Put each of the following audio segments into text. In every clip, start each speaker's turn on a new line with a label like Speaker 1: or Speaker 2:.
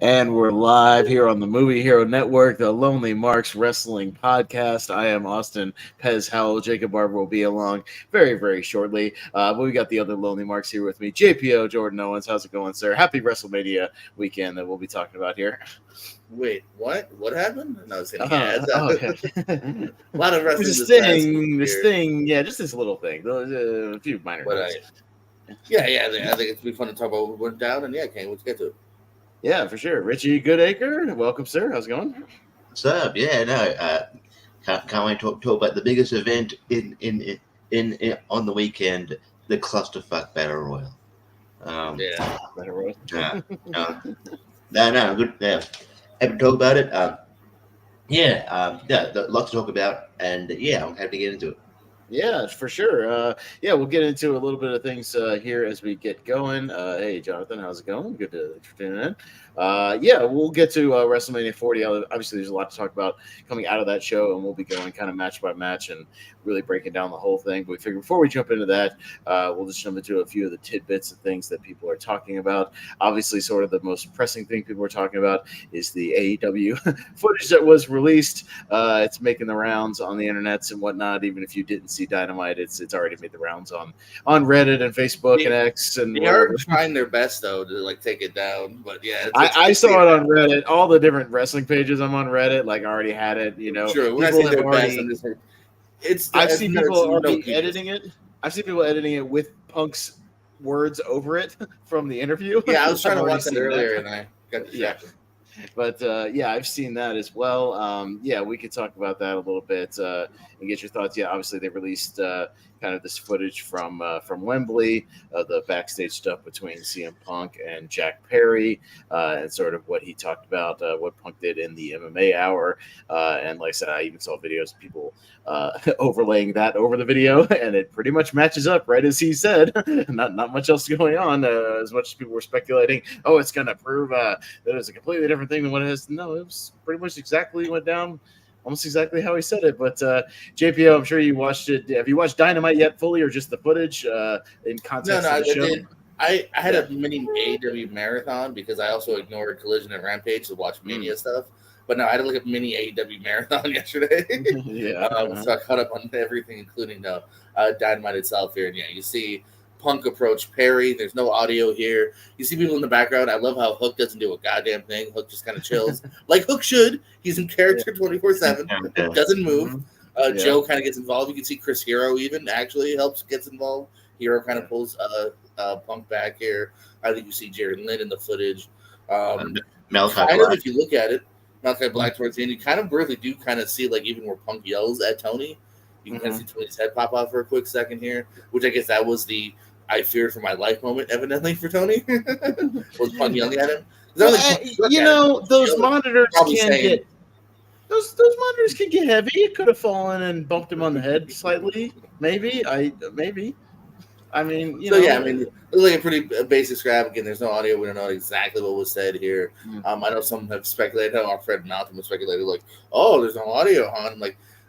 Speaker 1: And we're live here on the Movie Hero Network, the Lonely Marks Wrestling Podcast. I am Austin Pez Howell. Jacob Barber will be along very, very shortly. But we got the other Lonely Marks here with me. JPO, Jordan Owens. How's it going, sir? Happy WrestleMania weekend that we'll be talking about here.
Speaker 2: Wait, what? What happened? No, I was saying,
Speaker 1: Okay.
Speaker 2: A lot of wrestling.
Speaker 1: This thing, yeah, just this little thing. A few minor notes.
Speaker 2: I think it's be fun to talk about what went down, and let's get to it.
Speaker 1: Yeah, for sure. Richie Goodacre, welcome, sir. How's it going?
Speaker 3: What's up? Yeah, no, can't wait to talk about the biggest event in on the weekend, the clusterfuck battle royal.
Speaker 1: Battle royal.
Speaker 3: No, good. Yeah, happy to talk about it. Lots to talk about, and I'm happy to get into it.
Speaker 1: Yeah, for sure. We'll get into a little bit of things here as we get going. Hey, Jonathan, how's it going? Good to tune in. We'll get to WrestleMania 40. Obviously, there's a lot to talk about coming out of that show, and we'll be going kind of match by match and really breaking down the whole thing. But we figure before we jump into that, we'll just jump into a few of the tidbits of things that people are talking about. Obviously, sort of the most pressing thing people are talking about is the AEW footage that was released. It's making the rounds on the internets and whatnot. Even if you didn't see Dynamite, it's already made the rounds on Reddit and Facebook and X. And
Speaker 2: they are trying their best though to take it down. But yeah,
Speaker 1: I saw it on Reddit. All the different wrestling pages I'm on Reddit already had it.
Speaker 2: True. When I say their best,
Speaker 1: I've seen people already editing it. I've seen people editing it with Punk's words over it from the interview.
Speaker 2: Yeah, I was trying to watch it earlier and I got distracted.
Speaker 1: But I've seen that as well. We could talk about that a little bit and get your thoughts. Yeah, obviously they released kind of this footage from Wembley, the backstage stuff between CM Punk and Jack Perry, and sort of what he talked about, what Punk did in the MMA hour. And like I said, I even saw videos of people overlaying that over the video, and it pretty much matches up right as he said. Not much else going on, as much as people were speculating, oh, it's going to prove that it's a completely different thing than what it is. No, it was pretty much exactly went down. Almost exactly how he said it. But JPO, I'm sure you watched it. Have you watched Dynamite yet fully or just the footage in context of the show?
Speaker 2: Did. I had a mini AEW marathon because I also ignored Collision and Rampage to watch Mania stuff. But no, I had to look at mini AEW marathon yesterday. So I caught up on everything, including Dynamite itself here. And you see Punk approach Perry. There's no audio here. You see people in the background. I love how Hook doesn't do a goddamn thing. Hook just kind of chills like Hook should. He's in character 24/7. Doesn't move. Joe kind of gets involved. You can see Chris Hero even actually gets involved. Hero kind of pulls Punk back here. I think you see Jared Lynn in the footage. Malachi Black. If you look at it, Malachi Black towards the end, you kind of really do kind of see even where Punk yells at Tony. You can kind of see Tony's head pop out for a quick second here, which I guess that was the I feared for my life moment, evidently, for Tony. Was Punk yelling at him?
Speaker 1: Those monitors can get those monitors can get heavy. It could have fallen and bumped him on the head slightly. Maybe. I mean,
Speaker 2: it was like a pretty basic scrap. Again, there's no audio. We don't know exactly what was said here. I know some have speculated. Our friend Malcolm was speculated, there's no audio on.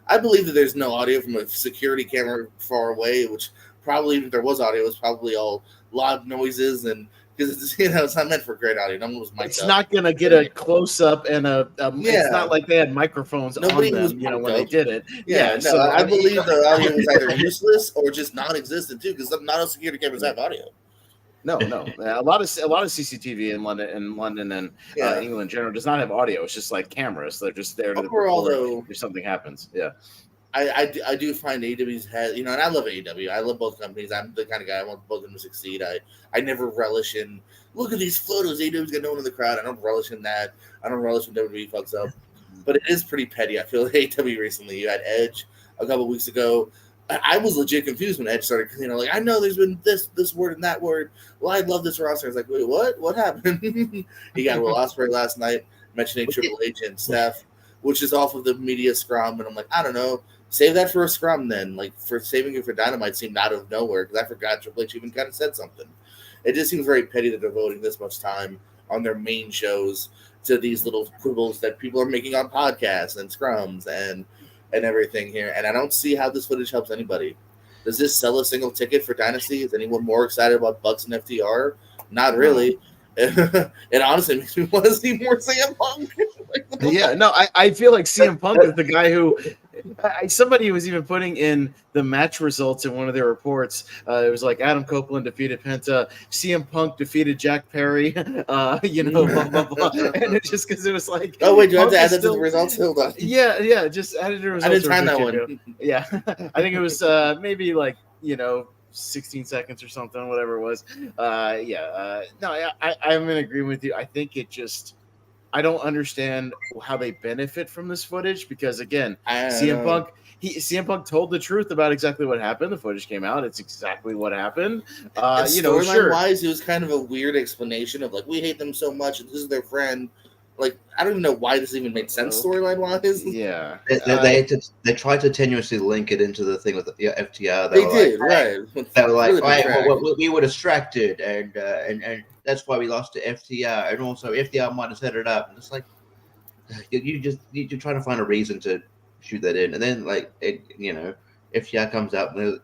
Speaker 2: I believe that there's no audio from a security camera far away, which probably, if there was audio, it was probably all loud noises, and because it's not meant for great audio. No one was mic'd
Speaker 1: It's
Speaker 2: up.
Speaker 1: not going to get a close up and it's not like they had microphones
Speaker 2: Nobody
Speaker 1: on them, when they did it.
Speaker 2: I believe the audio was either useless or just non-existent too, because not all security cameras have audio.
Speaker 1: No. A lot of CCTV in London and England in general does not have audio. It's just like cameras. They're just there to record if something happens. Yeah.
Speaker 2: I do find AEW's has, and I love AEW. I love both companies. I'm the kind of guy I want both of them to succeed. I never relish in, look at these photos. AEW's got no one in the crowd. I don't relish in that. I don't relish when WWE fucks up. But it is pretty petty. I feel like AEW recently. You had Edge a couple weeks ago. I was legit confused when Edge started, I know there's been this word and that word. Well, I love this roster. I was like, wait, what? What happened? He got Will Ospreay last night mentioning Triple H and Steph, which is off of the media scrum. And I'm like, I don't know. Save that for a scrum then. For saving it for Dynamite seemed out of nowhere because I forgot Triple H even kind of said something. It just seems very petty that they're devoting this much time on their main shows to these little quibbles that people are making on podcasts and scrums and everything here. And I don't see how this footage helps anybody. Does this sell a single ticket for Dynasty? Is anyone more excited about Bucks and FTR? Not really. It honestly makes me want to see more CM Punk.
Speaker 1: Yeah, no, I feel like CM Punk is the guy who somebody was even putting in the match results in one of their reports. It was like Adam Copeland defeated Penta, CM Punk defeated Jack Perry, blah, blah, blah. And it's just because it was like,
Speaker 2: oh, wait, do I have
Speaker 1: Punk
Speaker 2: to add
Speaker 1: is
Speaker 2: that to
Speaker 1: still-
Speaker 2: the results? Hold on.
Speaker 1: Yeah, just added the
Speaker 2: I
Speaker 1: results.
Speaker 2: didn't time that
Speaker 1: real quick,
Speaker 2: one.
Speaker 1: Yeah, I think it was maybe like 16 seconds or something, whatever it was. No, I'm in agreement with you. I think it just. I don't understand how they benefit from this footage because again, CM Punk told the truth about exactly what happened. The footage came out; it's exactly what happened.
Speaker 2: Storyline wise, it was kind of a weird explanation of like we hate them so much, and this is their friend. Like I don't even know why this even made sense storyline wise.
Speaker 1: Yeah,
Speaker 3: they tried to tenuously link it into the thing with the FTR.
Speaker 2: They did, right?
Speaker 3: They were like,
Speaker 2: really
Speaker 3: we were distracted, and that's why we lost to FTR, and also FTR might have set it up. And it's like you're trying to find a reason to shoot that in, and then FTR comes up and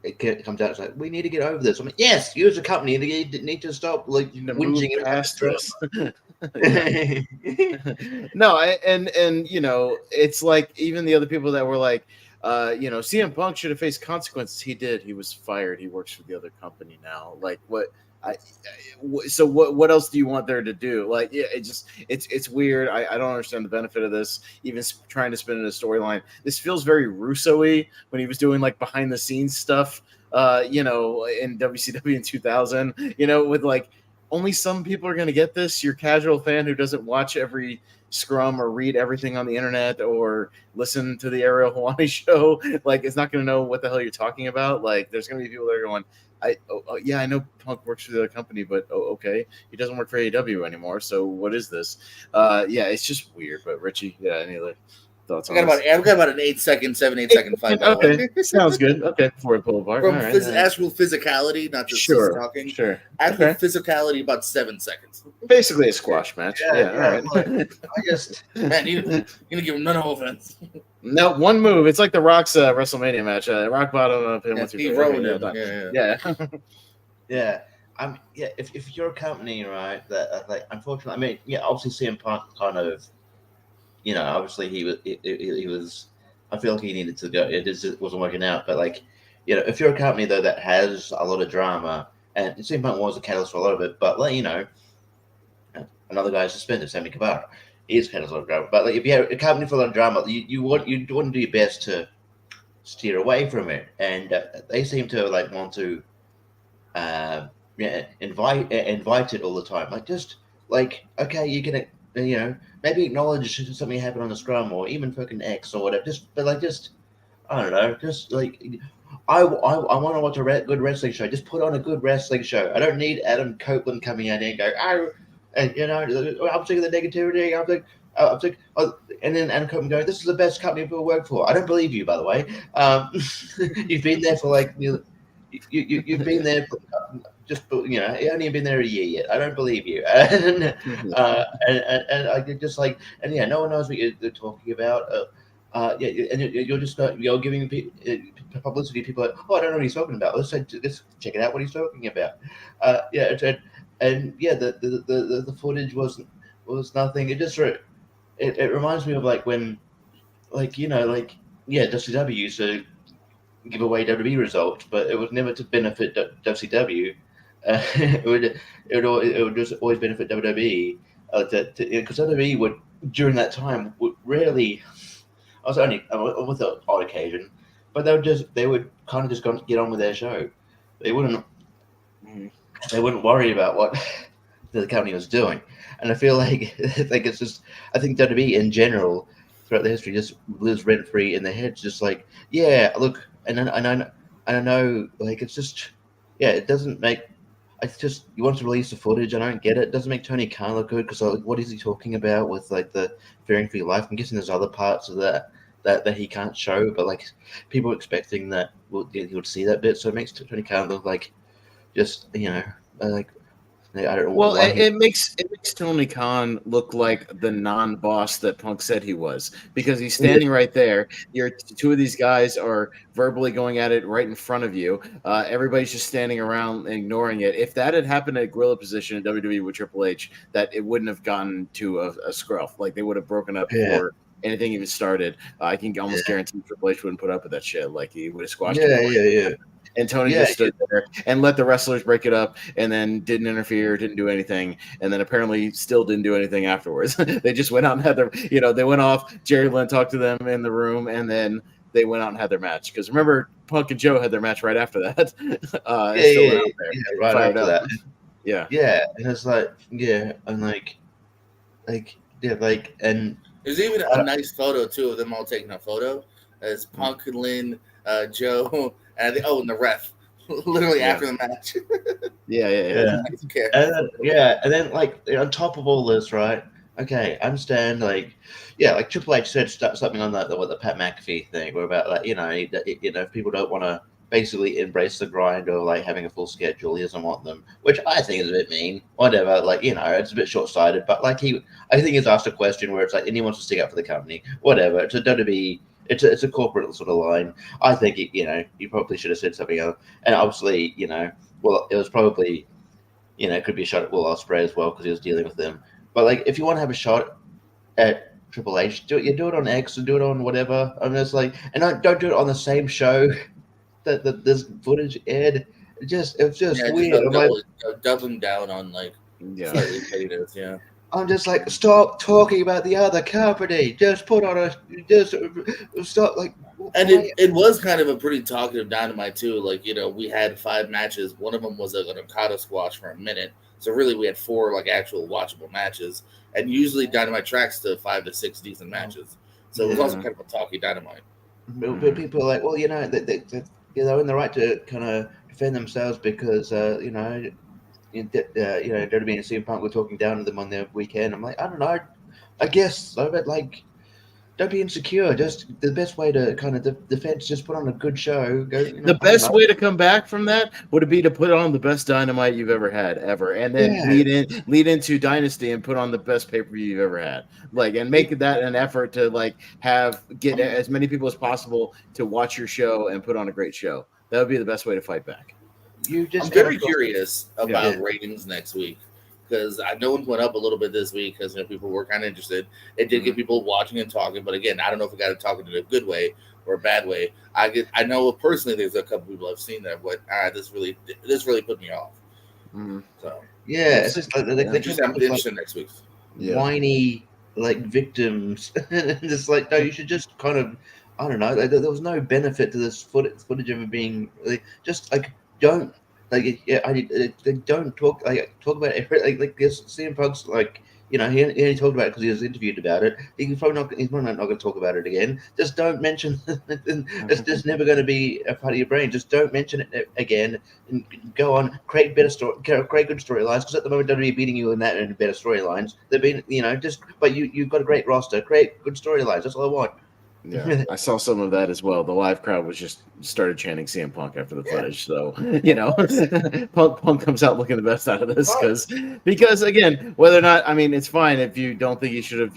Speaker 3: it comes out. It's like we need to get over this. I'm like, yes, you as a company need to stop like whinging
Speaker 1: past this. No, and it's like even the other people that were like, CM Punk should have faced consequences. He did. He was fired. He works for the other company now. Like what? So what else do you want there to do? Like, yeah, it's weird. I don't understand the benefit of this. Even trying to spin in a storyline. This feels very Russo-y when he was doing like behind the scenes stuff. In WCW in 2000. With like. Only some people are going to get this. Your casual fan who doesn't watch every scrum or read everything on the internet or listen to the Ariel Helwani show, like, is not going to know what the hell you're talking about. Like, there's going to be people that are going, I know Punk works for the other company, but okay, he doesn't work for AEW anymore. So what is this? It's just weird. But Richie, any other thoughts on this?
Speaker 2: I've got about an 8 second fight.
Speaker 1: Okay, sounds good. Okay, before we pull apart.
Speaker 2: From actual physicality, not just talking.
Speaker 1: Sure.
Speaker 2: Actual physicality, about 7 seconds.
Speaker 1: Basically a squash match. Yeah. All right.
Speaker 2: I just you're gonna give him none of offense.
Speaker 1: No, one move. It's like the Rock's WrestleMania match. Rock bottom up him with
Speaker 2: your
Speaker 3: Yeah. If you're a company, right, that like unfortunately, obviously CM Punk kind of, obviously he was. I feel like he needed to go. It wasn't working out, but like, if you're a company though that has a lot of drama, and CM Punk was the catalyst for a lot of it, but like, another guy suspended, Sammy Guevara. Is kind of a lot of drama, but like if you have a company full of drama, you want to do your best to steer away from it, and they seem to like want to invite it all the time. Like just like okay, you can maybe acknowledge something happened on the scrum or even fucking X or whatever. I don't know, just like I want to watch a good wrestling show. Just put on a good wrestling show. I don't need Adam Copeland coming in and go and I'm sick of the negativity. I'm sick. And then Adam Copeland going, "This is the best company I've ever worked for." I don't believe you, by the way. You've been there for like you've been there for, you only been there a year yet. I don't believe you. And I just like no one knows what you're talking about. And you're just you're giving publicity. People are, I don't know what he's talking about. Let's check it out. What he's talking about. The footage was nothing. It just it reminds me of like when WCW used to give away WWE results, but it was never to benefit WCW. It would just always benefit WWE. Because WWE would during that time would rarely. I was only with an odd occasion, but they would kind of just get on with their show. They wouldn't worry about what the company was doing, and I feel like it's just I think WWE in general throughout the history just lives rent free in their heads, just like look, and I know like it's just it doesn't make. It's just you want to release the footage. I don't get it. It doesn't make Tony Khan look good because what is he talking about with like the fearing for your life? I'm guessing there's other parts of that he can't show, but like people expecting that he would see that bit, so it makes Tony Khan look like just like I don't know
Speaker 1: Well,
Speaker 3: why.
Speaker 1: it makes Tony Khan look like the non-boss that Punk said he was, because he's standing right there. Two of these guys are verbally going at it right in front of you. Everybody's just standing around ignoring it. If that had happened at Gorilla Position in WWE with Triple H, that it wouldn't have gotten to a scruff. Like they would have broken up before anything even started. I can almost guarantee Triple H wouldn't put up with that shit. Like he would have squashed it.
Speaker 3: Yeah.
Speaker 1: And Tony just stood there and let the wrestlers break it up, and then didn't interfere, didn't do anything, and then apparently still didn't do anything afterwards. They just went out and had their, they went off. Jerry Lynn talked to them in the room, and then they went out and had their match. Because remember, Punk and Joe had their match right after that.
Speaker 3: Right after that.
Speaker 1: Yeah,
Speaker 3: and it's like, and
Speaker 2: there's even a nice photo too of them all taking a photo. As Punk and Lynn, Joe, and and the ref, literally after the match.
Speaker 3: And then like on top of all this, right? Okay, I understand. Like Triple H said something on the Pat McAfee thing, where about like if people don't want to basically embrace the grind or like having a full schedule, he doesn't want them, which I think is a bit mean. Whatever, like it's a bit short sighted, but like I think he's asked a question where it's like, and he wants to stick up for the company. Whatever, it's a WWE. It's a corporate sort of line. I think you probably should have said something else. And obviously, well, it was probably, it could be a shot at Will Ospreay as well because he was dealing with them. But like, if you want to have a shot at Triple H, do it on X and do it on whatever. I mean, it's like, and don't do it on the same show that this footage aired. It's just weird.
Speaker 2: Doubling down on like slightly pettiness,
Speaker 3: I'm just like, stop talking about the other company. Just put on stop like.
Speaker 2: And it was kind of a pretty talkative Dynamite too. Like we had 5 matches. One of them was an Okada squash for a minute. So really, we had 4 like actual watchable matches. And usually Dynamite tracks to 5 to 6 decent matches. So it was also kind of a talky Dynamite.
Speaker 3: But people are like, well, they're in the right to kind of defend themselves because WWE and CM Punk were talking down to them on their weekend. I'm like, I don't know. I guess so, but like, don't be insecure. Just the best way to kind of defend, just put on a good show.
Speaker 1: The best way to come back from that would be to put on the best Dynamite you've ever had, and then lead into Dynasty and put on the best pay-per-view you've ever had. Like, and make that an effort to like get as many people as possible to watch your show and put on a great show. That would be the best way to fight back.
Speaker 2: I'm very curious about ratings next week because I know it went up a little bit this week because people were kind of interested. It did get people watching and talking, but again, I don't know if we got to talk in a good way or a bad way. I know personally there's a couple people I've seen that went, this really put me off. So
Speaker 3: it's just like
Speaker 2: I'm interested next week.
Speaker 3: Whiny like victims, just like no, you should just kind of I don't know. There was no benefit to this footage of it being just like. Don't don't talk about it like this. CM Punk's like he only talked about it because he was interviewed about it. He's probably not going to talk about it again. Just don't mention. It's just never going to be a part of your brain. Just don't mention it again and go on. Create good storylines because at the moment WWE beating you in that and better storylines. They've been but you've got a great roster. Create good storylines. That's all I want.
Speaker 1: Yeah, I saw some of that as well. The live crowd was just started chanting CM Punk after the footage. So, Punk comes out looking the best out of this because again, whether or not, I mean, it's fine if you don't think he should have,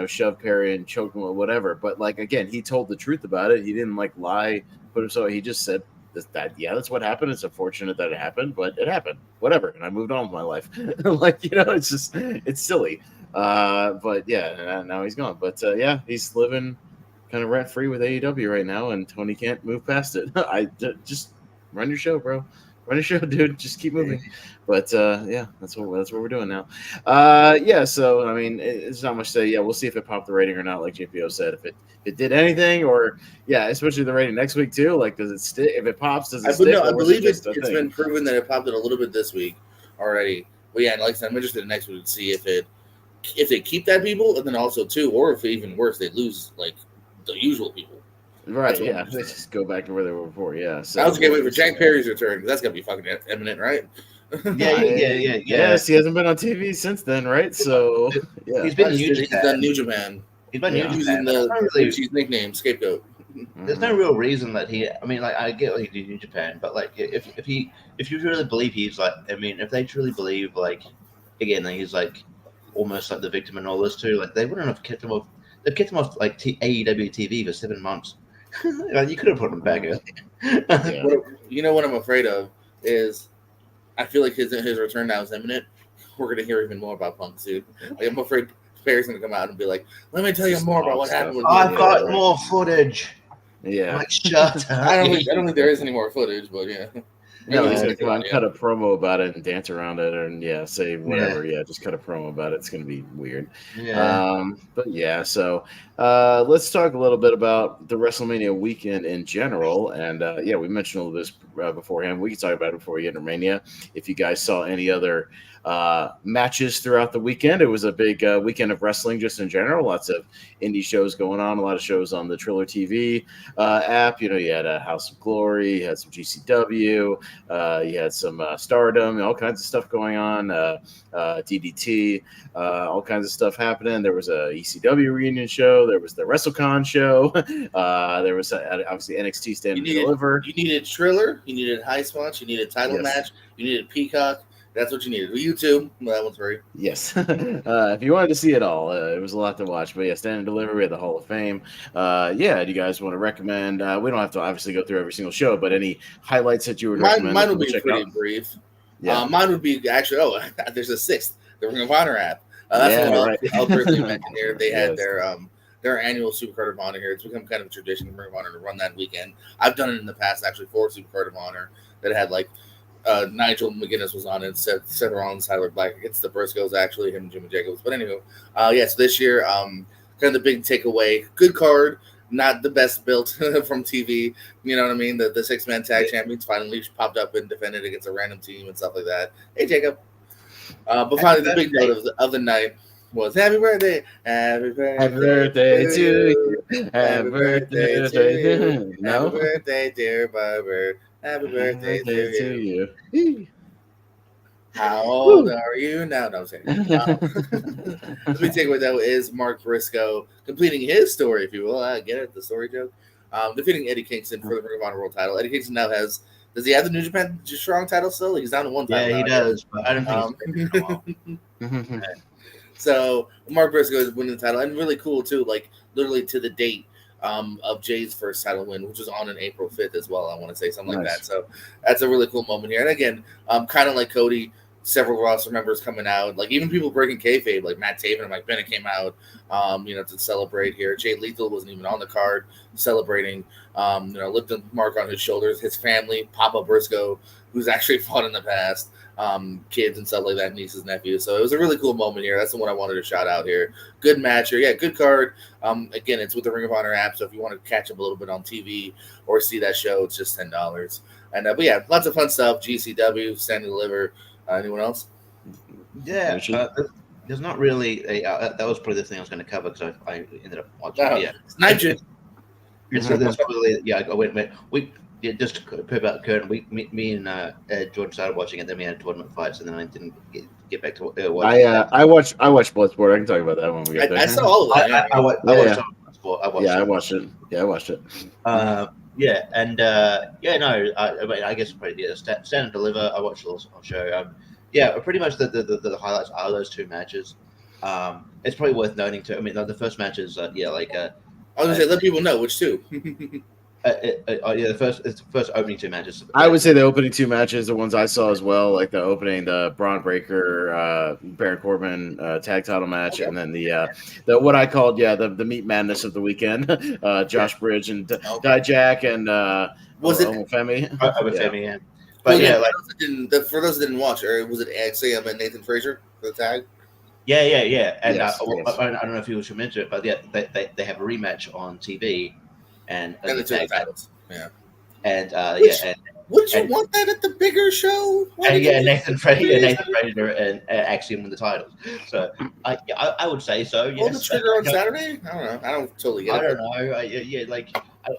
Speaker 1: shoved Perry and choked him or whatever. But like, again, he told the truth about it. He didn't like lie, he just said that's what happened. It's unfortunate that it happened, but it happened, whatever. And I moved on with my life. It's silly. But yeah, now he's gone. But he's living kind of rent free with AEW right now, and Tony can't move past it. Just run your show, bro. Run your show, dude. Just keep moving. But that's what we're doing now. So I mean, it's not much to say. Yeah, we'll see if it popped the rating or not. Like JPO said, if it did anything, or especially the rating next week too. Like, does it stick? If it pops, does it stick?
Speaker 2: I believe it's been proven that it popped it a little bit this week already. But yeah, like I said, I'm interested in next week to see if they keep that people, and then also too, or if even worse, they lose like the usual people.
Speaker 1: Right? Yeah, they just go back to where they were before. Yeah. So
Speaker 2: I was gonna wait for Jack Perry's return because that's gonna be fucking imminent, right?
Speaker 3: Yeah.
Speaker 1: Yes, he hasn't been on TV since then, right? So
Speaker 3: he's been
Speaker 2: He's done New Japan.
Speaker 3: He's been
Speaker 2: using the nickname Scapegoat.
Speaker 3: There's no real reason that he. I mean, like I get what he did in Japan, but like if you really believe he's like, I mean, if they truly believe like, again, that he's like almost like the victim and all this too, like they wouldn't have kept him off. They've kept him off like AEW TV for 7 months. Like, you could have put him back earlier.
Speaker 1: Yeah.
Speaker 2: You know what I'm afraid of is, I feel like his return now is imminent. We're gonna hear even more about Punk soon. Like, I'm afraid Perry's gonna come out and be like, "Let me tell you more about what happened with
Speaker 3: I've got more footage."
Speaker 1: Yeah.
Speaker 3: Like, shut up.
Speaker 2: I don't think there is any more footage, but yeah.
Speaker 1: No, he's gonna come out and cut a promo about it and dance around it, and say whatever. Yeah, just cut a promo about it. It's gonna be weird.
Speaker 3: Yeah.
Speaker 1: But yeah, so let's talk a little bit about the WrestleMania weekend in general. And we mentioned all this beforehand. We can talk about it before we get into Mania. If you guys saw any other matches throughout the weekend, it was a big weekend of wrestling just in general. Lots of indie shows going on, a lot of shows on the Triller TV app. You had House of Glory, you had some GCW, you had some Stardom, all kinds of stuff going on, DDT, all kinds of stuff happening. There was a ECW reunion show, there was the WrestleCon show, there was obviously NXT Stand and Deliver.
Speaker 2: You needed Triller, you needed High Spots, you needed title match, you needed Peacock. That's what you needed. YouTube, that one's free.
Speaker 1: Yes. If you wanted to see it all, it was a lot to watch. But yeah, Stand and Deliver, we had the Hall of Fame. Do you guys want to recommend? We don't have to obviously go through every single show, but any highlights that you would recommend?
Speaker 2: Mine would be pretty brief. Yeah. Mine would be actually, there's a sixth, the Ring of Honor app. That's what I'll briefly mention here. They had their annual Supercard of Honor here. It's become kind of a tradition in Ring of Honor to run that weekend. I've done it in the past, actually, for Supercard of Honor that had like Nigel McGuinness was on it, Seth Rollins, Tyler Black against the Briscoes, actually, him and Jimmy Jacobs. But anyway, so this year, kind of the big takeaway, good card, not the best built from TV. You know what I mean? The 6-man tag champions finally popped up and defended against a random team and stuff like that. Hey, Jacob. But finally, the big note of the night was happy birthday to you. Happy birthday to you. No? Happy birthday, dear Barbara. Happy birthday to you. How old are you now? No, I'm saying. The big takeaway, though, is Mark Briscoe completing his story, if you will. Get it? The story joke? Defeating Eddie Kingston for the Ring of Honor World title. Eddie Kingston now has... Does he have the New Japan Strong title still? He's down to one title.
Speaker 3: Yeah, he does, but I don't think
Speaker 2: So, Mark Briscoe is winning the title. And really cool, too, like, literally to the date of Jay's first title win, which was on April 5th as well, I want to say, something like that. So, that's a really cool moment here. And again, kind of like Cody, several roster members coming out, like even people breaking kayfabe, like Matt Taven and Mike Bennett came out, to celebrate here. Jay Lethal wasn't even on the card, celebrating, lifting Mark on his shoulders, his family, Papa Briscoe, who's actually fought in the past, kids and stuff like that, nieces, nephews. So it was a really cool moment here. That's the one I wanted to shout out here. Good match here. Yeah, good card. Again, it's with the Ring of Honor app, so if you want to catch up a little bit on TV or see that show, it's just $10. And but yeah, lots of fun stuff. GCW, Stand and Deliver. Anyone else?
Speaker 3: Yeah, there's not really that was probably the thing I was going to cover because I ended up watching.
Speaker 2: Nitrogen.
Speaker 3: So there's probably just to put about the curtain. Me and Jordan started watching it. Then we had tournament fights, and then I didn't get back to watching.
Speaker 1: I watched Bloodsport. I can talk about that when we get there.
Speaker 2: I saw all of that.
Speaker 3: I watched Bloodsport.
Speaker 1: I watched it. Yeah, I watched it.
Speaker 3: I guess probably Stand and Deliver. I watched the whole show. Pretty much the highlights are those two matches. It's probably worth noting too. I mean, the first match is I was
Speaker 2: gonna say let people know which two.
Speaker 3: The first opening two matches.
Speaker 1: I would say the opening two matches, the ones I saw as well, like the opening, the Braun Breaker, Baron Corbin tag title match, and then the what I called the meat madness of the weekend, Josh Bridge and Dijak and
Speaker 2: was it
Speaker 1: Omofemi?
Speaker 3: Omofemi, yeah.
Speaker 2: But for those that didn't watch, or was it XAM and Nathan Frazier for the tag?
Speaker 3: Yeah. And yes. I don't know if you should mention it, but they have a rematch on TV. And
Speaker 2: the two titles. Yeah.
Speaker 3: And
Speaker 2: wouldn't you want that at the bigger show?
Speaker 3: Nathan Frazier and Axiom win the titles. So I would say so. Yes.
Speaker 2: Pull the trigger on Saturday? I don't know. I don't totally get it.
Speaker 3: I don't know.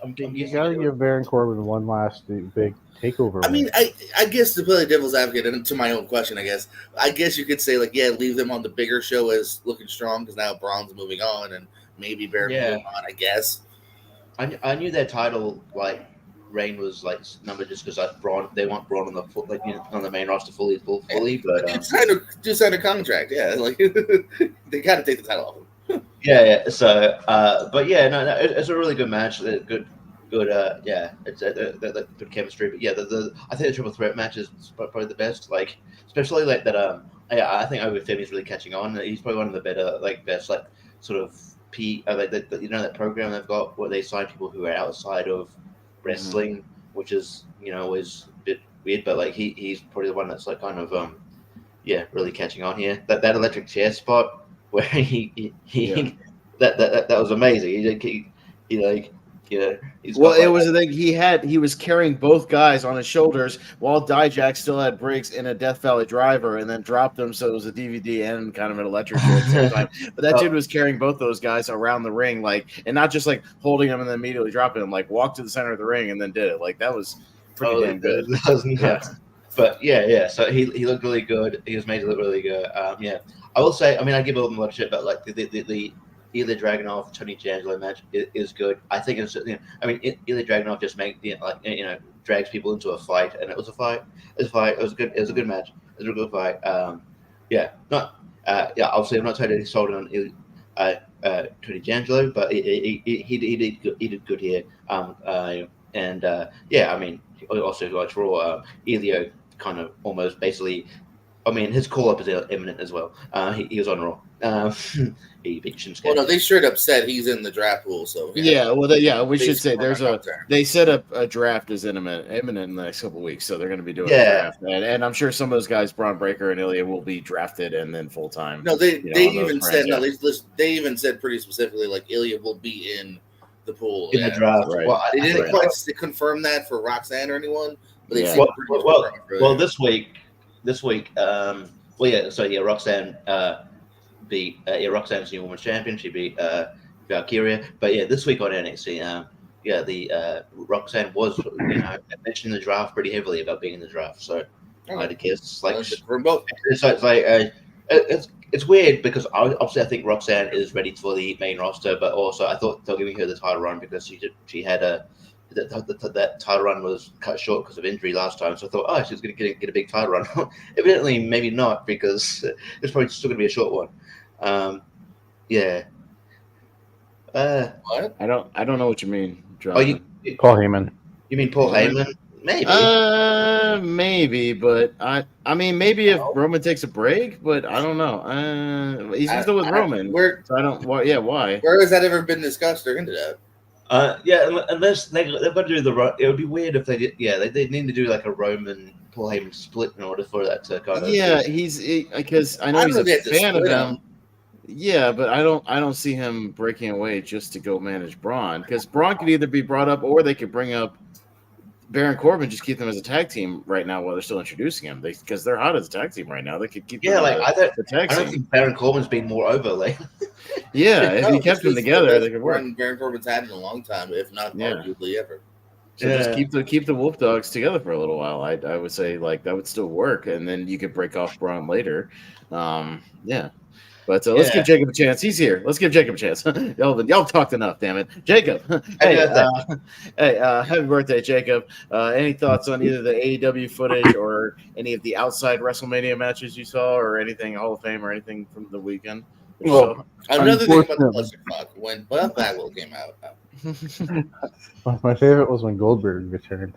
Speaker 3: I'm
Speaker 4: you gotta give Baron Corbin one last big takeover.
Speaker 2: I mean, I guess to play devil's advocate, and to my own question, I guess you could say leave them on the bigger show as looking strong because now Braun's moving on and maybe Baron moving on. I guess.
Speaker 3: I knew their title reign was numbered just because Braun, they want Braun on the on the main roster fully, but
Speaker 2: Just sign a contract. Yeah, like they got to take the title off him.
Speaker 3: yeah. So, but yeah, no, it's a really good match. Good, yeah, it's good chemistry. But yeah, I think the triple threat match is probably the best. Like, especially that. Yeah, I think Femi's really catching on. He's probably one of the better, best, sort of that program they've got where they sign people who are outside of wrestling, which is always a bit weird. But he's probably the one that's really catching on here. That electric chair spot where that was amazing. He's
Speaker 1: well, it was the thing he was carrying both guys on his shoulders while Dijak still had Briggs in a Death Valley driver and then dropped them, so it was a DVD and kind of an electric chair at the same time. But that dude was carrying both those guys around the ring, and not just holding them and then immediately dropping them, walked to the center of the ring and then did it. That was pretty damn good.
Speaker 3: That was nuts. Yeah. But yeah. So he looked really good. He was made to look really good. Yeah. I will say, I give him a lot of shit, but the Ilya Dragunov Tony D'Angelo match is good. I think it's Ilya Dragunov just drags people into a fight, and it was a fight. It was good. It was a good match. It was a good fight. Obviously I'm not totally sold on Tony D'Angelo, but he did good here. Also like Raw, Ilya kind of almost basically. His call up is imminent as well. He was on Raw. He beat Shinsuke.
Speaker 2: Well, no, they straight up said he's in the draft pool. So
Speaker 1: we should say they set up a draft is imminent in the next couple of weeks, so they're going to be doing a draft, and I'm sure some of those guys, Braun Breaker and Ilya, will be drafted and then full time.
Speaker 2: No, they even said pretty specifically Ilya will be in the pool
Speaker 3: in the draft.
Speaker 2: Right. Well, they didn't quite confirm that for Roxanne or anyone, but they
Speaker 3: this week, Roxanne beat Roxanne's new women's champion. She beat Valkyria. But yeah, this week on NXT, Roxanne was mentioned in the draft pretty heavily about being in the draft. So I guess it's weird because obviously I think Roxanne is ready for the main roster, but also I thought they're giving her the title run because she had that title run was cut short because of injury last time. So I thought, she's going to get a big title run. Evidently, maybe not because it's probably still going to be a short one.
Speaker 2: What?
Speaker 1: I don't know what you mean, John.
Speaker 4: Paul Heyman.
Speaker 3: You mean Paul Heyman? Maybe.
Speaker 1: Maybe, but maybe if Roman takes a break, but I don't know. He's still with Roman. So I don't. Why?
Speaker 2: Where has that ever been discussed or hinted at?
Speaker 3: Unless they've got to do it would be weird if they did. Yeah, they need to do a Roman Paul Heyman split in order for that to kind of.
Speaker 1: Yeah, because I know he's a fan of him. Yeah, but I don't see him breaking away just to go manage Braun, because Braun could either be brought up or they could bring up Baron Corbin, just keep them as a tag team right now while they're still introducing him. Because they're hot as a tag team right now. They could keep.
Speaker 3: Yeah, I don't think Baron Corbin's been more over lately.
Speaker 1: Yeah, if he kept them together, they could work.
Speaker 2: Baron Corbin's had in a long time, if not arguably ever.
Speaker 1: So just keep the Wolf Dogs together for a little while. I would say that would still work, and then you could break off Braun later. But let's give Jacob a chance. He's here. Let's give Jacob a chance. Y'all talked enough, damn it. Jacob. Happy birthday, Jacob. Any thoughts on either the AEW footage or any of the outside WrestleMania matches you saw, or anything Hall of Fame or anything from the weekend?
Speaker 2: Well, another thing about the clusterfuck when Buff Bagwell came out.
Speaker 4: My favorite was when Goldberg returned.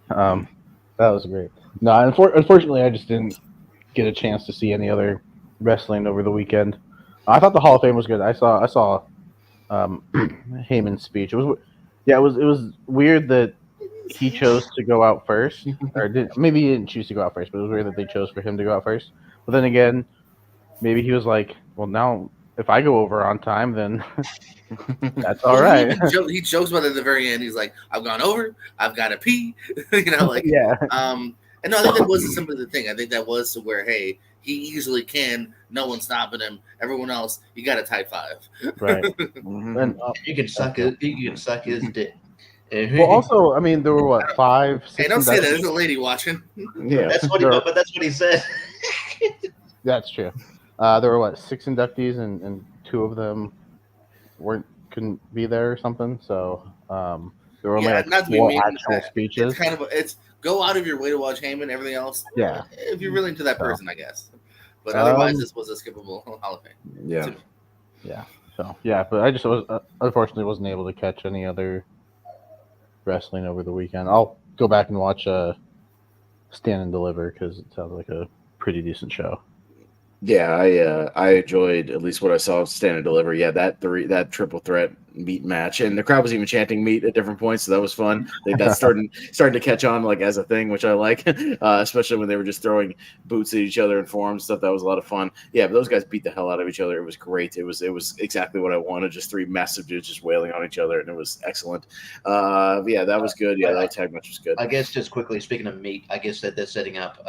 Speaker 4: That was great. No, unfortunately, I just didn't get a chance to see any other wrestling over the weekend. I thought the Hall of Fame was good. I saw Heyman's speech. It was weird that he chose to go out first, maybe he didn't choose to go out first, but it was weird that they chose for him to go out first. But then again, maybe he was like, well, now if I go over on time, then that's all right.
Speaker 2: He jokes about it at the very end. He's like, I've gone over. I've got to pee.
Speaker 4: Yeah.
Speaker 2: And no, I think that wasn't simply the thing. I think that was to where, hey, he easily can. No one's stopping him. Everyone else, you got a type 5.
Speaker 4: Right.
Speaker 3: And you can suck his dick.
Speaker 4: Well, also, there were 5, 6.
Speaker 2: Hey, don't say that. There's a lady watching.
Speaker 3: Yeah, that's what he said.
Speaker 4: That's true. There were 6 inductees, and 2 of them weren't couldn't be there or something, so there were only like
Speaker 2: not to be
Speaker 4: 4
Speaker 2: mean,
Speaker 4: actual speeches.
Speaker 2: It's kind of it's go out of your way to watch Heyman. Everything else,
Speaker 4: Yeah.
Speaker 2: if you're really into that person, I guess. But otherwise, this was a skippable Hall of Fame.
Speaker 1: Yeah.
Speaker 4: Yeah. So yeah, but I just was unfortunately wasn't able to catch any other wrestling over the weekend. I'll go back and watch Stand and Deliver because it sounds like a pretty decent show.
Speaker 1: Yeah, I enjoyed at least what I saw of Stand and Deliver. Yeah, that triple threat meat match, and the crowd was even chanting meat at different points, so that was fun. I think that's starting to catch on like as a thing, which I like, especially when they were just throwing boots at each other and forearms stuff. That was a lot of fun. Yeah, but those guys beat the hell out of each other. It was great. It was exactly what I wanted. Just 3 massive dudes just wailing on each other, and it was excellent. Yeah, that was good. Yeah, that tag match was good.
Speaker 3: I guess just quickly speaking of meat, I guess that they're setting up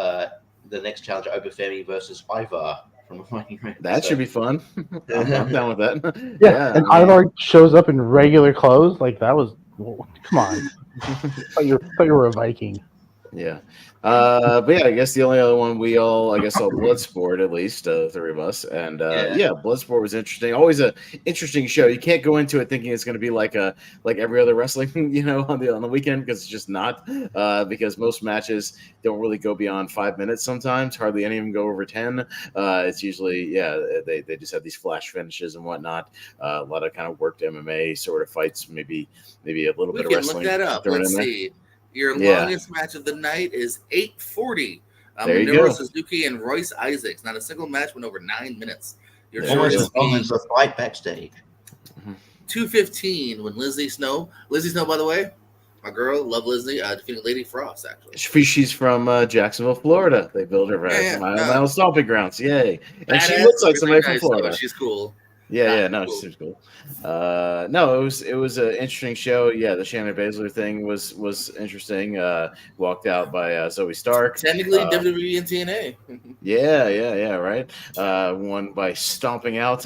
Speaker 3: the next challenger, Obafemi versus Ivar from Fighting Ring.
Speaker 1: That should be fun. I'm down with that.
Speaker 4: Yeah, and Ivar shows up in regular clothes. Like that was, come on. I thought you were a Viking.
Speaker 1: Yeah. But yeah, I guess the only other one we all, I guess, saw Bloodsport, at least 3 of us. And yeah, Bloodsport was interesting. Always a interesting show. You can't go into it thinking it's going to be like every other wrestling, on the weekend, because it's just not. Because most matches don't really go beyond 5 minutes sometimes. Hardly any of them go over 10. It's usually, they just have these flash finishes and whatnot. A lot of kind of worked MMA sort of fights, maybe a little bit of wrestling.
Speaker 2: Look that up. Let's see. Your longest match of the night is 8:40.
Speaker 1: There you
Speaker 2: Minoru
Speaker 1: go.
Speaker 2: Suzuki and Royce Isaacs. Not a single match went over 9 minutes. Your
Speaker 3: almost
Speaker 2: shortest
Speaker 3: as long as the fight backstage.
Speaker 2: 2:15 when Lizzie Snow, by the way, my girl, love Lizzie, defeated Lady Frost, actually.
Speaker 1: She's from Jacksonville, Florida. They built her right my old stomping grounds. Yay. And she looks like somebody from Florida.
Speaker 2: She's cool.
Speaker 1: No, she seems cool. No, it was an interesting show. Yeah, the Shannon Baszler thing was interesting. Walked out by Zoe Stark.
Speaker 2: Technically, WWE and TNA.
Speaker 1: Yeah, right. Won by stomping out.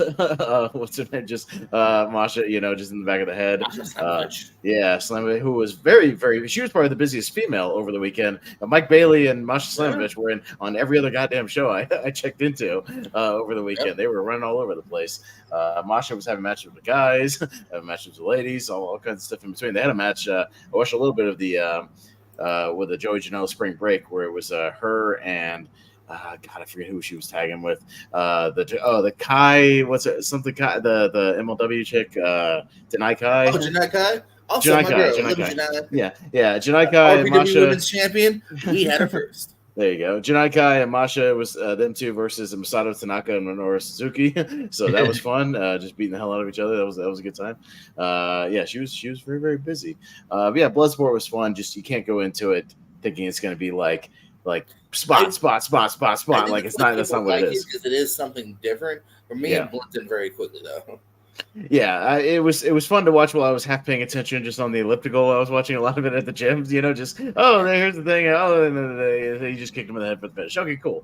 Speaker 1: What's her name? Just Masha, just in the back of the head. Slamovich, who was very, very. She was probably the busiest female over the weekend. Mike Bailey and Masha Slamovich were on every other goddamn show I checked into over the weekend. They were running all over the place. Masha was having matches with the guys, having matches with the ladies, all kinds of stuff in between. They had a match. I watched a little bit of the with the Joey Janela Spring Break, where it was her and God, I forget who she was tagging with. The Kai, what's it? Something Kai, the MLW chick, Janai Kai.
Speaker 2: Oh, Janai Kai. Also,
Speaker 1: Janai Kai. Yeah, Janai Kai and Masha.
Speaker 2: Women's champion. We had her first.
Speaker 1: There you go. Janai Kai and Masha was them two versus Masato Tanaka and Minoru Suzuki. So that was fun. Just beating the hell out of each other. That was a good time. She was very, very busy. Bloodsport was fun. Just you can't go into it thinking it's going to be like spot. Like it's not. That's not what it is.
Speaker 2: Because it is something different. For me, it blinked in very quickly though.
Speaker 1: Yeah, it was fun to watch while I was half paying attention just on the elliptical. I was watching a lot of it at the gym, just here's the thing. He just kicked him in the head for the finish. Okay, cool.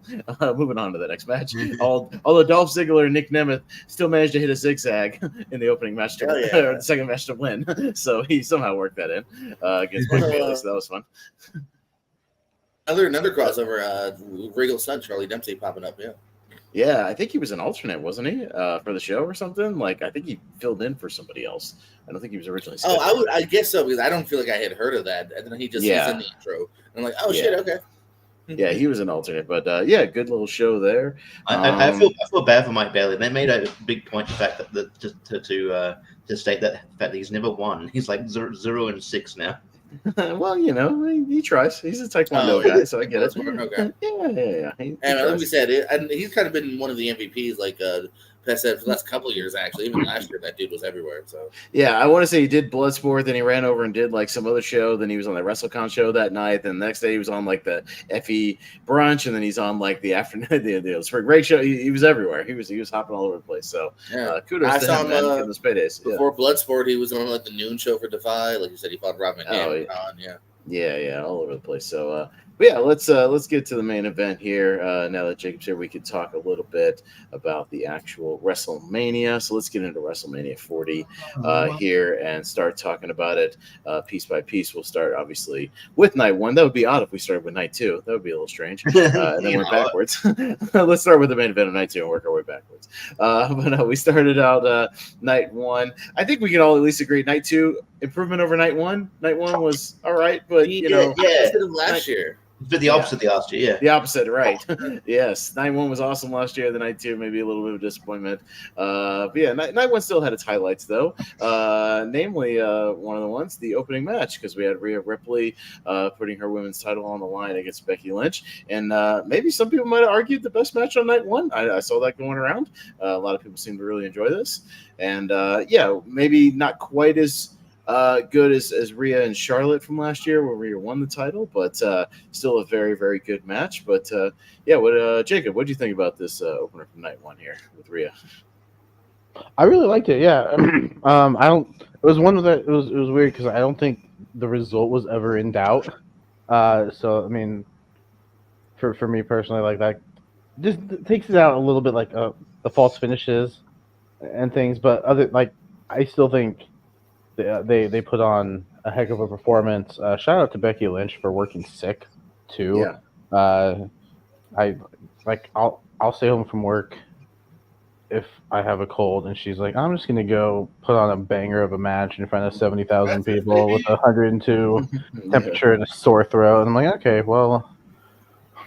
Speaker 1: Moving on to the next match. Although Dolph Ziggler and Nick Nemeth still managed to hit a zigzag in the opening match or the second match to win, so he somehow worked that in against Mike Bailey. So that was fun.
Speaker 2: Another crossover. Regal's son Charlie Dempsey popping up.
Speaker 1: Yeah, I think he was an alternate, wasn't he, for the show or something? Like, I think he filled in for somebody else. I don't think he was originally scheduled.
Speaker 2: I guess so, because I don't feel like I had heard of that. And then he just was in the intro. And I'm like, shit, okay.
Speaker 1: Yeah, he was an alternate, but good little show there.
Speaker 3: I feel bad for Mike Bailey. They made a big point of the fact that to state that fact that he's never won. He's like 0-6 now.
Speaker 1: Well, he tries. He's a Taekwondo guy, so I get it.
Speaker 2: Okay.
Speaker 1: Yeah.
Speaker 2: And like we said, he's kind of been one of the MVPs, like Pet said, for the last couple of years, actually. Even last year, that dude was everywhere. So
Speaker 1: yeah, I want to say he did Bloodsport, then he ran over and did like some other show. Then he was on the WrestleCon show that night. Then the next day he was on like the FE brunch, and then he's on like the afternoon, the spring break show. He was everywhere. He was hopping all over the place. So kudos to him, man, in those paydays.
Speaker 2: Before Bloodsport, he was on like the noon show for Defy. Like you said, he fought Rob Van Dam. Yeah, all over the place.
Speaker 1: So But yeah, let's get to the main event here. Now that Jacob's here, we could talk a little bit about the actual WrestleMania. So let's get into WrestleMania 40 here and start talking about it piece by piece. We'll start obviously with night one. That would be odd if we started with night two. That would be a little strange. And then went backwards. Let's start with the main event of night two and work our way backwards. But no, we started out night one. I think we can all at least agree night two improvement over night one. Night one was all right, but
Speaker 2: instead of last year.
Speaker 3: But the opposite of the last year, yeah.
Speaker 1: The opposite, right. Yes. Night one was awesome last year. The night two, maybe a little bit of disappointment. But yeah, night one still had its highlights, though. Namely, one of the ones, the opening match, because we had Rhea Ripley putting her women's title on the line against Becky Lynch. And maybe some people might have argued the best match on night one. I saw that going around. A lot of people seem to really enjoy this. And maybe not quite as good as Rhea and Charlotte from last year, where Rhea won the title, but still a very, very good match. But Jacob, what do you think about this opener from night one here with Rhea?
Speaker 4: I really liked it. Yeah, I don't. It was one of the. It was weird because I don't think the result was ever in doubt. So I mean, for me personally, like that, just takes it out a little bit, like the false finishes and things. But I still think. They put on a heck of a performance. Shout out to Becky Lynch for working sick too.
Speaker 1: Yeah.
Speaker 4: I'll stay home from work if I have a cold, and she's like, I'm just gonna go put on a banger of a match in front of 70,000 people with 102 temperature and a sore throat. And I'm like, okay, well,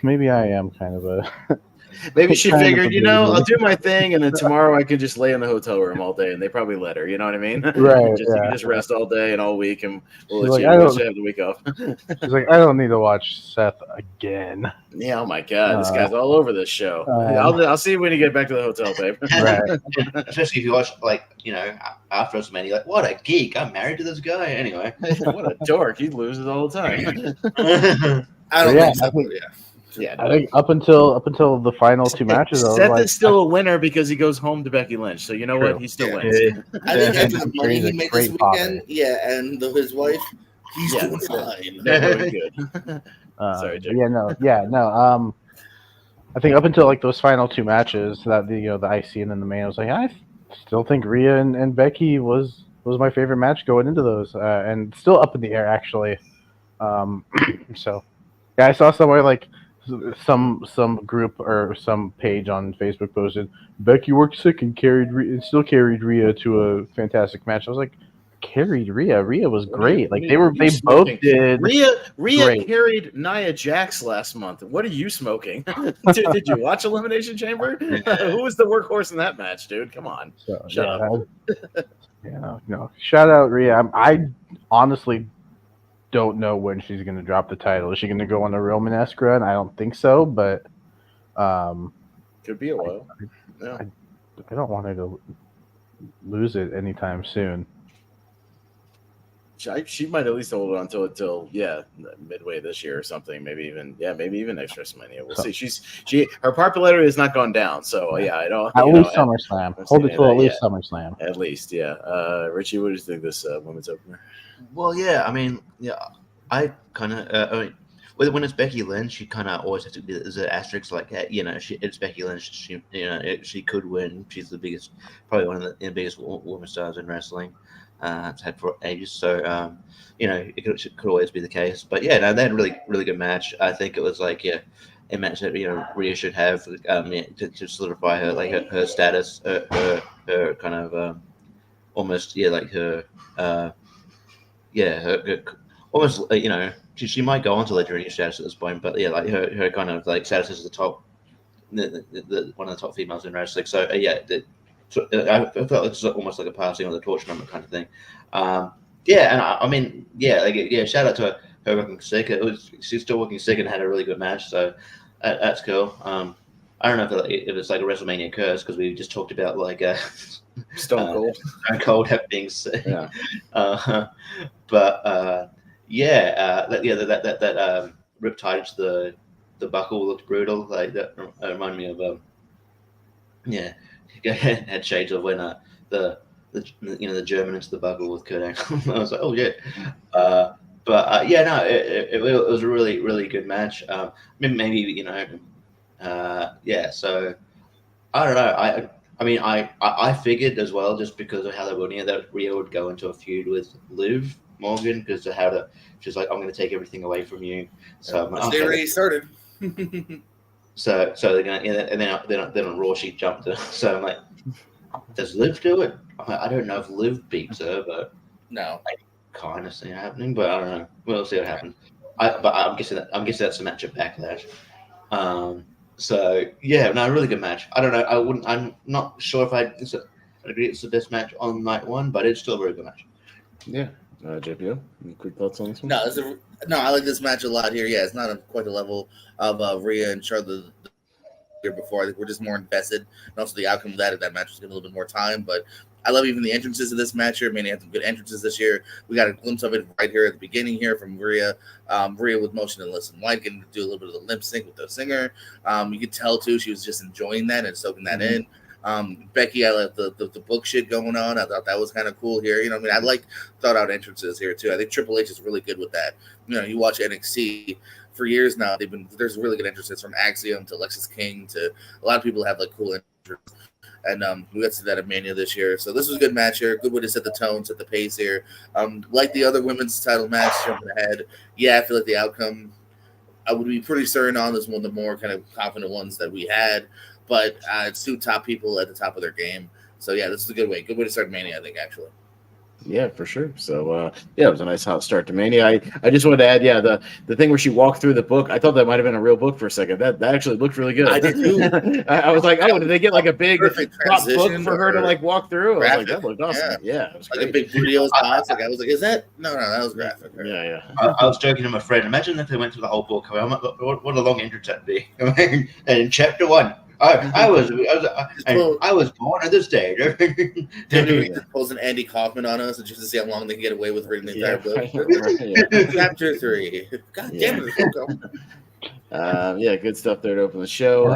Speaker 4: maybe I am kind of a.
Speaker 1: Maybe she figured, I'll do my thing, and then tomorrow I could just lay in the hotel room all day, and they probably let her. You know what I mean?
Speaker 4: Right.
Speaker 1: You can just rest all day and all week, and we'll let you have the week off.
Speaker 4: She's like, I don't need to watch Seth again.
Speaker 1: Yeah. Oh my God, this guy's all over this show. I'll see you when you get back to the hotel, babe.
Speaker 3: Right. Especially if you watch, after WrestleMania, like, what a geek! I'm married to this guy. Anyway,
Speaker 1: what a dork! He loses all the time.
Speaker 2: I don't think so.
Speaker 1: Yeah,
Speaker 4: I think up until the final two matches,
Speaker 1: Seth is still a winner because he goes home to Becky Lynch. So you know what? He still wins.
Speaker 2: I think after the money he made this weekend, and his wife, he's doing fine.
Speaker 1: They're doing good. Sorry, Jake.
Speaker 4: I think up until those final two matches, that the IC and then the main, I was like, I still think Rhea and Becky was my favorite match going into those, and still up in the air actually. So yeah, I saw somewhere some group or some page on Facebook posted Becky worked sick and still carried Rhea to a fantastic match. I was like, carried Rhea? Rhea was great. They both did.
Speaker 1: Rhea great. Carried Nia Jax last month. What are you smoking? Did you watch Elimination Chamber? Who was the workhorse in that match, dude? Come on, shut up.
Speaker 4: No. Shout out Rhea. I honestly don't know when she's going to drop the title. Is she going to go on a Romanesque run? I don't think so, but
Speaker 1: could be a while.
Speaker 4: I don't want her to lose it anytime soon.
Speaker 1: She might at least hold on until midway this year or something. Maybe even next WrestleMania. We'll see. Her popularity has not gone down. So I don't.
Speaker 4: At least SummerSlam. Hold it till at least SummerSlam.
Speaker 1: At least, yeah. Richie, what do you think this women's opener?
Speaker 3: Well, I kind of, when it's Becky Lynch, you kind of always have to be there's an asterisk it's Becky Lynch. She could win. She's probably one of the biggest women stars in wrestling. It's had for ages, so it could always be the case. But they had a really, really good match. I think it was a match that Rhea should have to solidify her status, her kind of almost her almost she might go on to legendary status at this point, but her kind of status as the top, the one of the top females in wrestling. So I felt it's almost like a passing on the torch moment kind of thing. Shout out to her working sick. She's still working sick and had a really good match, so that's cool. I don't know if it's like a WrestleMania curse because we just talked about
Speaker 1: Stone
Speaker 3: Cold being sick.
Speaker 1: Yeah.
Speaker 3: That riptide to the buckle looked brutal. That reminded me of had shades of when the German into the buckle with Kurt Angle. I was like, oh yeah. But yeah, no, it was a really, really good match. Maybe yeah. So I don't know. I mean, I figured as well, just because of how they were near, that Rhea would go into a feud with Liv Morgan because of how she's like, I'm going to take everything away from you. So I'm like,
Speaker 2: they
Speaker 3: okay.
Speaker 2: already started.
Speaker 3: So they're gonna, and then on Raw she jumped her. So I'm like, does Liv do it? I don't know if Liv beats her, but
Speaker 2: No.
Speaker 3: I kind of see it happening. But I don't know. We'll see what happens. But I'm guessing that's a match at Backlash. So yeah, no, really good match. I don't know. I'm not sure if I'd agree it's the best match on night one, but it's still a very good match.
Speaker 1: Yeah. JPO, any quick thoughts on this one?
Speaker 2: No, I like this match a lot here. Yeah, it's not quite the level of Rhea and Charlotte the year before. I think we're just more invested, and also the outcome of that match was getting a little bit more time. But I love even the entrances of this match here. I mean, they had some good entrances this year. We got a glimpse of it right here at the beginning here from Rhea. Rhea with Motion and Listen White getting to do a little bit of the lip sync with the singer. You could tell too she was just enjoying that and soaking that in. Becky, I like the book shit going on. I thought that was kind of cool here. You know, I mean, I like thought out entrances here too. I think Triple H is really good with that. You know, you watch NXT for years now. There's really good entrances from Axiom to Lexis King to a lot of people have like cool entrances. And we got to see that at Mania this year. So this was a good match here. Good way to set the tone, set the pace here. Like the other women's title match, jumping ahead. Yeah, I feel like the outcome I would be pretty certain on this one of the more kind of confident ones that we had. But it's two top people at the top of their game. So, yeah, this is a good way. Good way to start Mania, I think, actually.
Speaker 1: Yeah, for sure. So, yeah, it was a nice hot start to Mania. I just wanted to add, yeah, the thing where she walked through the book, I thought that might have been a real book for a second. That actually looked really good.
Speaker 2: I did too.
Speaker 1: I was like, oh, did they get like a big prop book for her to like walk through? I was like, that looked awesome. Yeah, it was
Speaker 2: like
Speaker 1: great.
Speaker 2: a big videos box. Like I was like, is that? No, that was graphic.
Speaker 1: Yeah.
Speaker 3: I was joking to my friend. Imagine if they went through the whole book. I mean, what a long entrance that'd be. And in chapter 1. I was born at this day.
Speaker 2: Pulls an Andy Kaufman on us, and just to see how long they can get away with reading the entire book. Chapter 3. God damn it!
Speaker 1: Yeah, good stuff there to open the show.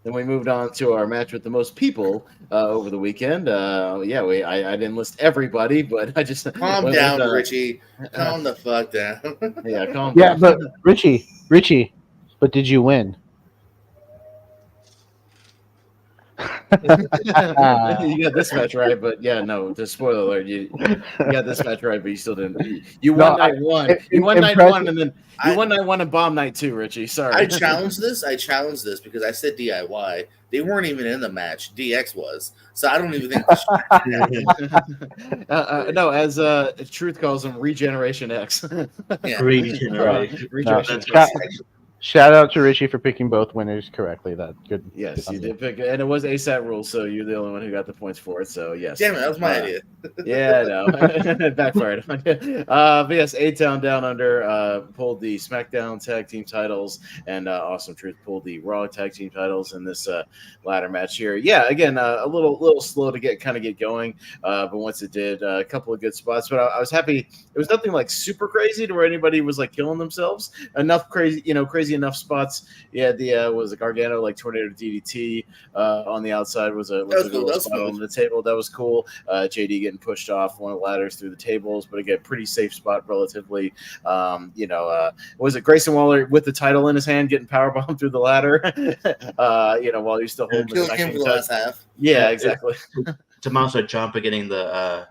Speaker 1: Then we moved on to our match with the most people over the weekend. I didn't list everybody, but I just
Speaker 2: calm down, Richie. Calm the fuck down.
Speaker 1: Yeah, calm down.
Speaker 4: Yeah, but Richie, but did you win?
Speaker 1: You got this match right, but yeah, no. The spoiler alert: you got this match right, but you still didn't. You won night one. You won night one, and then you won night one and bomb night 2, Richie. Sorry.
Speaker 2: I challenged this because I said DIY. They weren't even in the match. DX was, so I don't even think.
Speaker 1: No, as Truth calls them, Regeneration X.
Speaker 3: Regeneration
Speaker 1: X.
Speaker 4: Shout out to Richie for picking both winners correctly. That good.
Speaker 1: Yes, you did pick, and it was ASAP rules, so you're the only one who got the points for it. So yes.
Speaker 2: Damn it, that was my idea.
Speaker 1: Yeah, no, it backfired on you. But yes, A-Town Down Under pulled the SmackDown Tag Team titles, and Awesome Truth pulled the Raw Tag Team titles in this ladder match here. Yeah, again, a little slow to get going, but once it did, a couple of good spots. But I was happy. It was nothing like super crazy to where anybody was like killing themselves. Enough crazy enough spots. Yeah, was the Gargano like tornado DDT on the outside was a little spot on the table. That was cool. JD getting pushed off one of the ladders through the tables, but again, pretty safe spot relatively. Was it Grayson Waller with the title in his hand getting powerbombed through the ladder? While he's still holding
Speaker 2: the him for the last half.
Speaker 1: Yeah, exactly.
Speaker 3: Tommaso Ciampa getting the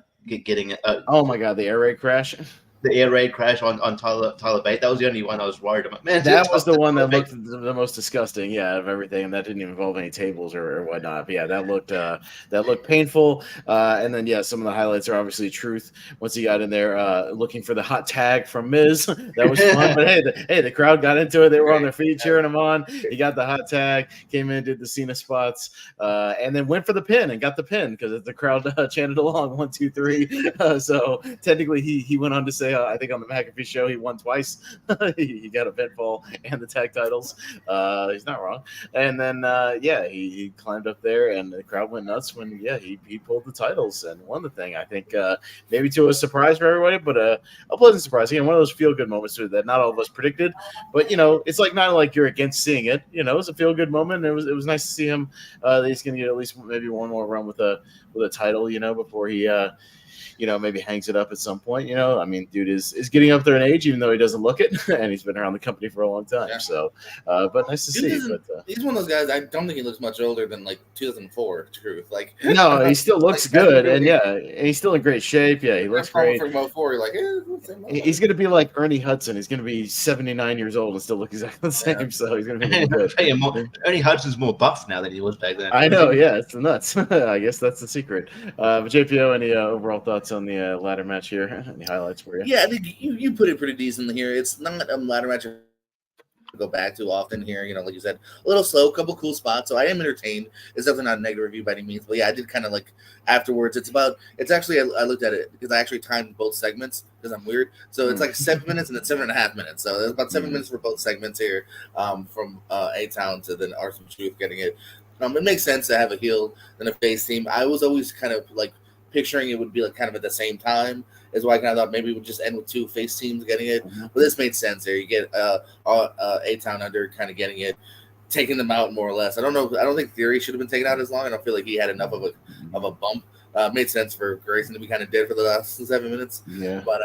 Speaker 1: oh my god, the air raid crash.
Speaker 3: The air raid crash on Tyler Bate. That was the only one I was worried about. Man,
Speaker 1: that was the one that looked the most disgusting. Yeah, of everything, and that didn't even involve any tables or whatnot. But yeah, that looked painful. And then some of the highlights are obviously Truth once he got in there looking for the hot tag from Miz. That was fun. But the crowd got into it. They were on their feet cheering him on. He got the hot tag, came in, did the Cena spots, and then went for the pin and got the pin because the crowd chanted along 1, 2, 3. So technically, he went on to say. I think on the McAfee show he won twice. He got a pinfall and the tag titles. He's not wrong. And then he climbed up there and the crowd went nuts when he pulled the titles and won the thing. I think maybe to a surprise for everybody, but a pleasant surprise. Again, one of those feel good moments that not all of us predicted. But it's like not like you're against seeing it. It was a feel good moment. It was nice to see him. That he's going to get at least maybe one more run with a title. Before he maybe hangs it up at some point. I mean, dude is getting up there in age, even though he doesn't look it, and he's been around the company for a long time.
Speaker 2: Yeah.
Speaker 1: So, but nice to see. But
Speaker 2: he's one of those guys. I don't think he looks much older than like 2004. Truth, like
Speaker 1: no, he still looks good, and he's still in great shape. Yeah, he looks great.
Speaker 2: From 04, you're like,
Speaker 1: he's gonna be like Ernie Hudson. He's gonna be 79 years old and still look exactly the same. Yeah. So he's gonna be good.
Speaker 3: Ernie Hudson's more buff now than he was back then.
Speaker 1: I know. Yeah, it's nuts. I guess that's the secret. But JPO, any overall thoughts on the ladder match here? Any highlights for you?
Speaker 2: Yeah, I think you put it pretty decently here. It's not a ladder match go back to often here, like you said, a little slow, couple cool spots. So I am entertained. It's definitely not a negative review by any means, but yeah, I did kind of like afterwards. It's actually I looked at it because I actually timed both segments because I'm weird. So it's like 7 minutes and then 7.5 minutes. So there's about 7 minutes for both segments here, from A-Town to then Arson Truth getting it. It makes sense to have a heel and a face team. I was always kind of like picturing it would be like kind of at the same time. Is why I kind of thought maybe it would just end with two face teams getting it. But this made sense there. You get A-Town Under kind of getting it, taking them out more or less. I don't know. I don't think Theory should have been taken out as long. I don't feel like he had enough of a bump. Made sense for Grayson to be kind of dead for the last 7 minutes.
Speaker 1: Yeah.
Speaker 2: But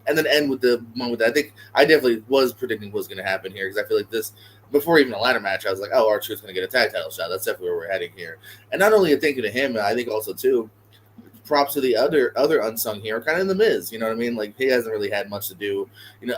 Speaker 2: and then end with the moment that I think I definitely was predicting was going to happen here because I feel like this before even a ladder match I was like, oh, R-Truth's going to get a tag title shot. That's definitely where we're heading here. And not only a thank you to him, I think also too. Props to the other unsung hero, kind of in the Miz. You know what I mean? Like he hasn't really had much to do,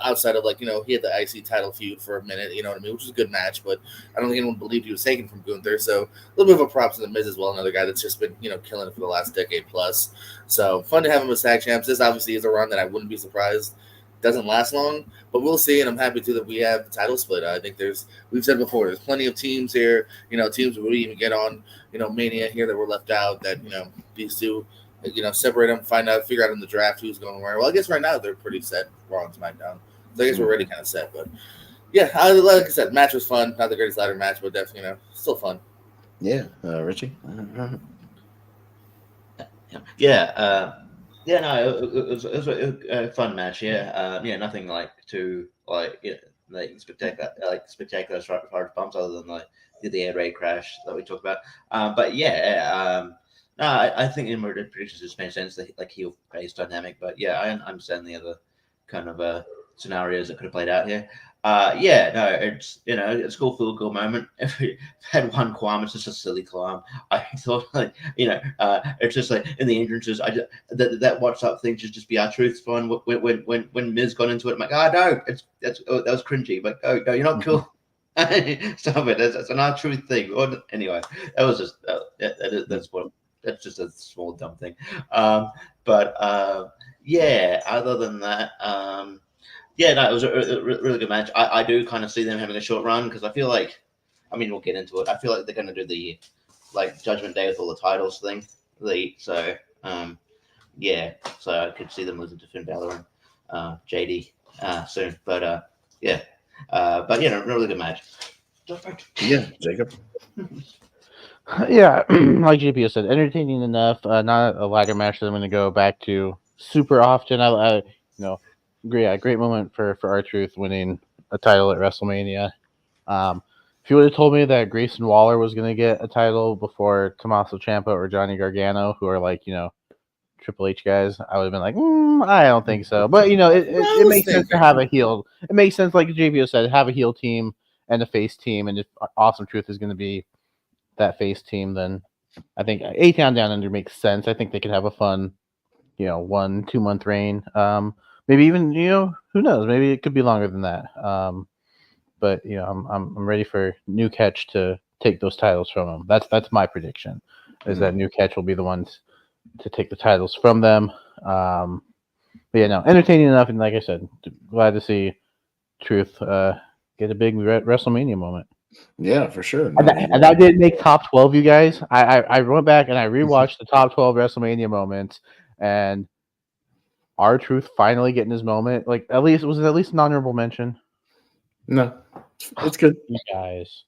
Speaker 2: outside of like he had the IC title feud for a minute. You know what I mean? Which was a good match, but I don't think anyone believed he was taken from Gunther. So a little bit of a props to the Miz as well. Another guy that's just been killing it for the last decade plus. So fun to have him as tag champs. This obviously is a run that I wouldn't be surprised doesn't last long, but we'll see. And I'm happy too that we have the title split. I think we've said before, there's plenty of teams here. Teams that we even get on Mania here that were left out. That these two. Separate them, figure out in the draft who's going where. Well, I guess right now they're pretty set, Raw and SmackDown. So I guess we're already kind of set. But yeah, like I said, match was fun. Not the greatest ladder match, but definitely, still fun.
Speaker 1: Yeah, Richie.
Speaker 3: Yeah, no, it was a fun match. Yeah, nothing like too spectacular as far as bumps, other than the air raid crash that we talked about. But yeah. No, I think in predictions just made sense that heel face dynamic, but yeah, I understand the other kind of scenarios that could have played out here. It's it's a cool feel good moment. If we had one climb, it's just a silly climb. I thought it's just like in the entrances. That WhatsApp thing should just be R-Truth's fun. When Miz got into it, I'm like, no, that was cringy. But no, you're not cool. Stop it. That's an R-Truth thing. Anyway, that was just that's just a small dumb thing. Other than that, it was a really good match. I do kind of see them having a short run because I feel like, we'll get into it. I feel like they're going to do the Judgment Day with all the titles thing. So I could see them losing to Finn Balor and JD soon. But really good match.
Speaker 1: Yeah, Jacob.
Speaker 4: Yeah, like JPO said, entertaining enough. Not a ladder match that I'm going to go back to super often. I great moment for R-Truth winning a title at WrestleMania. If you would have told me that Grayson Waller was going to get a title before Tommaso Ciampa or Johnny Gargano, who are Triple H guys, I would have been like, I don't think so. But it makes sense to have a heel. It makes sense, like JPO said, have a heel team and a face team, and if Awesome Truth is going to be that face team, then I think A-Town Down Under makes sense. I think they could have a fun, 1-2 month reign. Maybe even, who knows? Maybe it could be longer than that. But I'm ready for New Catch to take those titles from them. That's my prediction. Is that New Catch will be the ones to take the titles from them. Entertaining enough, and like I said, glad to see Truth get a big WrestleMania moment.
Speaker 1: Yeah, for sure.
Speaker 4: And that didn't make top 12, you guys. I went back and I rewatched the top 12 WrestleMania moments, and R-Truth finally getting his moment. Was it at least an honorable mention?
Speaker 1: No, it's good.
Speaker 4: You guys.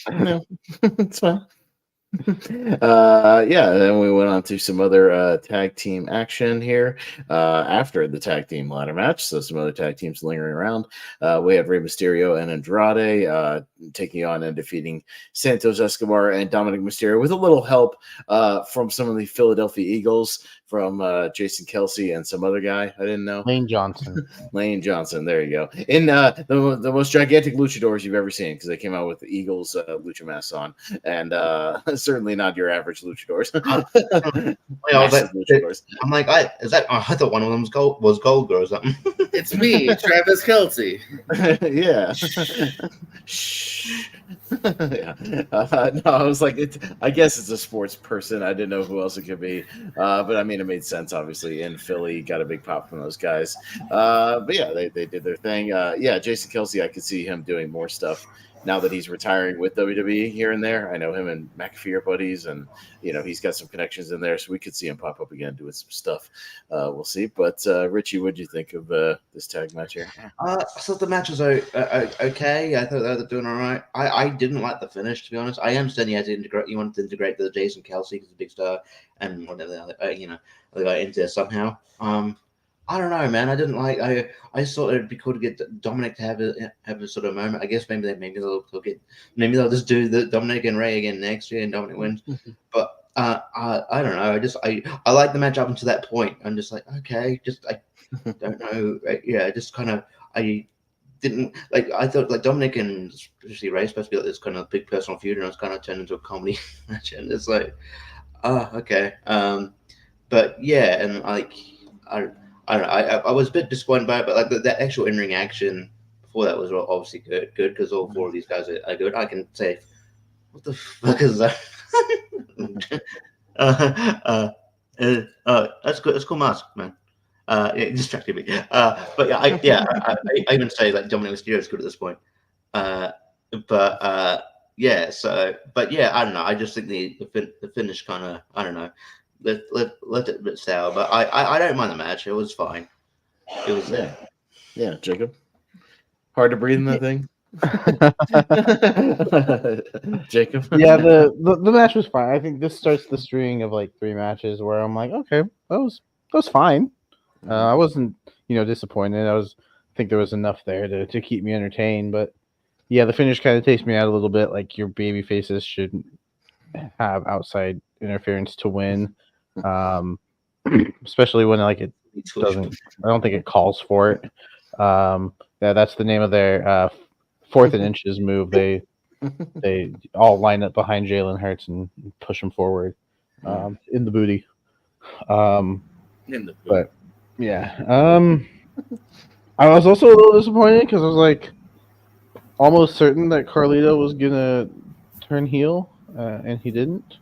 Speaker 1: No, it's fine. Then we went on to some other tag team action here after the tag team ladder match. So some other tag teams lingering around. We had Rey Mysterio and Andrade taking on and defeating Santos Escobar and Dominic Mysterio with a little help from some of the Philadelphia Eagles, from Jason Kelsey and some other guy I didn't know.
Speaker 4: Lane Johnson.
Speaker 1: Lane Johnson, there you go. In the most gigantic luchadors you've ever seen, because they came out with the Eagles lucha masks on, and certainly not your average luchadors.
Speaker 3: Luchadors. I'm like, I thought one of them was Goldberg or something.
Speaker 2: It's me, Travis Kelsey.
Speaker 1: Yeah. Yeah. No, I was like, I guess it's a sports person. I didn't know who else it could be, but I mean, it made sense. Obviously, in Philly, got a big pop from those guys. But yeah, they did their thing. Yeah, Jason Kelsey, I could see him doing more stuff now that he's retiring with WWE here and there. I know him and McAfee are buddies, and he's got some connections in there, so we could see him pop up again doing some stuff. We'll see. But Richie, what did you think of this tag match here?
Speaker 3: I thought the match was okay. I thought they were doing all right. I didn't like the finish, to be honest. I understand you wanted to integrate the Jason Kelsey because he's a big star, and whatever they got into there somehow. I don't know, man. I didn't like. I thought it'd be cool to get Dominic to have a sort of moment. I guess maybe they'll just do the Dominic and Ray again next year, and Dominic wins. But I don't know. I like the match up until that point. I'm just like, okay, I don't know. Yeah, just kind of I didn't like. I thought like Dominic and especially Ray supposed to be like this kind of big personal feud, and it's kind of turned into a comedy match, and it's like, okay. But yeah, and like I don't know. I was a bit disappointed by it, but like that actual in-ring action before that was obviously good because all four of these guys are good. I can say, what the fuck is that? That's good. That's cool mask, man. It distracted me. But yeah, I even say like Dominic Mysterio is good at this point. Yeah. So, but yeah, I don't know. I just think the finish kind of, I don't know. Let it a bit sour, but I don't mind the match. It was fine. It was there.
Speaker 1: Yeah, Jacob. Hard to breathe in that thing. Jacob.
Speaker 4: Yeah, the match was fine. I think this starts the string of like 3 matches where I'm like, okay, that was fine. I wasn't disappointed. I think there was enough there to keep me entertained, but yeah, the finish kind of takes me out a little bit. Like your baby faces shouldn't have outside interference to win. Especially when like it doesn't. I don't think it calls for it. That's the name of their 4th and inches move. They all line up behind Jalen Hurts and push him forward in the booty. But yeah, I was also a little disappointed because I was like almost certain that Carlito was gonna turn heel, and he didn't.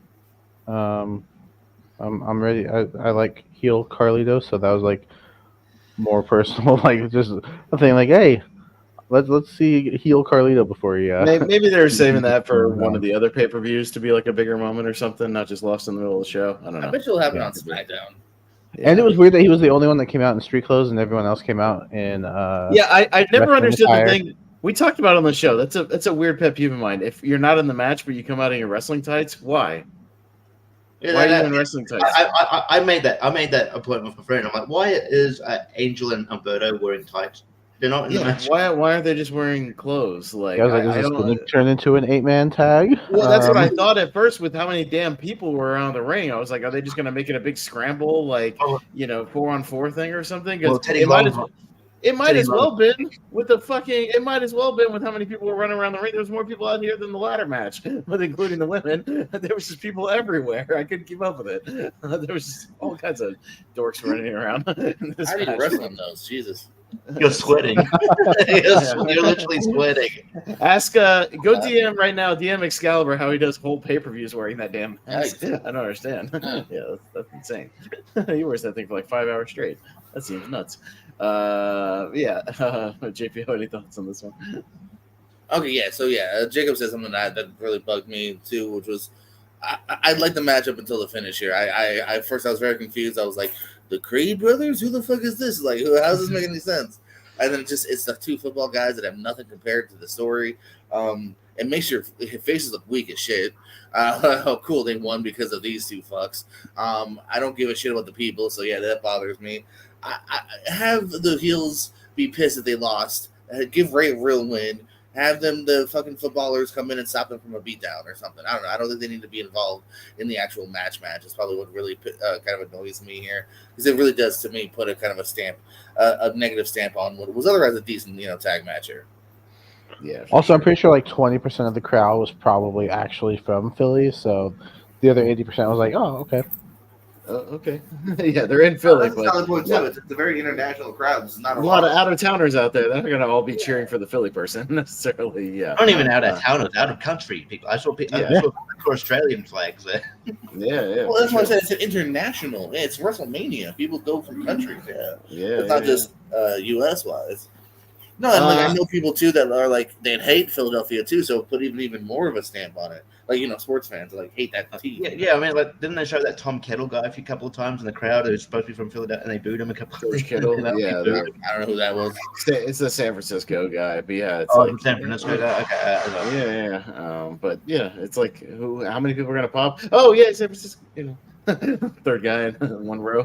Speaker 4: I'm ready. I like heel Carlito, so that was like more personal, like just a thing. Like, hey, let's see heel Carlito before you.
Speaker 1: Maybe they were saving that for one of the other pay-per-views to be like a bigger moment or something, not just lost in the middle of the show. I don't know.
Speaker 2: I bet it'll happen on SmackDown.
Speaker 4: Yeah. And it was weird that he was the only one that came out in street clothes, and everyone else came out in.
Speaker 1: Yeah, I never understood the thing. We talked about it on the show. That's a weird pet peeve of mine. If you're not in the match, but you come out in your wrestling tights, why? Why are you in wrestling tights?
Speaker 3: I made that appointment with my friend. I'm like, why is Angel and Umberto wearing tights? They're not in the match.
Speaker 1: Why aren't they just wearing clothes? Like,
Speaker 4: I was like, is this going to turn into an 8-man tag?
Speaker 1: Well, that's what I thought at first with how many damn people were around the ring. I was like, are they just going to make it a big scramble, like 4-on-4 thing or something? Because it might as well been with how many people were running around the ring. There was more people out here than the ladder match, with including the women. There was just people everywhere. I couldn't keep up with it. There was just all kinds of dorks running around.
Speaker 2: I need wrestling those. Jesus.
Speaker 3: You're sweating. You're literally sweating.
Speaker 1: Ask go DM right now, DM Excalibur, how he does whole pay-per-views wearing that damn mask. I don't understand. Yeah, that's insane. He wears that thing for like 5 hours straight. That seems nuts. JP, any thoughts on this one?
Speaker 2: Okay, yeah. So Jacob said something that really bugged me too, which was I liked the match up until the finish here. I first I was very confused. I was like, the Creed brothers? Who the fuck is this? Like, how does this make any sense? And then it's the 2 football guys that have nothing compared to the story. It makes your faces look weak as shit. How cool they won because of these two fucks. I don't give a shit about the people, so yeah, that bothers me. I have the heels be pissed that they lost. Give Ray a real win. Have the fucking footballers come in and stop them from a beatdown or something. I don't know. I don't think they need to be involved in the actual match. It's probably what really kind of annoys me here, because it really does to me put a kind of a stamp, a negative stamp on what was otherwise a decent tag match here.
Speaker 1: Yeah.
Speaker 4: Also, I'm pretty sure like 20% of the crowd was probably actually from Philly, so the other 80% was like, "Oh, okay."
Speaker 1: Okay. Yeah, they're in Philly,
Speaker 2: That's a solid point too. It's a very international crowd. It's not
Speaker 1: a lot of out of towners out there. They're not going to all be cheering for the Philly person necessarily. Yeah,
Speaker 3: Not even out of towners, out of country people. I saw Australian flags there.
Speaker 1: Yeah.
Speaker 2: Well, that's why I said it's an international. Yeah, it's WrestleMania. People go from countries. Yeah. It's not just U.S. wise. No, and I know people too that are like they hate Philadelphia too, so put even more of a stamp on it. Like sports fans like hate that team.
Speaker 3: Yeah. I mean, like, didn't they show that Tom Kettle guy a couple of times in the crowd who's supposed to be from Philadelphia, and they booed him a couple of times?
Speaker 1: George Kittle. Yeah,
Speaker 2: I don't know who that was.
Speaker 1: It's the San Francisco guy, but yeah, it's
Speaker 3: San Francisco guy. Okay.
Speaker 1: Yeah. But yeah, it's like how many people are gonna pop? Oh yeah, San Francisco. Third guy in one row.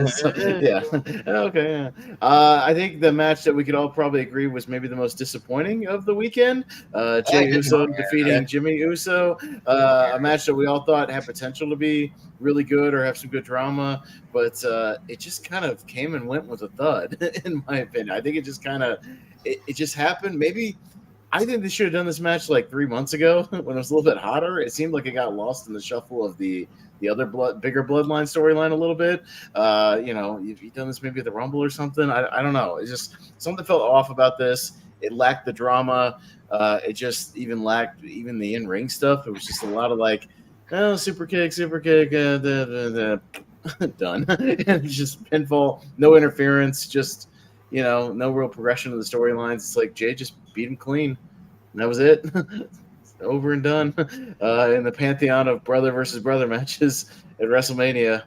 Speaker 1: So, yeah. Okay. Yeah. I think the match that we could all probably agree was maybe the most disappointing of the weekend. Jey Uso defeating Jimmy Uso. A match that we all thought had potential to be really good or have some good drama, but it just kind of came and went with a thud, in my opinion. I think it just kind of it just happened. Maybe. I think they should have done this match like 3 months ago when it was a little bit hotter. It seemed like it got lost in the shuffle of the other bigger bloodline storyline a little bit. If you've done this maybe at the Rumble or something, I don't know. It's just something felt off about this. It lacked the drama. It just even lacked the in-ring stuff. It was just a lot of like, super kick, done. And it's just pinfall, no interference, just no real progression of the storylines. It's like Jay just beat him clean. And that was it. Over and done. In the pantheon of brother versus brother matches at WrestleMania.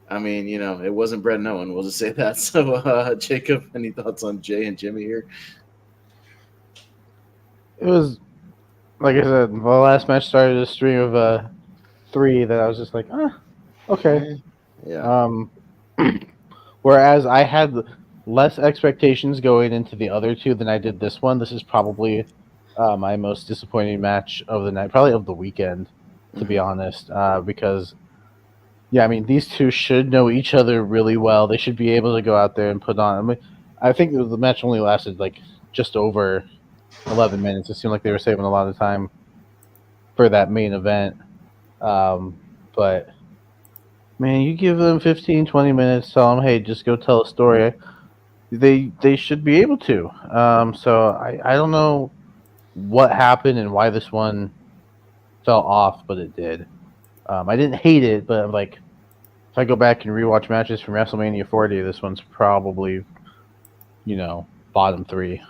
Speaker 1: I mean, it wasn't Bret and Owen. We'll just say that. So, Jacob, any thoughts on Jay and Jimmy here?
Speaker 4: It was, like I said, the last match started a string of 3 that I was just like, okay.
Speaker 1: Yeah.
Speaker 4: Whereas I had less expectations going into the other 2 than I did this one. This is probably my most disappointing match of the night, probably of the weekend, to be honest. Because, I mean, these 2 should know each other really well. They should be able to go out there and put on. I mean, I think the match only lasted like just over 11 minutes. It seemed like they were saving a lot of time for that main event. But man, you give them 15, 20 minutes, tell them, hey, just go tell a story. They should be able to. So I don't know what happened and why this one fell off, but it did. I didn't hate it, but I'm like, if I go back and rewatch matches from WrestleMania 40, this one's probably, bottom 3.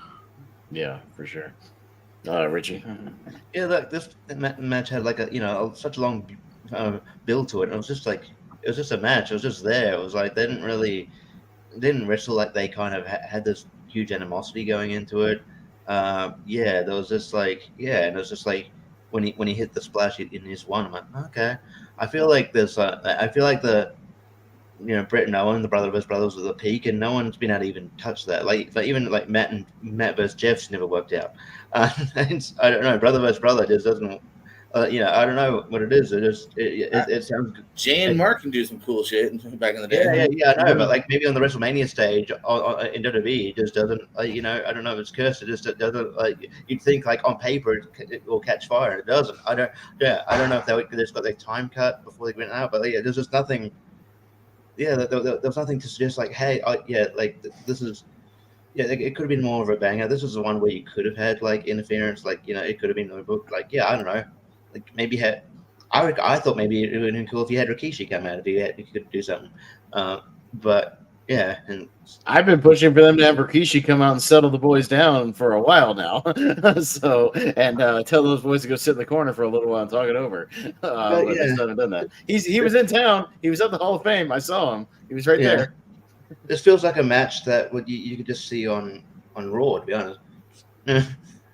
Speaker 1: Yeah, for sure. Richie.
Speaker 3: Yeah, look, this match had like such a long build to it. It was just a match. It was just there. It was like they didn't wrestle like they kind of had this huge animosity going into it. There was just like, and it was just like when he hit the splash in his one, I'm like, okay. I feel like the Bret and Owen, the brother versus brothers, was the peak, and no one's been able to even touch that. Like even like Matt versus Jeff's never worked out. I don't know, brother versus brother just doesn't. I don't know what it is. It sounds good.
Speaker 2: Jay and Mark can do some cool shit back in the day.
Speaker 3: Yeah, I know, but like maybe on the WrestleMania stage in WWE, it just doesn't. I don't know if it's cursed. It doesn't. Like you'd think, like on paper, it will catch fire, and it doesn't. I don't know if they just got their time cut before they went out, but there's just nothing. Yeah, there's nothing to suggest like, hey, this is. Yeah, it could have been more of a banger. This was the one where you could have had like interference, like it could have been overbooked. Like, I don't know. Like maybe I thought maybe it would have been cool if you had Rikishi come out if you could do something. But yeah, and
Speaker 1: I've been pushing for them to have Rikishi come out and settle the boys down for a while now. So tell those boys to go sit in the corner for a little while and talk it over. But they still haven't done that. He was in town. He was at the Hall of Fame. I saw him. He was right there.
Speaker 3: This feels like a match that you could just see on Raw, to be honest.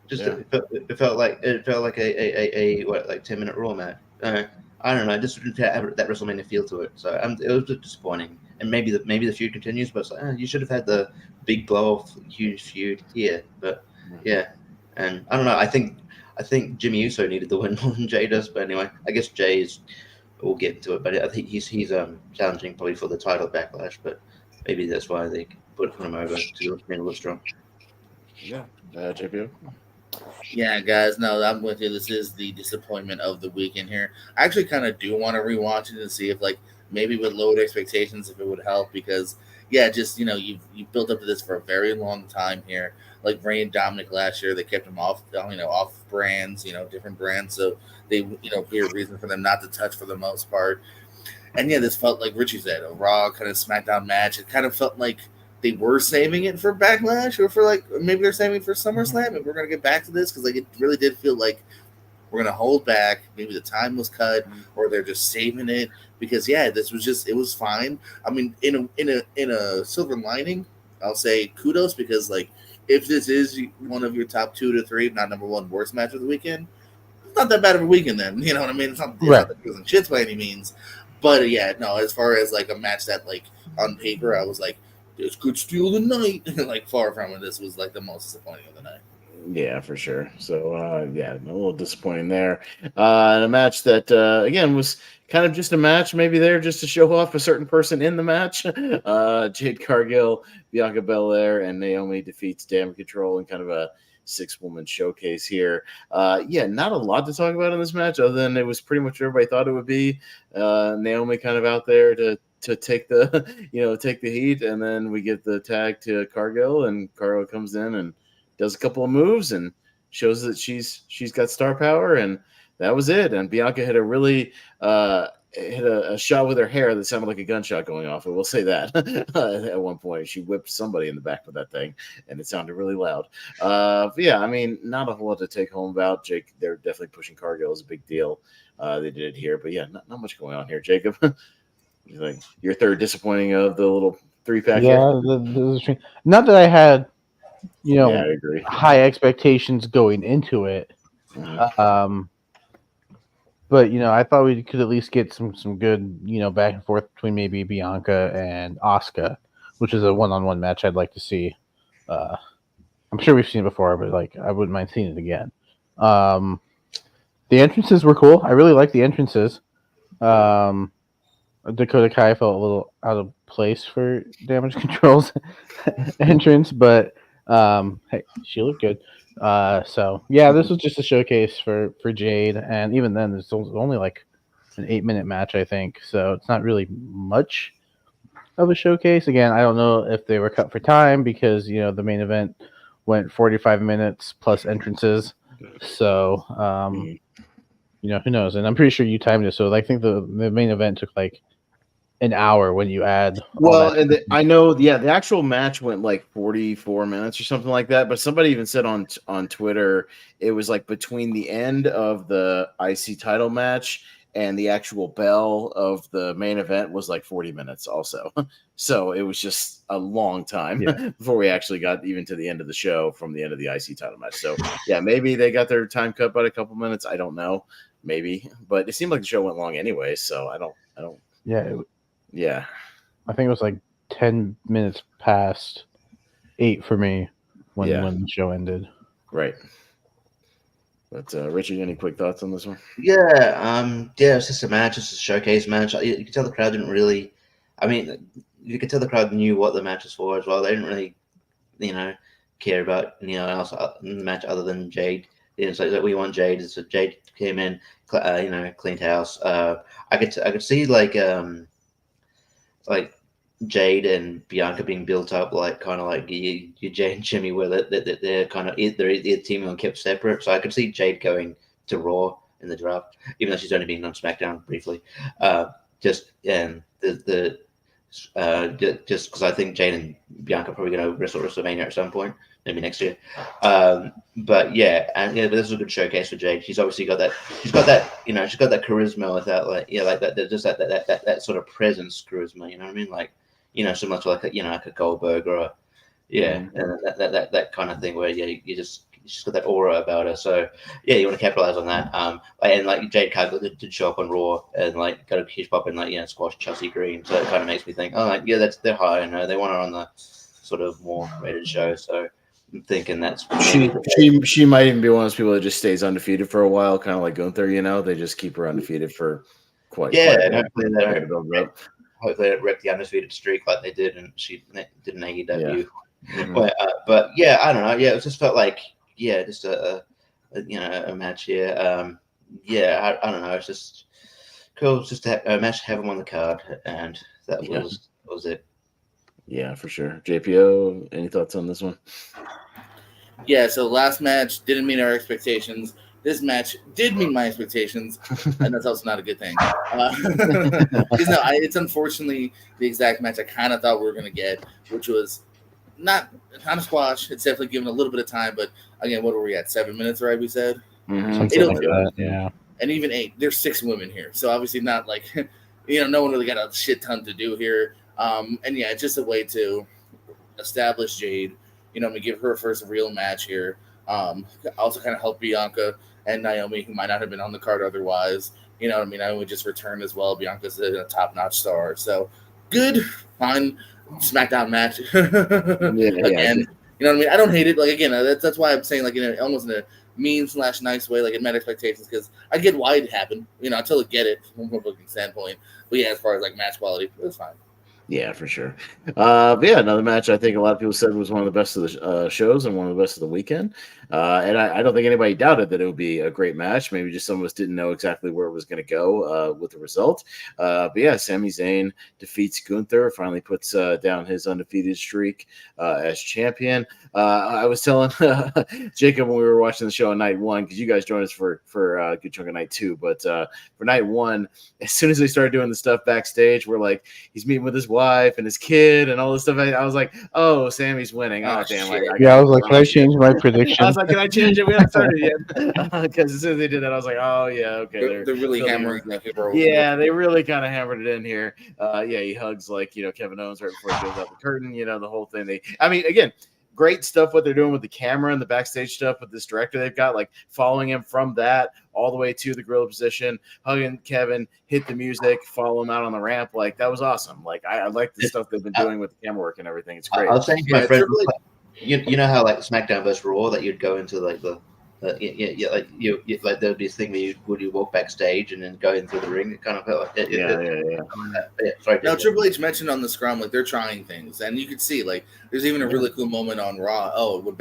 Speaker 3: It felt like a what, like 10-minute Raw match. I don't know. It just didn't have that WrestleMania feel to it. So it was just disappointing. And maybe the feud continues, but it's like, you should have had the big blow off huge feud here. But yeah, and I don't know. I think Jimmy Uso needed the win more than Jay does. But anyway, I guess Jay's. We'll get into it, but I think he's challenging probably for the title Backlash. But maybe that's why they put him over to make him look strong.
Speaker 1: Yeah, JPO.
Speaker 2: Yeah, guys, no, I'm with you. This is the disappointment of the weekend here. I actually kind of do want to rewatch it and see if, like, maybe with lowered expectations, if it would help. Because, yeah, just, you've built up to this for a very long time here. Like Ray and Dominic last year, they kept them off, off brands, different brands. So they, be a reason for them not to touch for the most part. And yeah, this felt like Richie said, a Raw kind of SmackDown match. It kind of felt like they were saving it for Backlash, or for maybe they're saving it for SummerSlam, and we're gonna get back to this because it really did feel like we're gonna hold back. Maybe the time was cut, or they're just saving it because this was it was fine. I mean, in a silver lining, I'll say kudos because if this is one of your top 2 to 3, if not number 1 worst match of the weekend, it's not that bad of a weekend then. You know what I mean? It's not that it wasn't shits by any means, but yeah, no. As far as a match that on paper, I was like, this could steal the night. Far from it. This was the most disappointing of the night.
Speaker 1: Yeah, for sure. So, a little disappointing there. And a match that, again, was kind of just a match, maybe there just to show off a certain person in the match. Jade Cargill, Bianca Belair, and Naomi defeats Damage Control in kind of a 6-woman showcase here. Not a lot to talk about in this match, other than it was pretty much what everybody thought it would be. Naomi kind of out there to take the take the heat, and then we get the tag to Cargill, and Cargill comes in and does a couple of moves and shows that she's got star power, and that was it. And Bianca hit a really hit a shot with her hair that sounded like a gunshot going off. I will say that at one point she whipped somebody in the back with that thing, and it sounded really loud. I mean, not a whole lot to take home about. Jake, they're definitely pushing Cargill as a big deal. They did it here, but not much going on here. Jacob, you think your third disappointing of the little 3-pack?
Speaker 4: Yeah, not that I had
Speaker 1: I agree.
Speaker 4: high expectations going into it. But I thought we could at least get some good back and forth between maybe Bianca and Asuka, which is a one-on-one match I'd like to see. I'm sure we've seen it before, but I wouldn't mind seeing it again. The entrances were cool. I really like the entrances. Dakota Kai felt a little out of place for Damage Control's entrance, but hey, she looked good. This was just a showcase for Jade, and even then, there's only an 8-minute match, I think. So it's not really much of a showcase. Again, I don't know if they were cut for time because the main event went 45 minutes plus entrances. So who knows? And I'm pretty sure you timed it. So I think the main event took an hour when you add.
Speaker 1: I know, the actual match went 44 minutes or something like that. But somebody even said on Twitter it was between the end of the IC title match and the actual bell of the main event was 40 minutes also. So it was just a long time before we actually got even to the end of the show from the end of the IC title match. So maybe they got their time cut by a couple minutes. I don't know, maybe, but it seemed like the show went long anyway. So I don't.
Speaker 4: Yeah. I think it was 10 minutes past 8 for me when the show ended.
Speaker 1: Right. But Richard, any quick thoughts on this one?
Speaker 3: It's just a match. It's a showcase match. You could tell the crowd didn't really. I mean, you could tell the crowd knew what the match was for as well. They didn't really, care about else in the match other than Jade. It's we want Jade. So Jade came in, cleaned house. I could see Jade and Bianca being built up kind of like your Jade and Jimmy, where they're kind of they're teaming and kept separate. So I could see Jade going to Raw in the draft, even though she's only been on SmackDown briefly. Just because I think Jade and Bianca are probably going to wrestle WrestleMania at some point, maybe next year. But this is a good showcase for Jade. She's obviously got that. She's got that charisma without that sort of presence charisma. You know what I mean? Similar to like a Goldberg or Yeah,
Speaker 1: Mhm.
Speaker 3: and that kind of thing where she's got that aura about her. So yeah, you want to capitalize on that. And like Jade Cargill did show up on Raw and like got a huge pop and like squash Chelsea Green. So it kind of makes me think, oh, like they're high. They want her on the sort of more rated show. So I'm thinking that's maybe
Speaker 1: She might even be one of those people that just stays undefeated for a while, kind of like Gunther. They just keep her undefeated for quite a
Speaker 3: and
Speaker 1: while.
Speaker 3: hopefully they don't wreck the undefeated streak like they did and she did an AEW.
Speaker 1: Yeah. Mhm.
Speaker 3: But yeah, I don't know. Yeah, it just felt like just a match here. I don't know. It's just cool. It's just a match to have them on the card, and that was it.
Speaker 1: Yeah, for sure. JPO, any thoughts on this one?
Speaker 2: Yeah, so last match didn't meet our expectations. This match did meet my expectations, and that's also not a good thing. Because it's unfortunately the exact match I kind of thought we were going to get, which was not a squash. It's definitely given a little bit of time, but again, what were we at? 7 minutes, right? We said
Speaker 4: Something like that, yeah.
Speaker 2: And even 8. There's 6 women here, so obviously not like no one really got a shit ton to do here. And yeah, it's just a way to establish Jade. I'm gonna give her first real match here. Also kind of help Bianca and Naomi, who might not have been on the card otherwise. You know what I mean? Naomi just returned as well. Bianca's a top-notch star. So good, fine SmackDown match. Again, you know what I mean? I don't hate it. Like, again, that's why I'm saying, like, almost in a mean/nice way, like it met expectations, because I get why it happened. I totally get it from a booking standpoint. But yeah, as far as like match quality, it was fine.
Speaker 1: Yeah, for sure. But yeah, another match I think a lot of people said was one of the best of the shows and one of the best of the weekend. And I don't think anybody doubted that it would be a great match. Maybe just some of us didn't know exactly where it was going to go with the result. But yeah, Sami Zayn defeats Gunther, finally puts down his undefeated streak as champion. I was telling Jacob when we were watching the show on night 1, because you guys joined us for a good chunk of night 2. But for night 1, as soon as they started doing the stuff backstage, we're like, he's meeting with his wife and his kid and all this stuff. I was like, oh, Sammy's winning. Oh, damn.
Speaker 4: I was like, can I change my prediction?
Speaker 1: I was like, can I change it? We haven't started yet. Because as soon as they did that, I was like, oh, yeah, okay.
Speaker 2: They're really hammering it.
Speaker 1: Yeah, they really kind of hammered it in here. Yeah, he hugs, like, Kevin Owens right before he goes out the curtain, the whole thing. Again, great stuff what they're doing with the camera and the backstage stuff with this director they've got, like following him from that all the way to the gorilla position, hugging Kevin, hit the music, follow him out on the ramp. Like, that was awesome. Like, I like the stuff they've been doing with the camera work and everything. It's great.
Speaker 3: I was saying to my friend, you know how like SmackDown vs. Raw, that you'd go into like the like like there would be this thing where you walk backstage and then go into the ring. It kind of felt like that.
Speaker 2: Yeah. Sorry. Now Triple H mentioned on the scrum, like, they're trying things, and you could see, like, there's even a really cool moment on Raw. Oh, when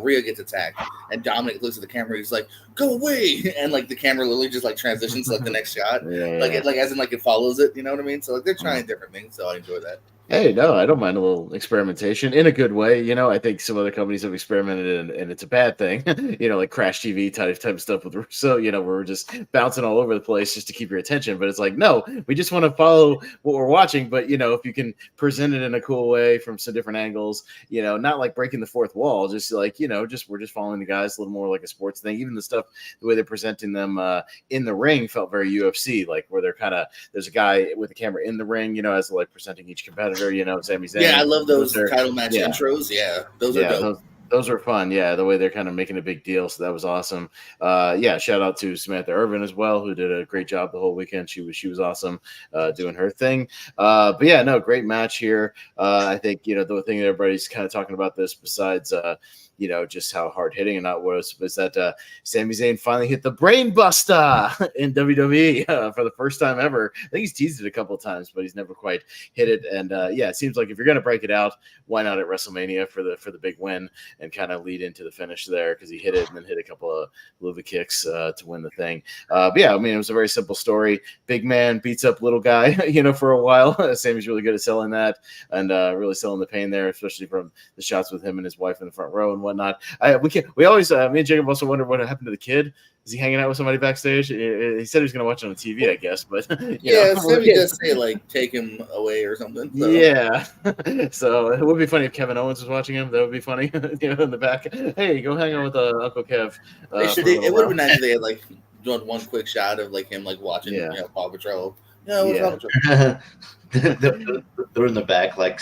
Speaker 2: Rhea gets attacked, and Dominic looks at the camera. He's like, "Go away!" And like the camera literally just like transitions to like the next shot, as in like it follows it. You know what I mean? So like they're trying different things. So I enjoy that.
Speaker 1: Hey, no, I don't mind a little experimentation in a good way. I think some other companies have experimented and it's a bad thing, like Crash TV type of stuff with Russo, where we're just bouncing all over the place just to keep your attention. But it's like, no, we just want to follow what we're watching. But, if you can present it in a cool way from some different angles, not like breaking the fourth wall, just like, we're just following the guys a little more like a sports thing. Even the stuff, the way they're presenting them in the ring felt very UFC, like where they're there's a guy with the camera in the ring, as like presenting each competitor. Sami Zayn.
Speaker 2: Yeah, I love those title match intros. Yeah, those are dope.
Speaker 1: Those are fun. Yeah, the way they're kind of making a big deal. So that was awesome. Shout out to Samantha Irvin as well, who did a great job the whole weekend. She was awesome doing her thing. But yeah, no, great match here. I think, the thing that everybody's kind of talking about this besides just how hard hitting and not was that Sami Zayn finally hit the brain buster in WWE for the first time ever. I think he's teased it a couple of times, but he's never quite hit it. And it seems like if you're going to break it out, why not at WrestleMania for the big win and kind of lead into the finish there, because he hit it and then hit a couple of Luva kicks to win the thing. But yeah, it was a very simple story. Big man beats up little guy, for a while. Sami's really good at selling that and really selling the pain there, especially from the shots with him and his wife in the front row and whatnot. We always me and Jacob also wonder what happened to the kid. Is he hanging out with somebody backstage? He said he was going to watch it on TV, I guess. But
Speaker 2: Sammy does say like take him away or something. So.
Speaker 1: Yeah, so it would be funny if Kevin Owens was watching him. That would be funny, in the back. Hey, go hang out with Uncle Kev.
Speaker 2: It would have been nice if they had like done one quick shot of like him like watching Paw Patrol.
Speaker 3: They're in the back like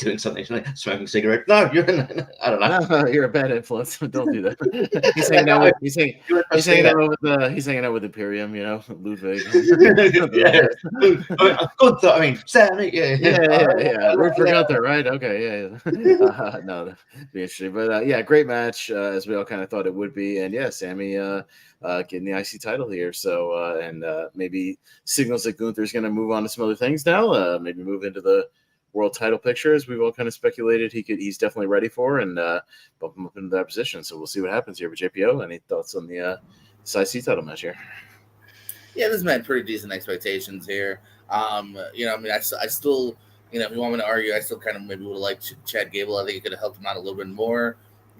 Speaker 3: doing something, like smoking cigarette. No, I don't know.
Speaker 1: No, you're a bad influence. Don't do that. He's hanging out with he's hanging out with Imperium, Ludwig.
Speaker 3: Yeah. Good. I mean, Sammy.
Speaker 1: Yeah. Root for Gunther, right? Okay, yeah. No, that'd be interesting. But yeah, great match, as we all kind of thought it would be. And yeah, Sammy getting the IC title here. So and maybe signals that Gunther's going to move on to some other things now. Maybe move into the world title picture, as we've all kind of speculated he's definitely ready for, and bump him up into that position. So we'll see what happens here with JPO. Any thoughts on the IC title match here?
Speaker 2: Yeah, this man pretty decent expectations here. I still, if you want me to argue, I still kind of maybe would have liked Chad Gable. I think it could have helped him out a little bit more,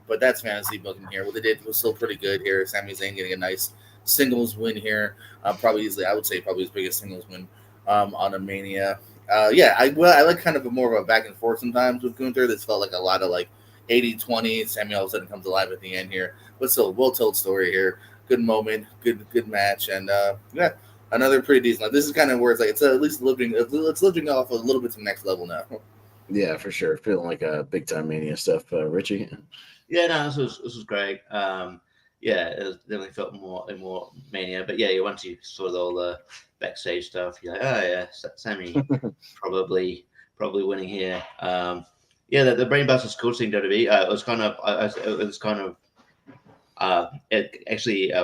Speaker 2: but that's fantasy booking here. What they did was still pretty good here. Sami Zayn getting a nice singles win here, probably easily, I would say probably his biggest singles win on a Mania. I like kind of more of a back and forth sometimes with Gunther. This felt like a lot of like 80-20. Sammy all of a sudden comes alive at the end here, but still well told story here. Good moment, good match, and another pretty decent. Like, this is kind of where it's like it's at least lifting off a little bit to the next level now.
Speaker 1: Yeah, for sure. Feeling like a big time Mania stuff, Richie.
Speaker 3: Yeah, no, this was great. It definitely felt more Mania, but yeah, once you saw all the backstage stuff, you're like, oh yeah, Sammy probably winning here. The Brainbusters cool seeing WWE. It was kind of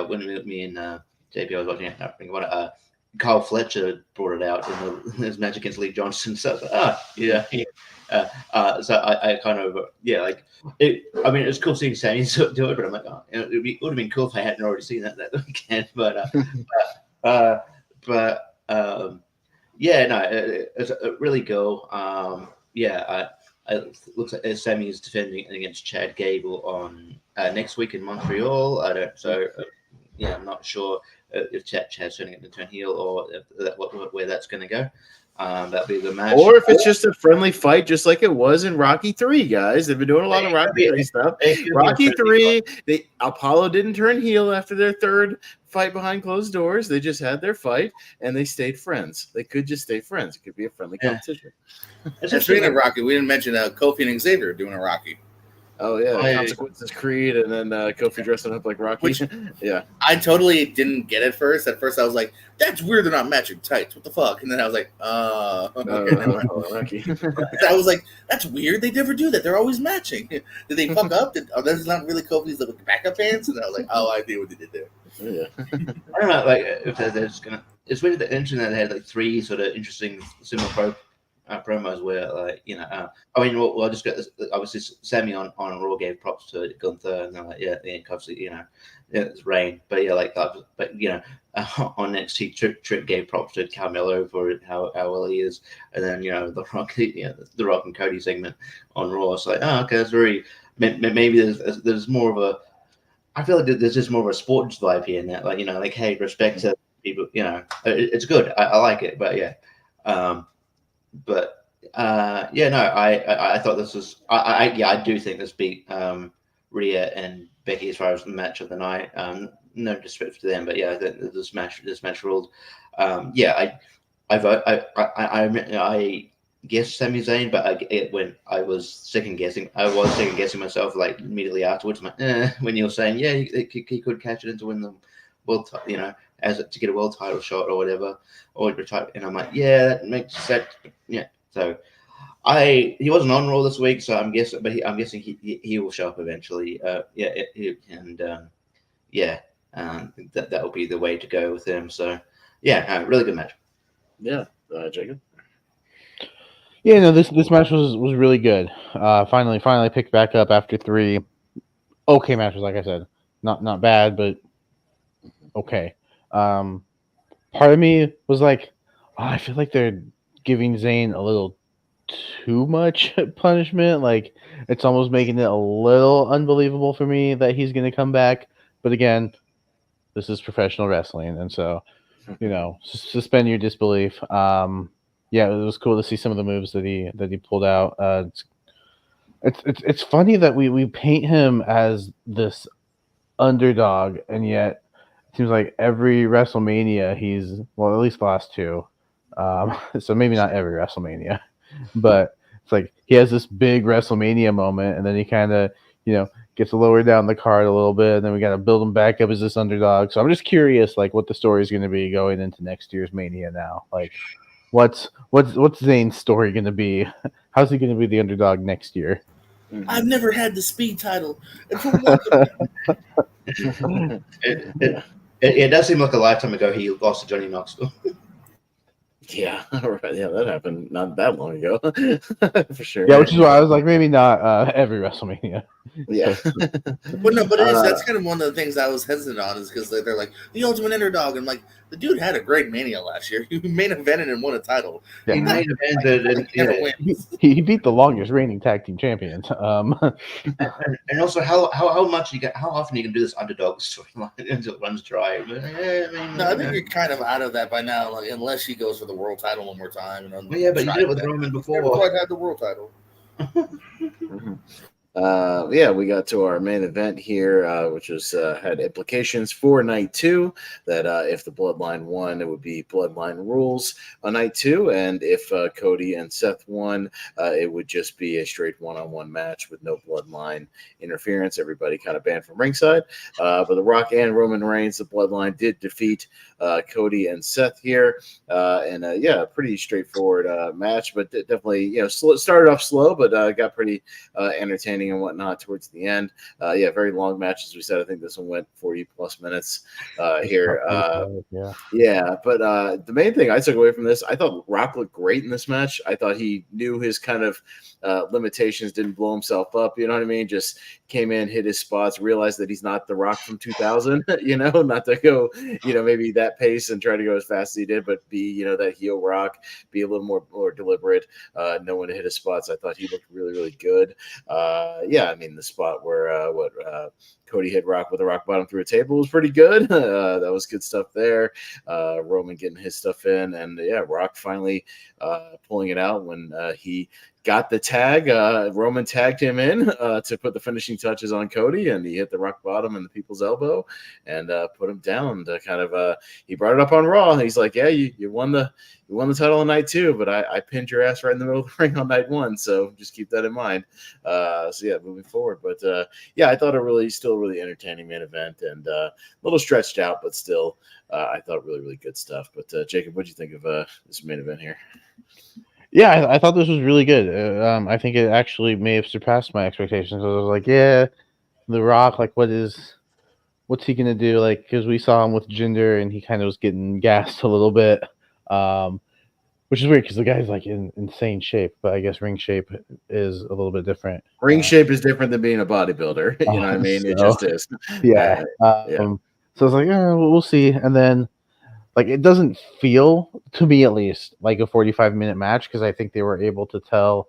Speaker 3: when me and JP was watching it, Kyle Fletcher brought it out in his match against Lee Johnson. So so I kind of it. I mean, it was cool seeing Sammy do it, but I'm like, it would have been cool if I hadn't already seen that weekend. But it's really cool. It looks like Sammy is defending against Chad Gable on next week in Montreal. I'm not sure if Chad's turning it into a heel or where that's going to go. That'll be the match.
Speaker 1: Or if it's just a friendly fight, just like it was in Rocky 3, guys. They've been doing a lot of Rocky 3 stuff. Rocky 3, Apollo didn't turn heel after their third fight behind closed doors. They just had their fight, and they stayed friends. They could just stay friends. It could be a friendly competition.
Speaker 2: Speaking of Rocky, we didn't mention Kofi and Xavier doing a Rocky.
Speaker 1: Oh, yeah. Consequences Creed, and then Kofi dressing up like Rocky. Yeah.
Speaker 2: I totally didn't get it first. At first, I was like, that's weird they're not matching tights. What the fuck? And then I was like,
Speaker 1: Rocky.
Speaker 2: I was like, that's weird. They never do that. They're always matching. Did they fuck up? That's not really Kofi's backup pants? And I was like, oh, I see what they did there.
Speaker 1: Yeah.
Speaker 3: I don't know, like, if they're just going to... It's really interesting that they had, like, 3 sort of interesting similar promos where, like, I'll just get this. Obviously, Sammy on Raw gave props to Gunther, and they're like, obviously, it's Reign, but on NXT, Trick gave props to Carmelo for how well he is, and then the Rock and Cody segment on Raw. It's like, okay, it's very maybe there's more of a. I feel like there's just more of a sports vibe here in that, hey, respect to people. It's good. I like it, but yeah. I thought this was. I do think this beat Rhea and Becky as far as the match of the night. No disrespect to them, but yeah, this match ruled. I guess Sami Zayn, but I was second guessing myself like immediately afterwards. When you were saying he could catch it and to win the world, to get a world title shot or whatever, or retire, and I'm like, that makes sense. Yeah, so he wasn't on Raw this week, so I'm guessing he will show up eventually. That will be the way to go with him. So really good match.
Speaker 1: Yeah, Jacob.
Speaker 4: Yeah, no, this match was really good. Finally picked back up after 3 okay matches. Like I said, not bad, but okay. Part of me was like, I feel like they're giving Zayn a little too much punishment. Like, it's almost making it a little unbelievable for me that he's going to come back. But again, this is professional wrestling, and so suspend your disbelief. It was cool to see some of the moves that he pulled out. It's funny that we paint him as this underdog, and yet it seems like every WrestleMania he's, well, at least the last 2. So maybe not every WrestleMania, but it it's like he has this big WrestleMania moment, and then he kind of, gets lower down the card a little bit, and then we got to build him back up as this underdog. So I'm just curious, like, what the story is going to be going into next year's Mania now. Like, what's Zayn's story going to be? How's he going to be the underdog next year?
Speaker 2: I've never had the speed title.
Speaker 3: It does seem like a lifetime ago he lost to Johnny Knoxville.
Speaker 1: Yeah, right. Yeah, that happened not that long ago, for sure.
Speaker 4: Yeah, which is why I was like, maybe not every WrestleMania.
Speaker 1: Yeah,
Speaker 2: but that's kind of one of the things I was hesitant on, is because they're like the ultimate underdog. I'm like, the dude had a great Mania last year. He main evented and won a title.
Speaker 4: Yeah.
Speaker 3: He main evented
Speaker 4: he beat the longest reigning tag team champions.
Speaker 3: And also how often you can do this underdog storyline until it runs dry.
Speaker 2: I think you're kind of out of that by now, like, unless he goes for the world title one more time.
Speaker 3: But you did it with Roman before.
Speaker 2: Never quite had the world title.
Speaker 1: We got to our main event here, which was had implications for night 2. That if the Bloodline won, it would be Bloodline rules on night 2, and if Cody and Seth won, it would just be a straight one-on-one match with no Bloodline interference. Everybody kind of banned from ringside. But The Rock and Roman Reigns, the Bloodline, did defeat Cody and Seth here, and a pretty straightforward match, but definitely started off slow, but got pretty entertaining and whatnot towards the end. Very long match, as we said. I think this one went 40 plus minutes here. But the main thing I took away from this, I thought Rock looked great in this match. I thought he knew his kind of limitations, didn't blow himself up. You know what I mean? Just came in, hit his spots, realized that he's not the Rock from 2000. Not to go, maybe that pace and try to go as fast as he did, but be, that heel Rock, be a little more deliberate, know when to hit his spots. I thought he looked really, really good. The spot where Cody hit Rock with a rock bottom through a table was pretty good. That was good stuff there. Roman getting his stuff in, and Rock finally pulling it out when he got the tag. Roman tagged him in to put the finishing touches on Cody, and he hit the rock bottom and the people's elbow and put him down. To kind of he brought it up on Raw. He's like, "Yeah, you won the title on night 2, but I pinned your ass right in the middle of the ring on night 1. So just keep that in mind." Moving forward, but I thought it still a really entertaining main event, and a little stretched out, but still I thought really, really good stuff. But Jacob, what do you think of this main event here?
Speaker 4: Yeah, I thought this was really good. I think it actually may have surpassed my expectations. I was like, The Rock, like, what's he gonna do? Like, because we saw him with Jinder, and he kind of was getting gassed a little bit, which is weird because the guy's like in insane shape. But I guess ring shape is a little bit different.
Speaker 1: Ring shape is different than being a bodybuilder. You know what I mean? It just is.
Speaker 4: Yeah. So I was like, we'll see. And then, like, it doesn't feel, to me at least, like a 45-minute match, because I think they were able to tell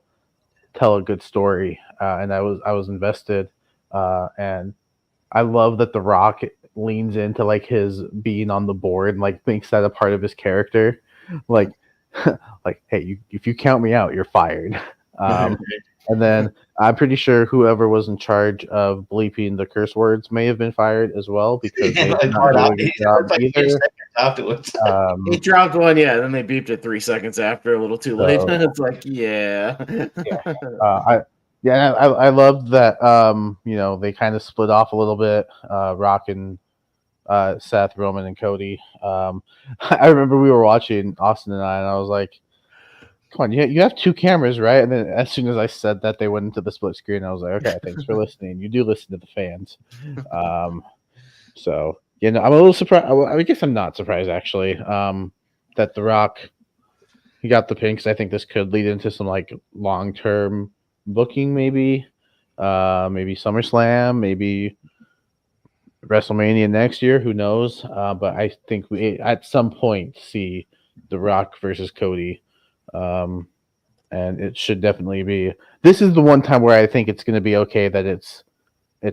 Speaker 4: a good story, and I was invested. And I love that The Rock leans into like his being on the board, and like makes that a part of his character. Like, hey, if you count me out, you're fired. And then I'm pretty sure whoever was in charge of bleeping the curse words may have been fired as well, because they did not do a good job either.
Speaker 3: Afterwards.
Speaker 1: He dropped one, and then they beeped it 3 seconds after, a little too late. It's like,
Speaker 4: I loved that. They kind of split off a little bit. Rock and Seth, Roman, and Cody. I remember we were watching, Austin and I was like, come on, you have 2 cameras, right? And then as soon as I said that, they went into the split screen. I was like, okay, thanks for listening. You do listen to the fans. I'm a little surprised. I guess I'm not surprised, actually, that The Rock, he got the pin, because I think this could lead into some like long-term booking, maybe SummerSlam, maybe WrestleMania next year. Who knows? But I think we at some point see The Rock versus Cody. And it should definitely be. This is the one time where I think it's going to be okay that it's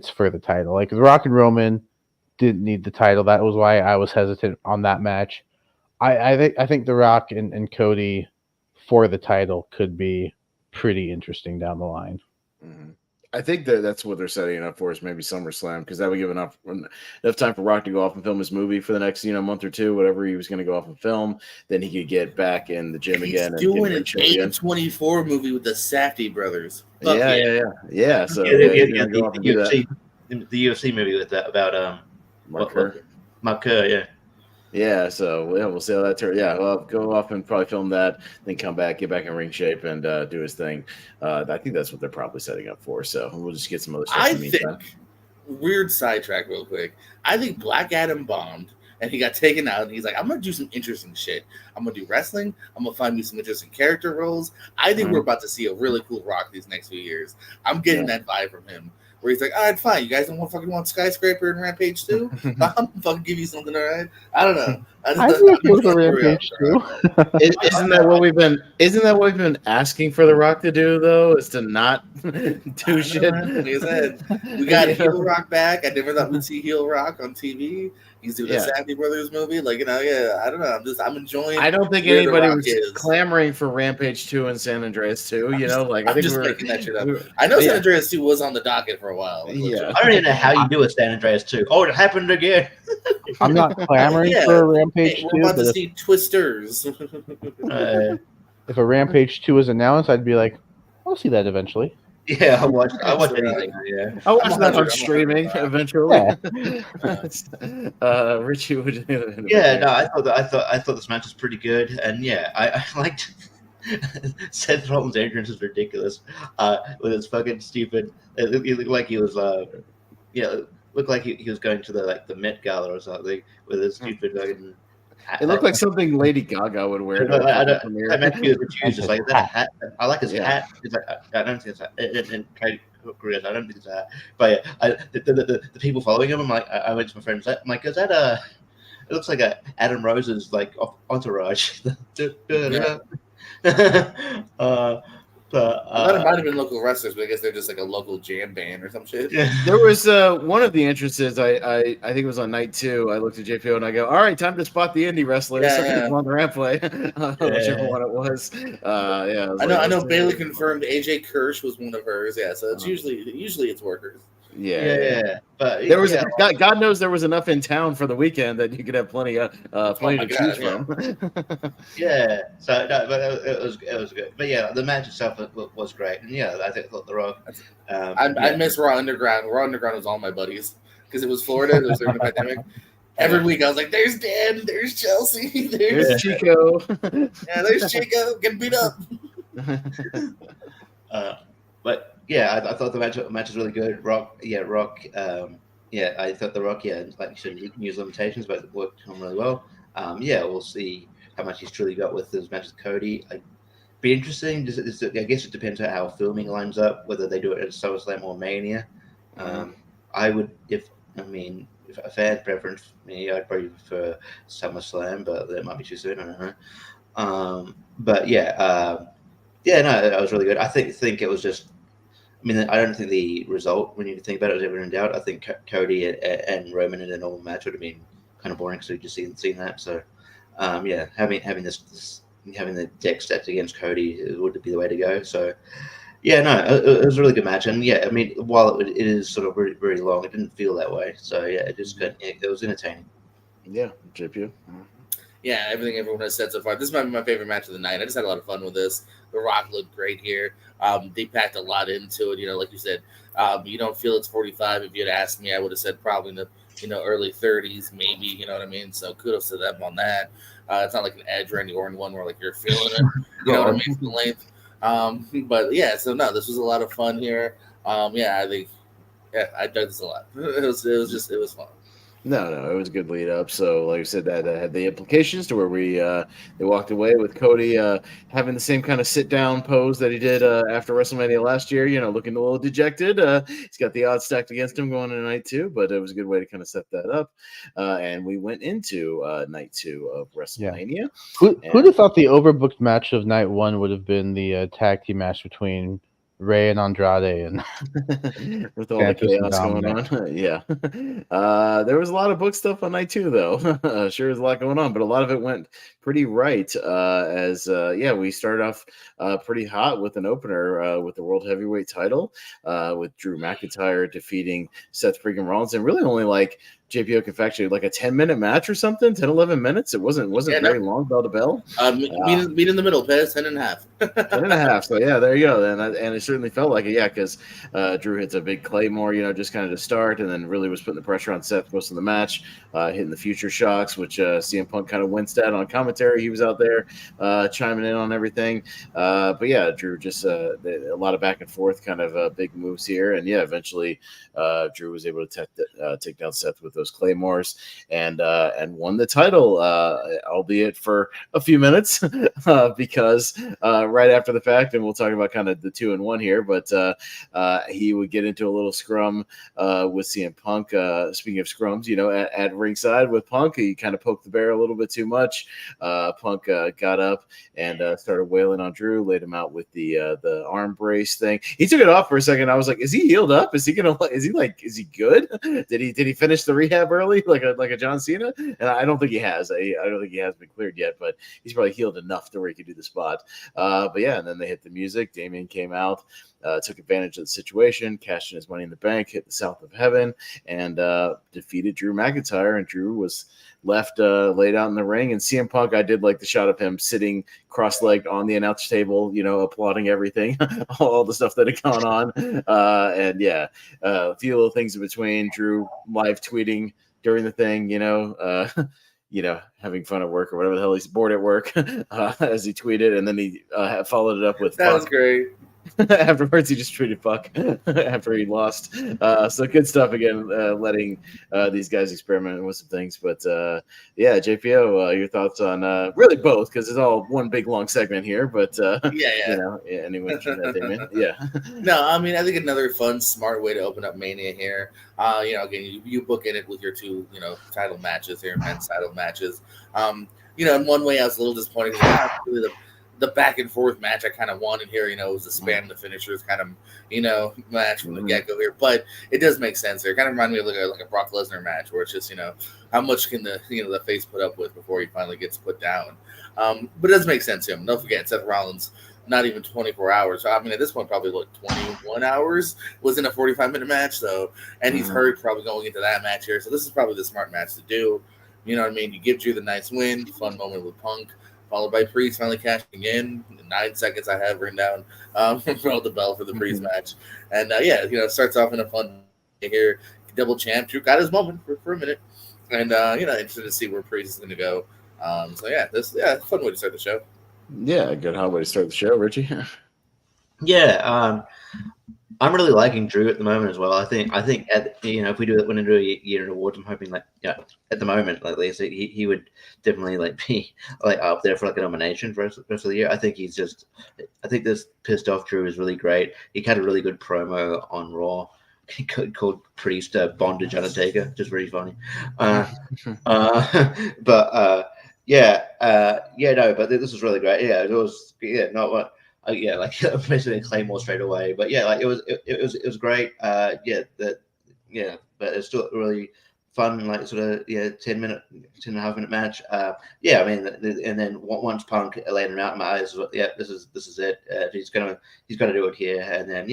Speaker 4: for the title. Like, The Rock and Roman didn't need the title. That was why I was hesitant on that match. I think The Rock and Cody for the title could be pretty interesting down the line.
Speaker 1: Mm-hmm. I think that's what they're setting it up for is maybe SummerSlam because that would give enough time for Rock to go off and film his movie for the next month or two, whatever he was going to go off and film. Then he could get back in the gym again.
Speaker 2: He's doing an A24 movie with the Safdie brothers.
Speaker 1: Yeah. So
Speaker 3: the UFC movie with that about
Speaker 1: Mark Kerr.
Speaker 3: Mark Kerr, yeah.
Speaker 1: Yeah, so we'll see how that turns. Yeah, well, go off and probably film that, then come back, get back in ring shape, and do his thing. I think that's what they're probably setting up for. So we'll just get some other stuff.
Speaker 2: I think weird sidetrack real quick. I think Black Adam bombed, and he got taken out. And he's like, I'm gonna do some interesting shit. I'm gonna do wrestling. I'm gonna find me some interesting character roles. I think we're about to see a really cool Rock these next few years. I'm getting that vibe from him. Where he's like, all right, fine. You guys don't want Skyscraper and Rampage 2? I'm gonna fucking give you something, all right? I don't know.
Speaker 4: I think it was a Rampage 2.
Speaker 1: Isn't that what we've been asking for The Rock to do though? Is to not do shit.
Speaker 2: Like I said, we got Heel Rock back. I never thought we'd see Heel Rock on TV. He's doing the Safdie Brothers movie. Like, I don't know. I'm enjoying.
Speaker 1: I don't think anybody was clamoring for Rampage 2 and San Andreas 2.
Speaker 2: I'm just making that shit up. I know San Andreas 2 was on the docket for a while.
Speaker 3: Yeah. I don't even know how you do a San Andreas 2. Oh, it happened again.
Speaker 4: I'm not clamoring for a Rampage 2.
Speaker 2: We're about to see Twisters.
Speaker 4: If a Rampage 2 is announced, I'd be like, I'll see that eventually.
Speaker 3: Yeah, I watch anything. Yeah,
Speaker 1: I watch that on streaming eventually. Richie would.
Speaker 3: Yeah, no, I thought this match was pretty good, and I liked Seth Rollins' entrance is ridiculous. With his fucking stupid. It looked like he was looked like he was going to the Met Gala or something with his stupid fucking.
Speaker 1: It looked like something Lady Gaga would wear.
Speaker 3: I meant to be confused. It's like, is that a hat? I like his hat. It's like, I don't think it's a hat. And I don't think it's a hat. But the people following him, I went to my friend. I'm like, is that a? It looks like Adam Rose's entourage.
Speaker 2: That might have been local wrestlers, but I guess they're just like a local jam band or some shit.
Speaker 1: There was one of the entrances. I think it was on night 2. I looked at JPO and I go, "All right, time to spot the indie wrestlers on the rampway." Whichever one it was.
Speaker 2: I know. Bailey confirmed AJ Kirsch was one of hers. Yeah, so it's usually it's workers.
Speaker 1: Yeah. But there was God knows there was enough in town for the weekend that you could have plenty to choose from.
Speaker 3: So no, but it was good. But the match itself was great, and I thought The Rock.
Speaker 2: I miss Raw Underground. Raw Underground was all my buddies because it was Florida. It was during the pandemic. Every week I was like, "There's Dan, there's Chelsea, there's
Speaker 1: Chico."
Speaker 2: There's Chico getting beat up.
Speaker 3: But I thought the match was really good. Rock. I thought The Rock, like you said, use limitations, but it worked on really well. We'll see how much he's truly got with his match with Cody. Be interesting. I guess it depends on how filming lines up, whether they do it at SummerSlam or Mania. I would, if a fan preference, I'd probably prefer SummerSlam, but that might be too soon. I don't know. That was really good. I think it was just. I don't think the result, when you think about it, was ever in doubt. I think Cody and Roman in a normal match would have been kind of boring because we've just seen that. So, having the deck stacked against Cody would be the way to go. So, it was a really good match. And while it is sort of very, very long, it didn't feel that way. So, it was entertaining.
Speaker 1: Yeah, JPU.
Speaker 2: Yeah, everything everyone has said so far. This might be my favorite match of the night. I just had a lot of fun with this. The Rock looked great here. They packed a lot into it. Like you said, you don't feel it's 45. If you'd asked me, I would have said probably in the early 30s, maybe. You know what I mean? So kudos to them on that. It's not like an Edge Randy Orton one where like you're feeling it. You know what I mean? The length. So no, this was a lot of fun here. I think I dug this a lot. It was fun.
Speaker 1: No, it was a good lead up. So, like I said, that had the implications to where they walked away with Cody having the same kind of sit down pose that he did after WrestleMania last year. Looking a little dejected. He's got the odds stacked against him going into night 2, but it was a good way to kind of set that up. And we went into night 2 of WrestleMania.
Speaker 4: Who'd have thought the overbooked match of night 1 would have been the tag team match between Ray and Andrade and
Speaker 1: with all the
Speaker 4: Santos and
Speaker 1: chaos going
Speaker 4: Dominic.
Speaker 1: on. Yeah. There was a lot of book stuff on night 2, though. Sure, there's a lot going on, but a lot of it went pretty right. We started off pretty hot with an opener with the World Heavyweight title, with Drew McIntyre defeating Seth freaking Rollins, and really only like JPO confectionery, like a 10-minute match or something, 10, 11 minutes. It wasn't very long, bell to bell.
Speaker 2: Meet in the middle, Pez, 10.5.
Speaker 1: 10 and a half. So yeah, there you go. And it certainly felt like it. Yeah, because Drew hits a big Claymore, just kind of to start, and then really was putting the pressure on Seth most of the match, hitting the future shocks, which CM Punk kind of winced at on commentary. He was out there chiming in on everything. But yeah, Drew just a lot of back and forth kind of big moves here. And yeah, eventually Drew was able to take down Seth with those Claymores and won the title, albeit for a few minutes because right after the fact, and we'll talk about kind of the 2 and 1 here, but he would get into a little scrum with CM Punk. Speaking of scrums, at ringside with Punk, he kind of poked the bear a little bit too much. Punk got up and started wailing on Drew, laid him out with the arm brace thing. He took it off for a second. I was like, is he healed up? Is he good? Did he finish the rehab early like a John Cena? And I don't think he has. I don't think he has been cleared yet, but he's probably healed enough to where he could do the spot. But yeah, and then they hit the music. Damien came out, took advantage of the situation, cashed in his money in the bank, hit the South of Heaven, and defeated Drew McIntyre. And Drew was left laid out in the ring. And CM Punk, I did like the shot of him sitting cross-legged on the announce table, applauding everything, all the stuff that had gone on. And yeah, a few little things in between. Drew live tweeting during the thing, having fun at work or whatever the hell, he's bored at work as he tweeted, and then he followed it up with
Speaker 2: that was great.
Speaker 1: Afterwards, he just tweeted "fuck" after he lost. So good stuff again, letting these guys experiment with some things. But yeah, JPO, your thoughts on really both, because it's all one big long segment here. But anyway, yeah.
Speaker 2: No, I mean, I think another fun, smart way to open up Mania here. Again, you book in it with your 2, title matches here, men's title matches. In one way, I was a little disappointed because not really the back and forth match I kind of wanted here. It was a spam the finishers kind of, match from the get go here. But it does make sense there. It kind of reminded me of like a Brock Lesnar match where it's just, how much can the face put up with before he finally gets put down. But it does make sense to him. Don't forget, Seth Rollins, not even 24 hours. So, I mean, at this point, probably 21 hours was in a 45-minute match. So, and he's hurt probably going into that match here. So this is probably the smart match to do. You know what I mean? You give Drew the nice win, fun moment with Punk, followed by Priest finally cashing in. 9 seconds I have written down from the bell for the Priest match. And it starts off in a fun here. Double champ. Drew got his moment for a minute. And, interested to see where Priest is going to go. Fun way to start the show.
Speaker 1: Yeah, good hot way to start the show, Richie.
Speaker 3: Yeah, I'm really liking Drew at the moment as well. I think if we want to do a year awards, I'm hoping at the moment at least he would definitely be up there for a nomination for the rest of the year. I think this pissed off Drew is really great. He had a really good promo on Raw. He called Priest Bondage Undertaker, just really funny. But this was really great. Yeah, it was not what. Basically Claymore straight away, but it was great. But it's still really fun, 10.5 minute match. I mean, and then once Punk laid him out in my eyes, this is it. He's gonna do it here, and then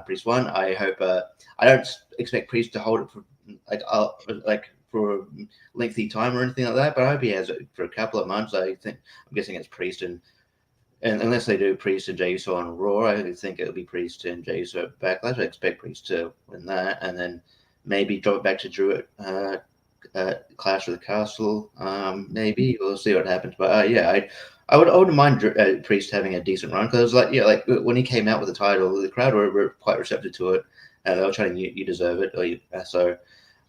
Speaker 3: Priest won. I hope. I don't expect Priest to hold it for a lengthy time or anything like that, but I hope he has it for a couple of months. I'm guessing it's Priest and unless they do Priest and Jey Uso on Raw, I think it'll be Priest and Jey Uso at Backlash. I expect Priest to win that, and then maybe drop it back to Drew at Clash of the Castle. Maybe we'll see what happens. But I wouldn't mind Priest having a decent run, because when he came out with the title, the crowd were quite receptive to it, and they were trying you deserve it.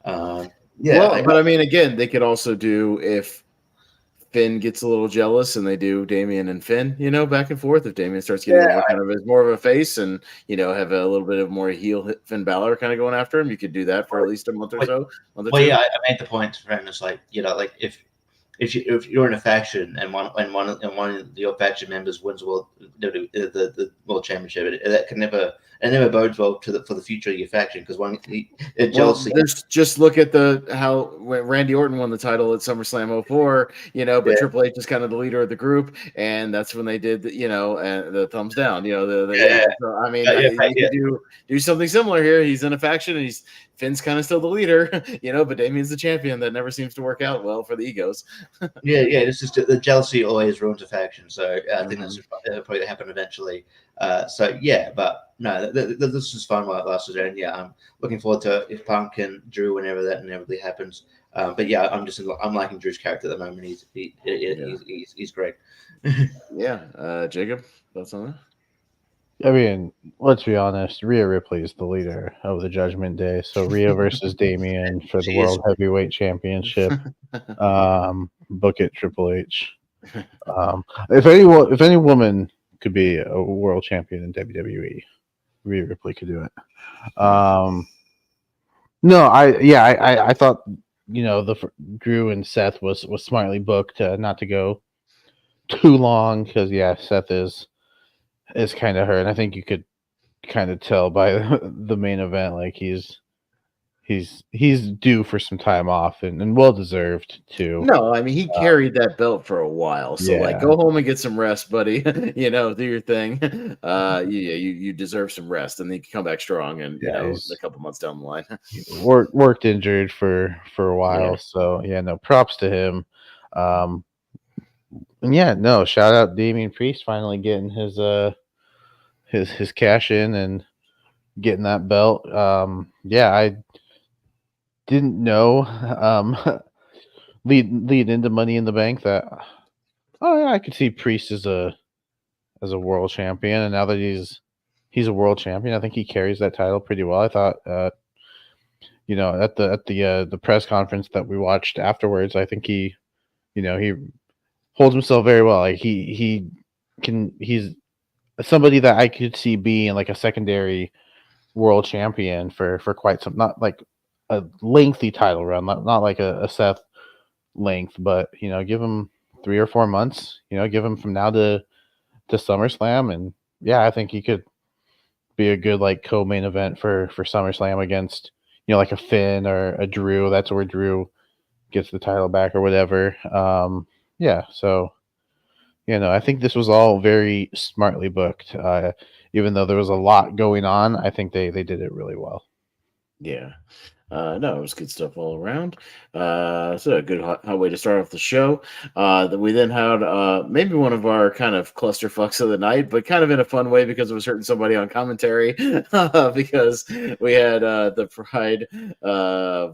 Speaker 1: But I mean, again, they could also do if Finn gets a little jealous and they do Damien and Finn, back and forth. If Damien starts getting more of a face and, have a little bit of more heel Finn Balor kind of going after him, you could do that for at least a month or so.
Speaker 3: I made the point to Finn. It's if if you're in a faction and one of your faction members wins the world championship, it never bodes well for the future of your faction because jealousy.
Speaker 1: Just look at how when Randy Orton won the title at SummerSlam 04, but Triple H is kind of the leader of the group, and that's when they did the thumbs down, So I mean, you could do something similar here. He's in a faction and Finn's kind of still the leader, but Damien's the champion. That never seems to work out well for the egos.
Speaker 3: It's just the jealousy always ruins a faction. So I think that's probably happen eventually. But no, this is fun while it lasted, and I'm looking forward to if Punk and Drew whenever that inevitably happens. But yeah, I'm liking Drew's character at the moment. He's great.
Speaker 1: Jacob, thoughts on that?
Speaker 4: I mean, let's be honest. Rhea Ripley is the leader of the Judgment Day. So Rhea versus Damien for the World Heavyweight Championship. Book it, Triple H. If any woman could be a world champion in WWE, Rhea Ripley could do it. I thought the Drew and Seth was smartly booked not to go too long because Seth is kind of hurt, and I think you could kind of tell by the main event like he's due for some time off and well deserved too.
Speaker 1: No, I mean he carried that belt for a while, so go home and get some rest, buddy. Do your thing. You deserve some rest, and then you can come back strong. And a couple months down the line,
Speaker 4: worked injured for a while. So no props to him. Shout out Damian Priest finally getting his cash in and getting that belt. I didn't know lead into Money in the Bank that I could see Priest as a world champion, and now that he's a world champion, I think he carries that title pretty well. I thought at the press conference that we watched afterwards, I think he holds himself very well. Like he's somebody that I could see being like a secondary world champion for quite some, not like a lengthy title run, not like a Seth length, but give him 3 or 4 months, give him from now to SummerSlam, and I think he could be a good like co-main event for SummerSlam against like a Finn or a Drew. That's where Drew gets the title back or whatever. So I think this was all very smartly booked. Even though there was a lot going on, I think they did it really well.
Speaker 1: Yeah. No, it was good stuff all around. So a good hot way to start off the show. That we then had maybe one of our kind of clusterfucks of the night, but kind of in a fun way because it was hurting somebody on commentary. Because we had the pride of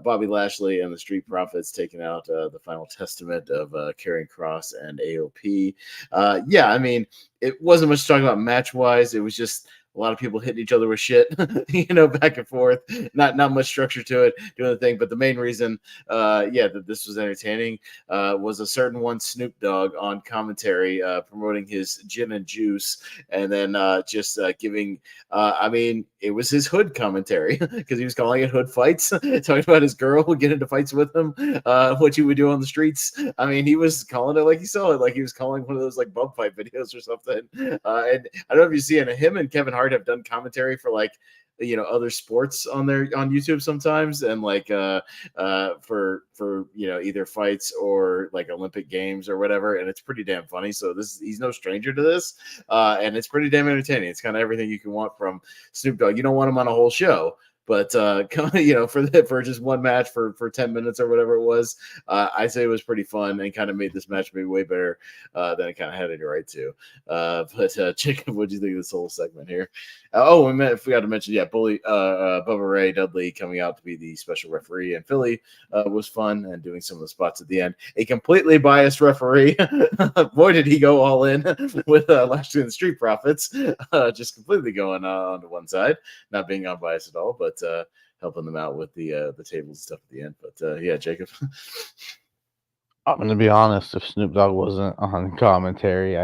Speaker 1: Bobby Lashley and the Street Profits taking out the Final Testament of Karrion Kross and AOP. I mean, it wasn't much to talk about match wise. It was just a lot of people hitting each other with shit, back and forth. Not much structure to it, doing the thing. But the main reason, that this was entertaining was a certain one Snoop Dogg on commentary promoting his gin and juice, and then just giving. I mean, it was his hood commentary because he was calling it hood fights, talking about his girl who would get into fights with him, what you would do on the streets. I mean, he was calling it like he saw it, like he was calling one of those like bum fight videos or something. And I don't know if you see it. Him and Kevin Hart have done commentary for like other sports on YouTube sometimes, and like for either fights or like Olympic Games or whatever, and it's pretty damn funny. So he's no stranger to this, and it's pretty damn entertaining. It's kind of everything you can want from Snoop Dogg. You don't want him on a whole show, but for just one match for 10 minutes or whatever it was, I say it was pretty fun and kind of made this match maybe way better than it kind of had any right to. But Jacob, what do you think of this whole segment here? We forgot to mention, Bubba Ray Dudley coming out to be the special referee in Philly was fun, and doing some of the spots at the end. A completely biased referee. Boy, did he go all in with Lashley and the Street Profits, just completely going on to one side, not being unbiased at all, but helping them out with the tables stuff at the end. But Jacob.
Speaker 4: I'm going to be honest. If Snoop Dogg wasn't on commentary,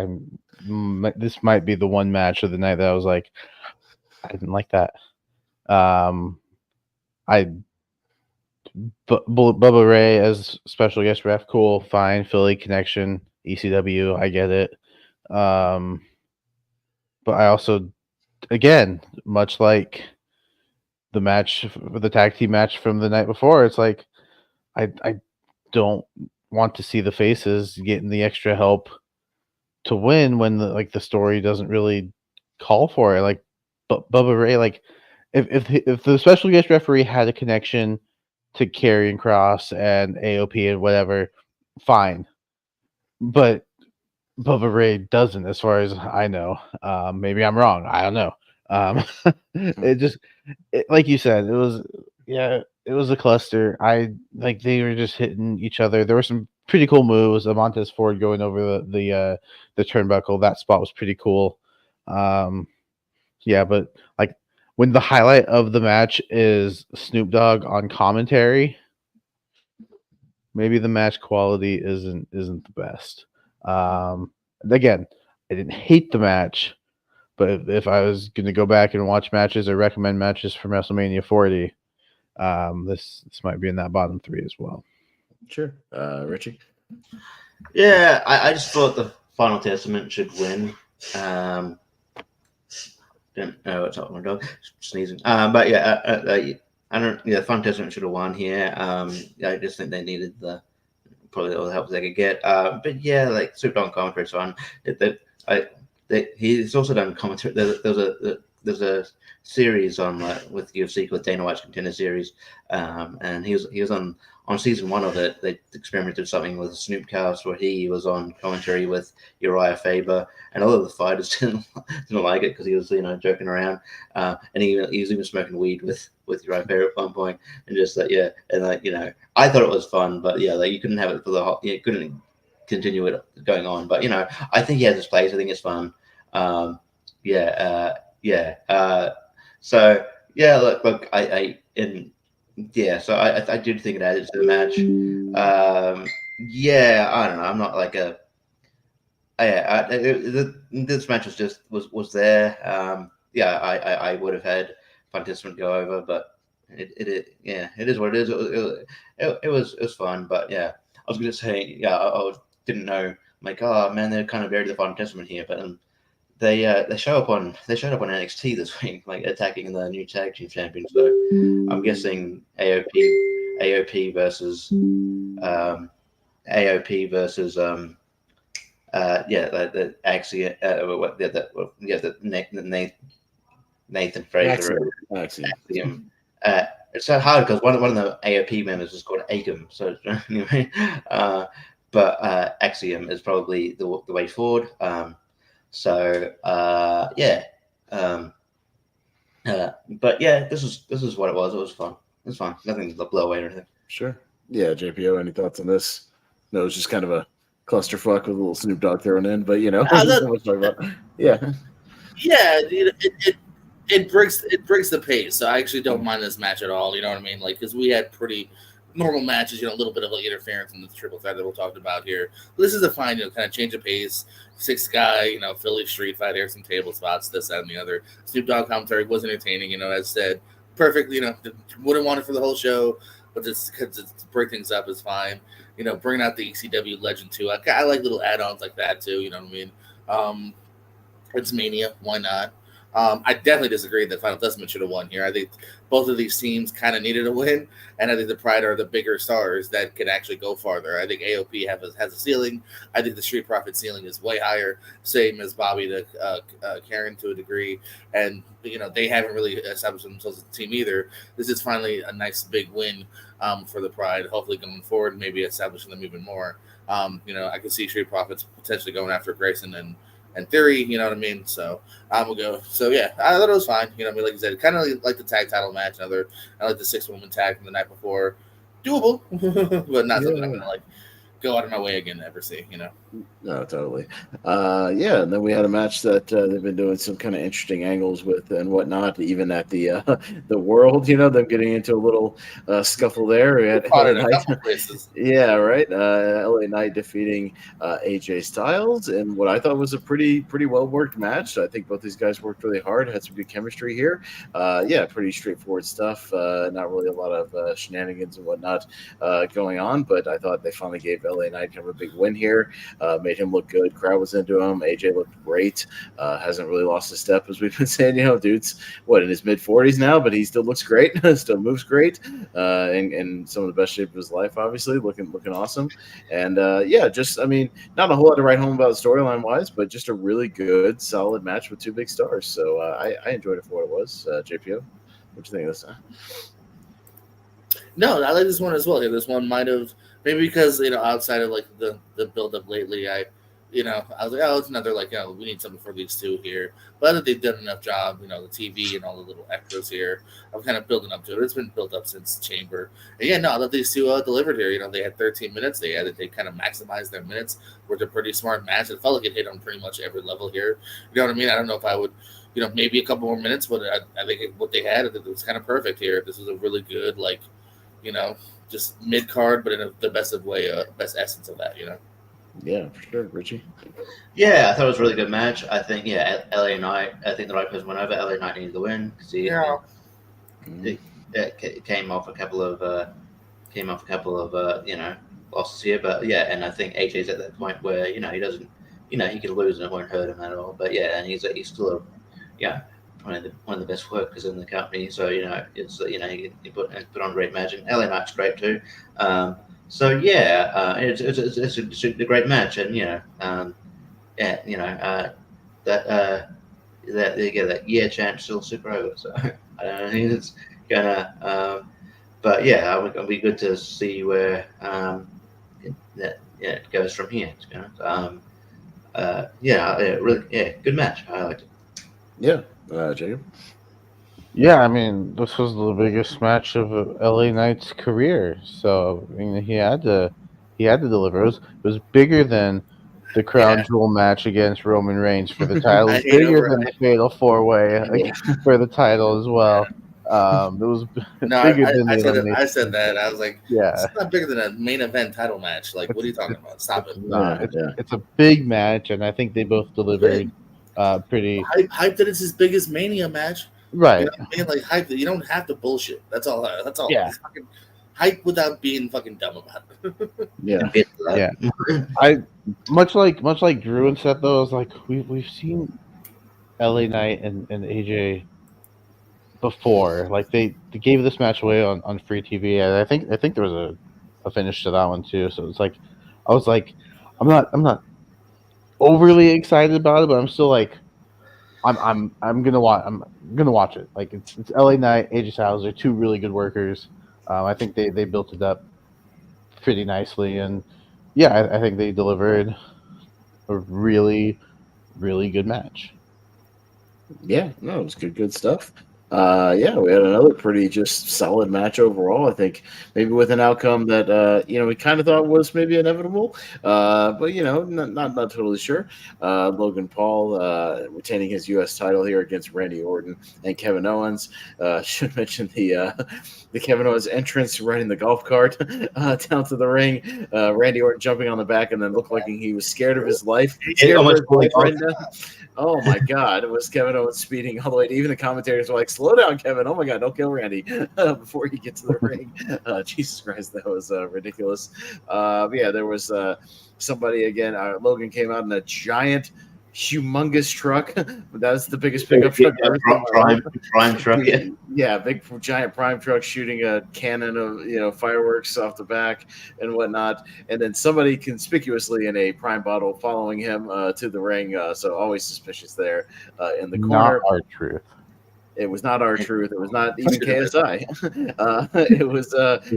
Speaker 4: this might be the one match of the night that I was like, I didn't like that. I Bubba Ray as special guest ref, cool, fine. Philly connection, ECW, I get it. But I also, again, much like the tag team match from the night before, it's like I don't want to see the faces getting the extra help to win when the story doesn't really call for it. Like Bubba Ray, like if the special guest referee had a connection to Karrion Kross and AOP and whatever, fine. But Bubba Ray doesn't, as far as I know. Maybe I'm wrong. I don't know. Like you said, it was a cluster. They were just hitting each other. There were some pretty cool moves. Montez Ford going over the turnbuckle. That spot was pretty cool. But like when the highlight of the match is Snoop Dogg on commentary, maybe the match quality isn't the best. Again, I didn't hate the match, but if I was going to go back and watch matches or recommend matches from WrestleMania 40, this might be in that bottom 3 as well.
Speaker 1: Sure. Richie?
Speaker 3: Yeah, I just thought the Final Testament should win. Don't know what's up with my dog sneezing. But yeah, I don't. Yeah, Final Testament should have won here. I just think they needed probably all the help they could get. But yeah, like Super Dog commentary is fun. He's also done commentary. There's a series on with UFC called Dana White's Contender Series, and he was on season 1 of it. They experimented something with Snoopcast where he was on commentary with Uriah Faber, and all of the fighters didn't like it because he was joking around, and he was even smoking weed with Uriah Faber at one point, and just I thought it was fun, but you couldn't have it for the whole. You couldn't continue it going on, but I think he has his place. I think it's fun. So look, so I do think it added to the match. I don't know. I'm not like a. This match was there. I would have had Fantastic go over, but it is what it is. It was fun, but yeah, I was gonna say I didn't know, like, oh man, they're kind of buried the Final Testament here, but they showed up on NXT this week, like attacking the new tag team champions. So I'm guessing AOP versus the Axiom, Nathan Fraser. Axiom. It's so hard because one of the AOP members is called Akam. So anyway, but Axiom is probably the way forward. But yeah, this is what it was. It was fun. It was fun. Nothing to blow away or anything.
Speaker 1: Sure. Yeah, JPO, any thoughts on this? No, it was just kind of a clusterfuck with a little Snoop Dogg thrown in, but yeah.
Speaker 2: It breaks the pace. So I actually don't mind this match at all. You know what I mean? Like, because we had pretty normal matches, a little bit of like interference in the triple threat that we'll talk about here. But this is a fine, kind of change of pace. 6-guy, Philly street fight, there's some table spots, this, that, and the other. Snoop Dogg commentary was entertaining, as said, perfect. Wouldn't want it for the whole show, but just to break things up is fine. Bringing out the ECW legend too. I like little add-ons like that too. You know what I mean? It's Mania, why not? I definitely disagree that Final Testament should have won here. I think both of these teams kind of needed a win, and I think the Pride are the bigger stars that can actually go farther. I think AOP has a ceiling. I think the Street Profits ceiling is way higher, same as Bobby to Karen to a degree, and they haven't really established themselves as a team either. This is finally a nice big win for the Pride. Hopefully going forward, maybe establishing them even more. I can see Street Profits potentially going after Grayson and Theory, you know what I mean? So I'm gonna go. So yeah, I thought it was fine. Like you said, kind of like the tag title match. I like the 6-woman tag from the night before, doable, but not something I'm gonna go out of my way again to ever see.
Speaker 1: No, totally. Yeah, and then we had a match that they've been doing some kind of interesting angles with and whatnot, even at the the World. Them getting into a little scuffle there. We had
Speaker 2: Caught
Speaker 1: LA
Speaker 2: it in a
Speaker 1: Knight.
Speaker 2: couple places.
Speaker 1: Yeah, right. LA Knight defeating AJ Styles in what I thought was a pretty well worked match. I think both these guys worked really hard, had some good chemistry here. Yeah, pretty straightforward stuff. Not really a lot of shenanigans and whatnot going on, but I thought they finally gave LA Knight kind of a big win here. Made him look good. Crowd was into him. AJ looked great. Hasn't really lost a step, as we've been saying. Dude's in his mid 40s now, but he still looks great. Still moves great, and some of the best shape of his life. Obviously, looking awesome. And yeah, just not a whole lot to write home about storyline wise, but just a really good, solid match with two big stars. So I enjoyed it for what it was. JPO, what do you think of this?
Speaker 2: No, I like this one as well. This one might have maybe because outside of like the build up lately, I was like, oh, it's another we need something for these two here. But I think they've done enough job, the TV and all the little extras here. I'm kind of building up to it. It's been built up since Chamber. And yeah, no, I thought these two delivered here. They had 13 minutes. They kind of maximized their minutes. Worked a pretty smart match. It felt like it hit on pretty much every level here. You know what I mean? I don't know if I would, maybe a couple more minutes, but I think what they had, it was kind of perfect here. This was a really good, just mid card, but in the best of way, best essence of that,
Speaker 1: Yeah, for sure, Richie.
Speaker 3: Yeah, I thought it was a really good match. I think LA Knight. I think the right person went over. LA Knight needed the win because he came off a couple of losses here. But yeah, and I think AJ's at that point where he doesn't he can lose and it won't hurt him at all. But yeah, and he's still one of the best workers in the company. So it's he put on great match, and LA Knight's great too. So yeah, it's a great match, and that chant still super over. So I don't think it's gonna. But yeah, it'll be good to see where it goes from here. Good match. I liked it.
Speaker 1: Yeah, Jacob.
Speaker 4: Yeah, this was the biggest match of LA Knight's career, so he had to deliver. It was bigger than the crown jewel match against Roman Reigns for the title. It was bigger than the Fatal 4-Way for the title as well. It was bigger than
Speaker 2: I said that. I was like, yeah, it's not bigger than a main event title match. Like, what are you talking about? Stop it.
Speaker 4: It's a big match, and I think they both delivered pretty.
Speaker 2: Hype that it's his biggest Mania match.
Speaker 4: Right.
Speaker 2: Like hype that you don't have to bullshit. That's all.
Speaker 4: Yeah.
Speaker 2: Fucking hype without being fucking dumb about it.
Speaker 4: Yeah. I much like Drew and Seth though. I was like, we've seen LA Knight and AJ before. Like they gave this match away on free TV, and I think there was a finish to that one too. So it's like I was like, I'm not overly excited about it, but I'm still like. I'm gonna watch it. Like it's LA Knight, AJ Styles. They're two really good workers. I think they built it up pretty nicely, and yeah, I think they delivered a really, really good match.
Speaker 1: Yeah, no, it was good stuff. Yeah, we had another pretty just solid match overall. I think maybe with an outcome that we kind of thought was maybe inevitable, but not totally sure. Logan Paul retaining his U.S. title here against Randy Orton and Kevin Owens. Should mention the Kevin Owens entrance riding the golf cart down to the ring. Randy Orton jumping on the back and then looked like he was scared of his life. Oh my God! It was Kevin Owens speeding all the way. Even the commentators were like, "Slow down, Kevin! Oh my God, don't kill Randy before you get to the ring." Jesus Christ, that was ridiculous. Yeah, there was somebody again. Logan came out in a giant, humongous truck. That's the biggest pickup truck ever.
Speaker 3: Prime truck.
Speaker 1: Yeah, big giant prime truck shooting a cannon of fireworks off the back and whatnot, and then somebody conspicuously in a prime bottle following him to the ring. So always suspicious there in the corner.
Speaker 4: Not R-Truth.
Speaker 1: It was not R-Truth. It was not even KSI. It was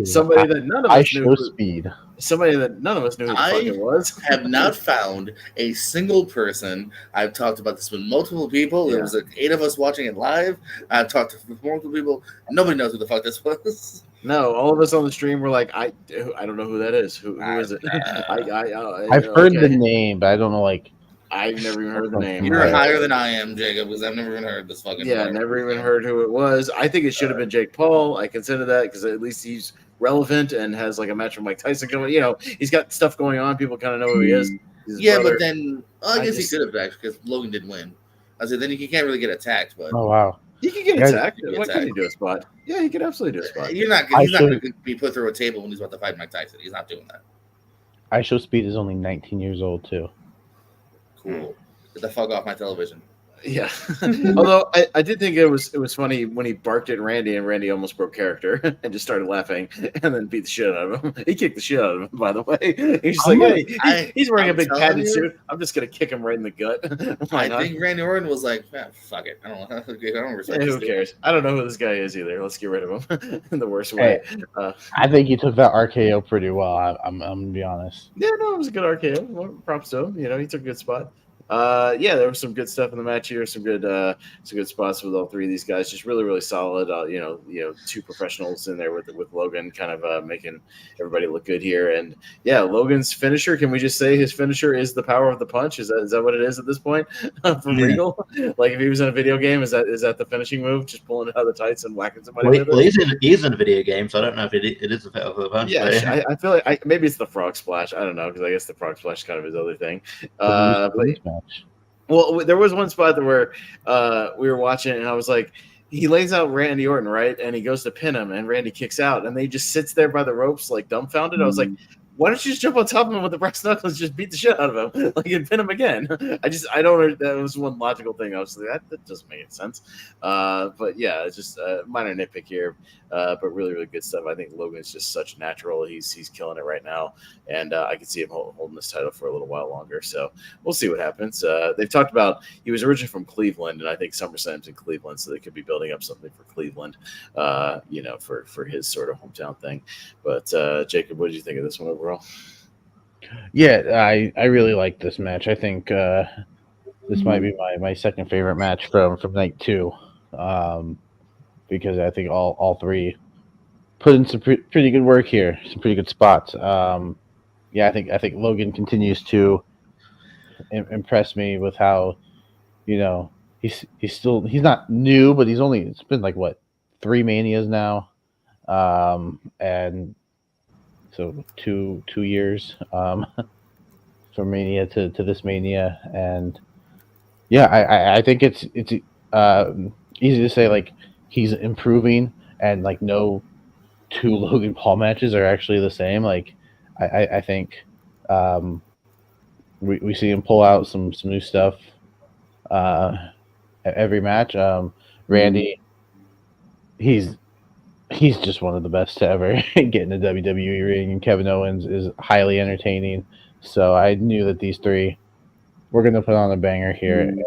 Speaker 1: somebody that none of
Speaker 4: I
Speaker 1: us knew.
Speaker 4: show speed.
Speaker 1: Somebody that none of us knew who the fuck it was.
Speaker 2: Have not found a single person. I've talked about this with multiple people. There was like 8 of us watching it live. I've talked to multiple people. Nobody knows who the fuck this was.
Speaker 1: No, all of us on the stream were like, I don't know who that is. Who is it?
Speaker 4: I've heard the name, but I don't know. Like,
Speaker 1: I've never even heard the name.
Speaker 2: You're higher than I am, Jacob, because I've never even heard this fucking.
Speaker 1: Yeah, never even heard who it was. I think it should have been Jake Paul. I consider that because at least he's relevant and has like a match with Mike Tyson going. You know, he's got stuff going on. People kind of know who he is.
Speaker 2: Yeah, brother. But then I guess he could have actually because Logan did win. I said then he can't really get attacked, but
Speaker 4: oh wow,
Speaker 1: he can get attacked. Why can't he do a spot? Yeah, he could absolutely do a spot.
Speaker 2: He's not going to be put through a table when he's about to fight Mike Tyson. He's not doing that.
Speaker 4: I Show Speed is only 19 years old too.
Speaker 2: Cool. Get the fuck off my television.
Speaker 1: Yeah. Although I did think it was funny when he barked at Randy and Randy almost broke character and just started laughing and then beat the shit out of him. He kicked the shit out of him, by the way. He's just he's wearing a big padded suit. I'm just gonna kick him right in the gut.
Speaker 2: I think Randy Orton was like, fuck it. I don't respect
Speaker 1: who cares? I don't know who this guy is either. Let's get rid of him in the worst way.
Speaker 4: I think he took that RKO pretty well. I'm gonna be honest.
Speaker 1: Yeah, no, it was a good RKO. Well, props to him. You know, he took a good spot. There was some good stuff in the match here. Some good spots with all 3 of these guys. Just really, really solid. 2 professionals in there with Logan, kind of making everybody look good here. And yeah, Logan's finisher. Can we just say his finisher is the power of the punch? Is that what it is at this point from Regal? Like if he was in a video game, is that the finishing move? Just pulling it out of the tights and whacking somebody with it?
Speaker 3: He's in a video game, so I don't know if it is the power of the punch.
Speaker 1: Yeah, I feel like maybe it's the frog splash. I don't know because I guess the frog splash is kind of his other thing. Well, there was one spot where we were watching, and I was like, he lays out Randy Orton, right? And he goes to pin him, and Randy kicks out, and they just sits there by the ropes, like dumbfounded. I was like, why don't you just jump on top of him with the brass knuckles and just beat the shit out of him, like and pin him again? I don't. That was one logical thing. I was like, that doesn't make any sense. But yeah, it's just a minor nitpick here, but really, really good stuff. I think Logan's just such natural. He's killing it right now, and I can see him holding this title for a little while longer. So we'll see what happens. They've talked about he was originally from Cleveland, and I think SummerSlam's in Cleveland, so they could be building up something for Cleveland, for his sort of hometown thing. But Jacob, what did you think of this one overall?
Speaker 4: Yeah, I really like this match. I think this might be my second favorite match from night 2, because I think all 3 put in some pretty good work here, some pretty good spots. I think Logan continues to impress me with how, he's not new, but it's been like 3 Manias now, and so 2 years from Mania to this Mania, and I think it's easy to say like he's improving, and like no 2 Logan Paul matches are actually the same. Like I think we see him pull out some new stuff every match. Randy, he's just one of the best to ever get in the WWE ring, and Kevin Owens is highly entertaining. So I knew that these 3 were going to put on a banger here, and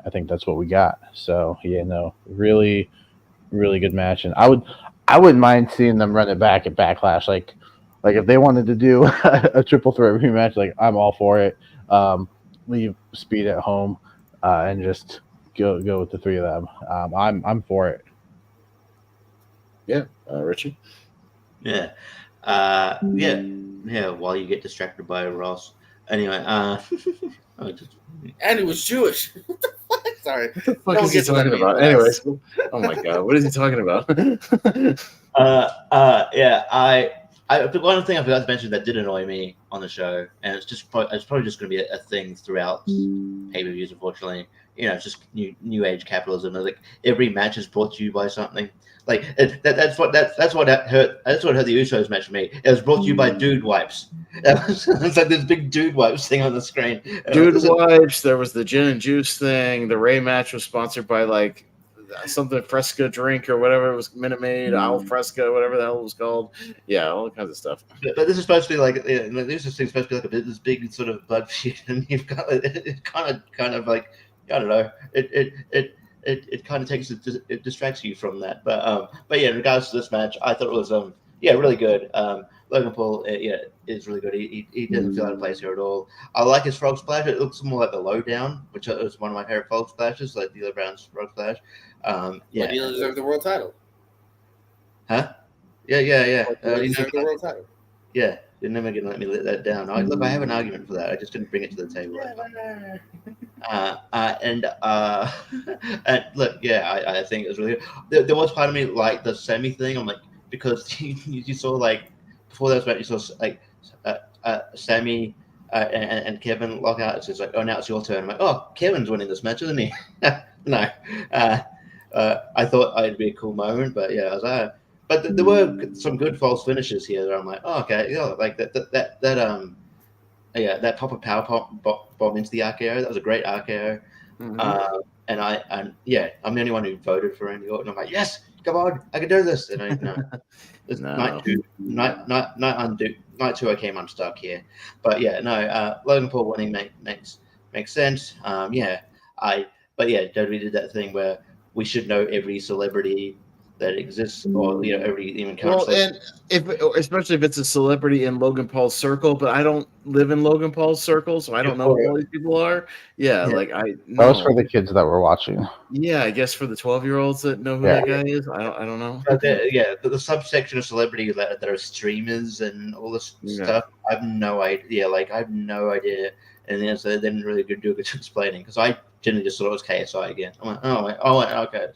Speaker 4: I think that's what we got. So really, really good match, and I wouldn't mind seeing them run it back at Backlash. Like if they wanted to do a triple threat rematch, like I'm all for it. Leave Speed at home and just go with the 3 of them. I'm for it.
Speaker 3: Yeah,
Speaker 1: Richie.
Speaker 3: Yeah, While you get distracted by Ross. Anyway,
Speaker 2: and he was Jewish. Sorry.
Speaker 1: What the fuck is he talking about? Anyways, oh my god, what is he talking about?
Speaker 3: One thing I forgot to mention that did annoy me on the show, and it's probably just going to be a thing throughout pay-per-views. Unfortunately, it's just new age capitalism. Like every match is brought to you by something. Like that's what hurt the Usos match for me. It was brought to you by Dude Wipes. It's like this big Dude Wipes thing on the screen.
Speaker 1: Dude Wipes. There was the gin and juice thing. The Ray match was sponsored by like something Fresca drink or whatever it was, Minute Maid, Al Fresca, whatever the hell it was called. Yeah, all kinds of stuff.
Speaker 3: But this is supposed to be like this is supposed to be like this big sort of blood feud, and you've got it kind of like I don't know. it kind of it distracts you from that. But yeah, in regards to this match, I thought it was really good. Logan Paul is really good. He doesn't feel out of place here at all. I like his frog splash. It looks more like the lowdown, which is one of my favorite frog splashes, like D'Lo Brown's frog splash.
Speaker 2: But D'Lo deserves the world title.
Speaker 3: Huh? Yeah.
Speaker 2: He deserves the world title.
Speaker 3: Yeah, you're never gonna let me let that down. Look, I have an argument for that. I just didn't bring it to the table. And look, I think it was really good. There was part of me like the semi thing. I'm like, because you saw like before that match, you saw like Sammy and Kevin lock out. It's just like, oh, now it's your turn. I'm like, oh, Kevin's winning this match, isn't he? No, I thought it'd be a cool moment, but yeah, I was but there were some good false finishes here that I'm like, oh, okay, like that pop of power bomb into the RKO. That was a great RKO. Mm-hmm. And I'm the only one who voted for Randy Orton. I'm like, yes, come on, I can do this. And night two, I came unstuck here. But yeah, no, Logan Paul winning makes sense. WWE did that thing where we should know every celebrity that exists, or every even current.
Speaker 1: Well, and especially if it's a celebrity in Logan Paul's circle, but I don't live in Logan Paul's circle, so I don't know who all these people are. Yeah. Like
Speaker 4: that was for the kids that were watching.
Speaker 1: Yeah, I guess for the 12-year-olds that know who that guy is. I don't know.
Speaker 3: The subsection of celebrities that are streamers and all this stuff. I have no idea. I have no idea. And then so they didn't really do a good job explaining, because I generally just thought it was KSI again. I'm like, okay.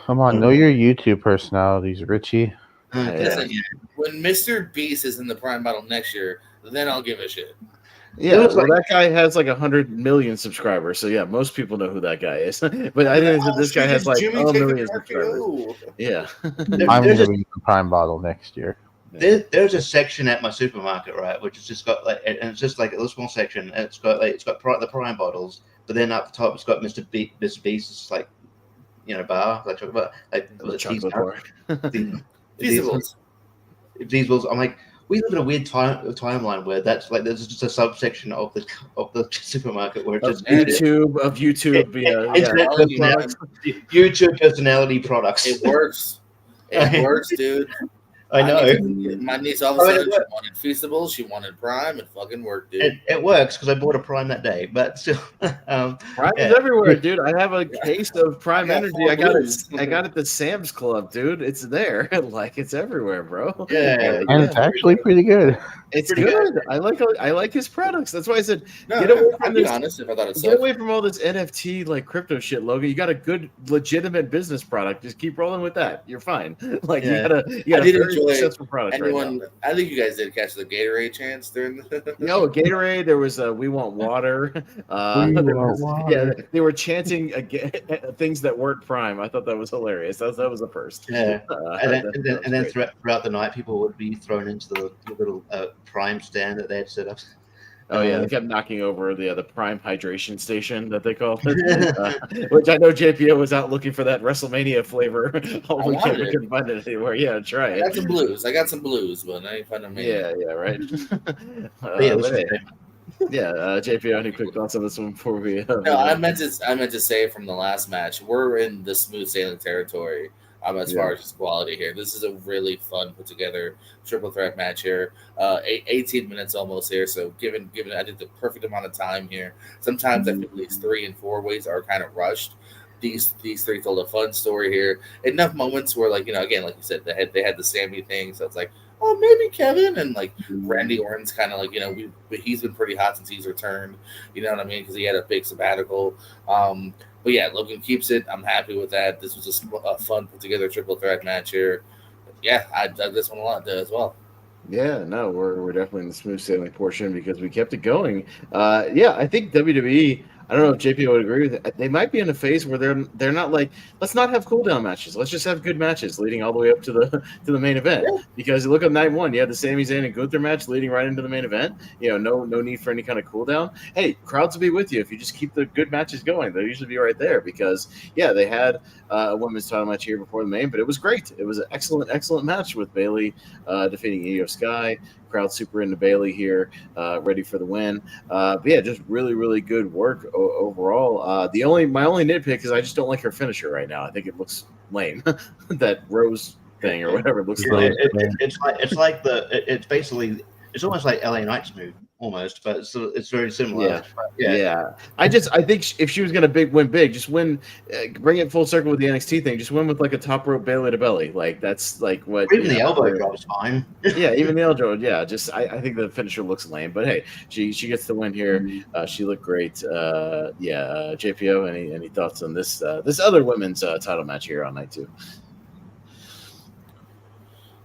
Speaker 4: Come on, know your YouTube personalities, Richie.
Speaker 2: Listen, when Mr. Beast is in the Prime Battle next year, then I'll give a shit.
Speaker 1: Yeah, that guy has like 100 million subscribers, so yeah, most people know who that guy is. But I think that this guy has like 1 million subscribers. Yeah,
Speaker 4: I'm going to be in the Prime Battle next year.
Speaker 3: There's a section at my supermarket, right, which has just got and it's just like a little small section, and it's got the Prime bottles, but then up the top it's got Mr. Beast. It's like, bar, like chocolate bar, like the chocolate bar. These I'm like, we live in a weird timeline where that's like there's just a subsection of the supermarket where it's just
Speaker 1: YouTube,
Speaker 3: YouTube personality products.
Speaker 2: It works. It works, dude.
Speaker 3: I know.
Speaker 2: My niece all of a sudden she wanted Feastables, she wanted Prime, and fucking worked, dude.
Speaker 3: It works because I bought a Prime that day, but still,
Speaker 1: Prime is everywhere, dude. I have a case of Prime Energy. I got it at the Sam's Club, dude. It's there, like it's everywhere, bro.
Speaker 3: Yeah,
Speaker 4: and it's actually pretty good.
Speaker 1: It's good. I like his products. That's why I said
Speaker 2: get away from this. Honest, if I thought
Speaker 1: get away from all this NFT like crypto shit, Logan. You got a good, legitimate business product. Just keep rolling with that. You're fine. Like you got a successful product.
Speaker 2: I think you guys did catch the Gatorade chants during the
Speaker 1: Gatorade. There was we want water. They were chanting things that weren't Prime. I thought that was hilarious. That was the first.
Speaker 3: Yeah, and then throughout the night, people would be thrown into the little Prime stand that they had set up.
Speaker 1: Oh yeah, they kept knocking over the Prime hydration station that they called it, which I know JPO was out looking for that WrestleMania flavor. We couldn't find it anywhere. Yeah, try it.
Speaker 2: I got some blues, but I ain't find them.
Speaker 1: Yeah, right. JPO, any quick thoughts on this one before we?
Speaker 2: No, I meant to say from the last match, we're in the smooth sailing territory. As far as its quality here. This is a really fun, put together triple threat match here. 18 minutes almost here, so given I did the perfect amount of time here. Sometimes I feel these 3 and 4 ways are kind of rushed. These 3 told a fun story here. Enough moments where, like, again, like you said, they had the Sammy thing, so it's like, oh, maybe Kevin, and like Randy Orton's kind of like, he's been pretty hot since he's returned. You know what I mean? Because he had a big sabbatical. But yeah, Logan keeps it. I'm happy with that. This was a fun put together triple threat match here. Yeah, I dug this one a lot as well.
Speaker 1: Yeah, no, we're definitely in the smooth sailing portion because we kept it going. I think WWE. I don't know if JP would agree with it. They might be in a phase where they're not like, let's not have cooldown matches. Let's just have good matches leading all the way up to the main event. Yeah. Because you look at night 1, you had the Sami Zayn and Gunther match leading right into the main event. No need for any kind of cooldown. Hey, crowds will be with you if you just keep the good matches going. They'll usually be right there because they had a women's title match here before the main, but it was great. It was an excellent match with Bayley defeating Io Sky. crowd super into Bailey here, ready for the win. But yeah, just really, really good work overall. My only nitpick is I just don't like her finisher right now. I think it looks lame. That Rose thing or whatever looks lame.
Speaker 3: It's basically it's almost like LA Knight's move almost, but it's very similar.
Speaker 1: Yeah. I think if she was gonna win big, just win, bring it full circle with the NXT thing. Just win with like a top rope Bailey to belly. Like that's like what.
Speaker 3: Even the elbow drop is fine.
Speaker 1: Yeah, even the elbow. Yeah, just I think the finisher looks lame, but hey, she gets the win here. She looked great. JPO, any thoughts on this other women's title match here on night 2?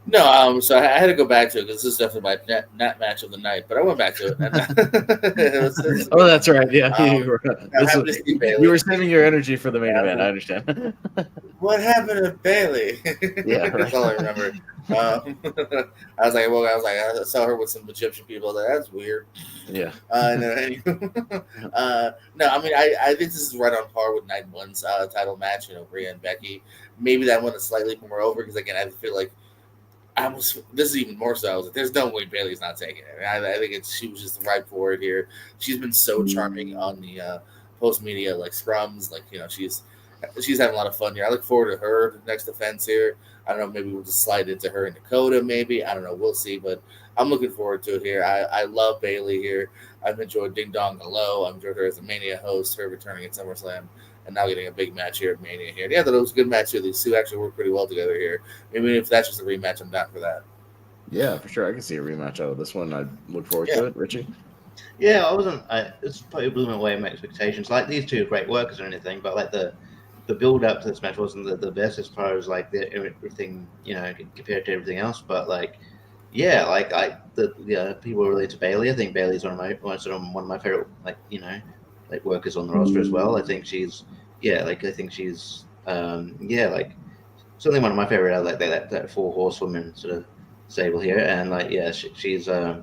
Speaker 2: No, so I had to go back to it because this is definitely my not match of the night. But I went back to it.
Speaker 1: Oh, that's right. Yeah, you were saving your energy for the main event. I understand.
Speaker 2: What happened to Bailey?
Speaker 1: Yeah,
Speaker 2: that's all I remember. I saw her with some Egyptian people. That's weird.
Speaker 1: Yeah.
Speaker 2: No, I mean, I think this is right on par with night 1's title match. Rhea and Becky. Maybe that one is slightly more over because again, I feel like. This is even more so. I was like, there's no way Bailey's not taking it. I think she was just right for it here. She's been so charming on the post media like scrums. Like she's having a lot of fun here. I look forward to her next defense here. I don't know. Maybe we'll just slide into her in Dakota. Maybe I don't know. We'll see. But I'm looking forward to it here. I love Bailey here. I've enjoyed Ding Dong Hello. I've enjoyed her as a Mania host. Her returning at SummerSlam. And now getting a big match here at Mania here. Yeah, I thought it was a good match here. These two actually work pretty well together here. Maybe if that's just a rematch, I'm down for that.
Speaker 1: Yeah, for sure. I can see a rematch out of this one. I look forward to it. Richie?
Speaker 3: Yeah, it's probably blew away my expectations. Like, these two are great workers or anything, but like the build up to this match wasn't the best as far as like everything, compared to everything else. But like, yeah, like people are really into Bailey. I think Bailey's one of my favorite, like workers on the roster as well. I think she's certainly one of my favorite out of that 4 horsewoman sort of stable here. And like, yeah, she's I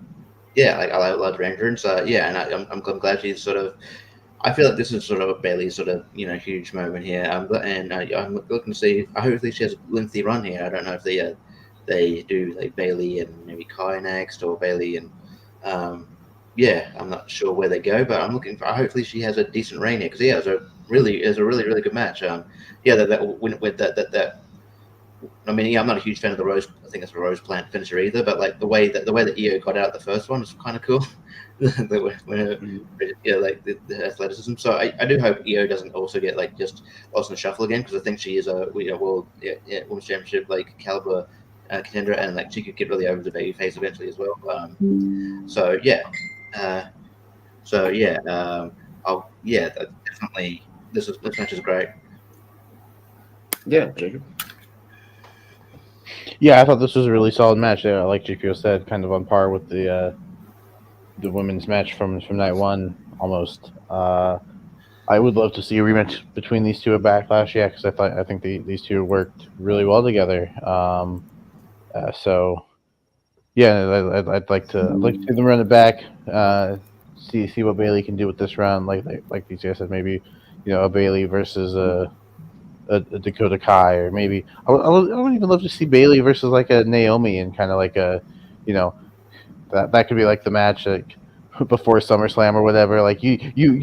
Speaker 3: love her entrance. And I'm glad she's sort of. I feel like this is sort of Bailey's sort of huge moment here. I'm looking to see. Hopefully she has a lengthy run here. I don't know if they do like Bailey and maybe Kai next, or Bailey and I'm not sure where they go, but I'm looking for. Hopefully, she has a decent reign here because it was a really good match. I mean, I'm not a huge fan of the Rose. I think it's a Rose Plant finisher either, but like the way that Io got out the first one was kind of cool. The athleticism. So I do hope Io doesn't also get like just lost in the shuffle again, because I think she is a world women's championship like caliber contender, and like she could get really over the baby face eventually as well. Definitely. This match is great.
Speaker 1: Yeah, Jacob.
Speaker 4: Yeah, I thought this was a really solid match. Yeah, like JPO said, kind of on par with the women's match from night 1 almost. I would love to see a rematch between these two at Backlash. Yeah, because I think these two worked really well together. I'd like to see them run it back. See what Bailey can do with this round. Like these guys said, maybe a Bailey versus a Dakota Kai, or maybe I would even love to see Bailey versus like a Naomi, and kind of like a that could be like the match like before SummerSlam or whatever. Like you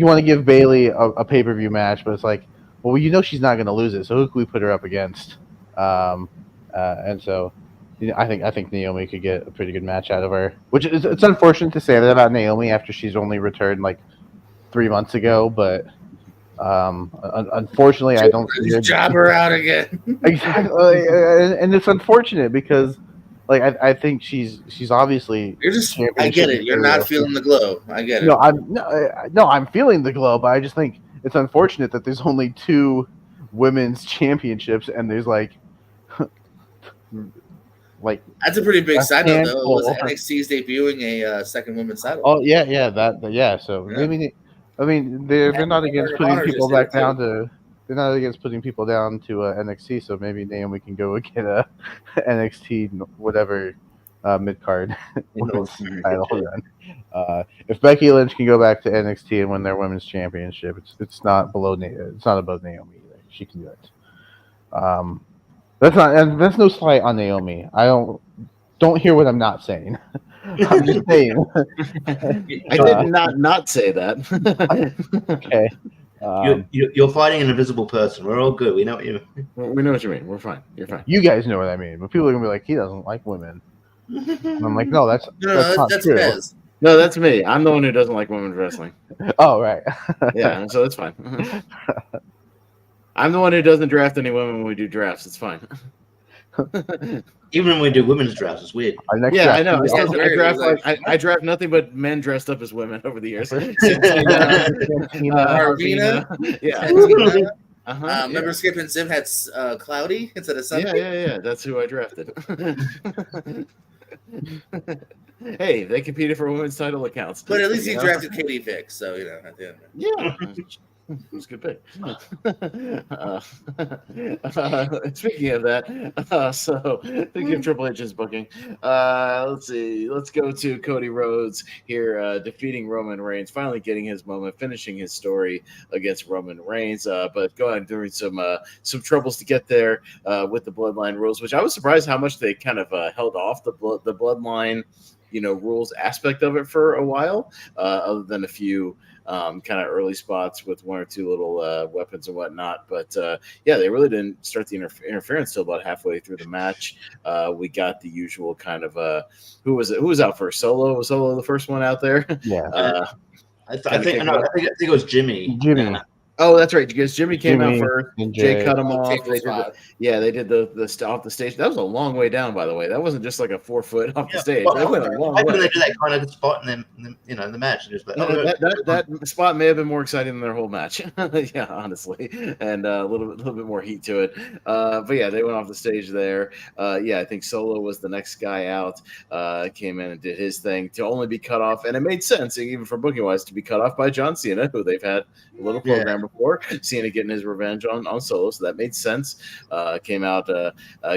Speaker 4: want to give Bailey a pay-per-view match, but it's like, well, she's not going to lose it, so who can we put her up against? And so I think Naomi could get a pretty good match out of her, which it's unfortunate to say that about Naomi after she's only returned like 3 months ago, but unfortunately I don't see her
Speaker 2: job her out again.
Speaker 4: Exactly, and it's unfortunate because like I think she's obviously.
Speaker 2: I get it. You're not feeling the glow. I get it.
Speaker 4: No, I'm feeling the glow, but I just think it's unfortunate that there's only 2 women's championships, and there's like
Speaker 2: that's a pretty big side note, though. NXT's debuting a second women's title.
Speaker 4: Oh yeah. So yeah. I mean, they're not against putting people back down to. They're not against putting people down to NXT, so maybe Naomi can go and get a NXT whatever mid card title run. If Becky Lynch can go back to NXT and win their women's championship, it's not above Naomi either. She can do it. That's no slight on Naomi. don't hear what I'm not saying. I'm just saying.
Speaker 1: I did not say that.
Speaker 4: Okay.
Speaker 3: You're fighting an invisible person. We're all good. We know what you mean.
Speaker 1: We know what you mean. We're fine. You're fine.
Speaker 4: You guys know what I mean, but people are gonna be like, he doesn't like women. And I'm like, no, that's not true.
Speaker 2: Fez.
Speaker 1: No, that's me. I'm the one who doesn't like women's wrestling.
Speaker 4: Oh, right.
Speaker 1: Yeah, so that's fine. I'm the one who doesn't draft any women when we do drafts. It's fine.
Speaker 3: Even when we do women's drafts, it's weird.
Speaker 1: Yeah, I know. I draft nothing but men dressed up as women over the years.
Speaker 2: Arvina.
Speaker 1: Yeah.
Speaker 2: Remember Skip and Sim had Cloudy instead of Sunday?
Speaker 1: Yeah. That's who I drafted. Hey, they competed for women's title accounts.
Speaker 2: But at least he drafted Katie Vick, so at the end.
Speaker 1: Yeah. It was a good pick. Speaking of that, so thinking of Triple H's booking, let's see. Let's go to Cody Rhodes here, defeating Roman Reigns, finally getting his moment, finishing his story against Roman Reigns, but going through some troubles to get there with the Bloodline rules, which I was surprised how much they kind of held off the Bloodline, rules aspect of it for a while, other than a few kind of early spots with one or two little weapons and whatnot. But they really didn't start the interference till about halfway through the match. We got the usual kind of who was it? Who was out first? Solo? Was Solo the first one out there?
Speaker 3: Yeah. I think it was Jimmy.
Speaker 1: Oh, that's right. Because Jimmy came out first. Jay cut him off. They did the off the stage. That was a long way down, by the way. That wasn't just like a 4 foot off the stage. That went a long way.
Speaker 3: Why did they do that kind of spot in the match? Just like,
Speaker 1: that spot may have been more exciting than their whole match. Yeah, honestly, and a little bit more heat to it. But yeah, they went off the stage there. I think Solo was the next guy out. Came in and did his thing to only be cut off, and it made sense even for booking wise to be cut off by John Cena, who they've had a little program before. Cena getting his revenge on Solo, so that made sense. Came out,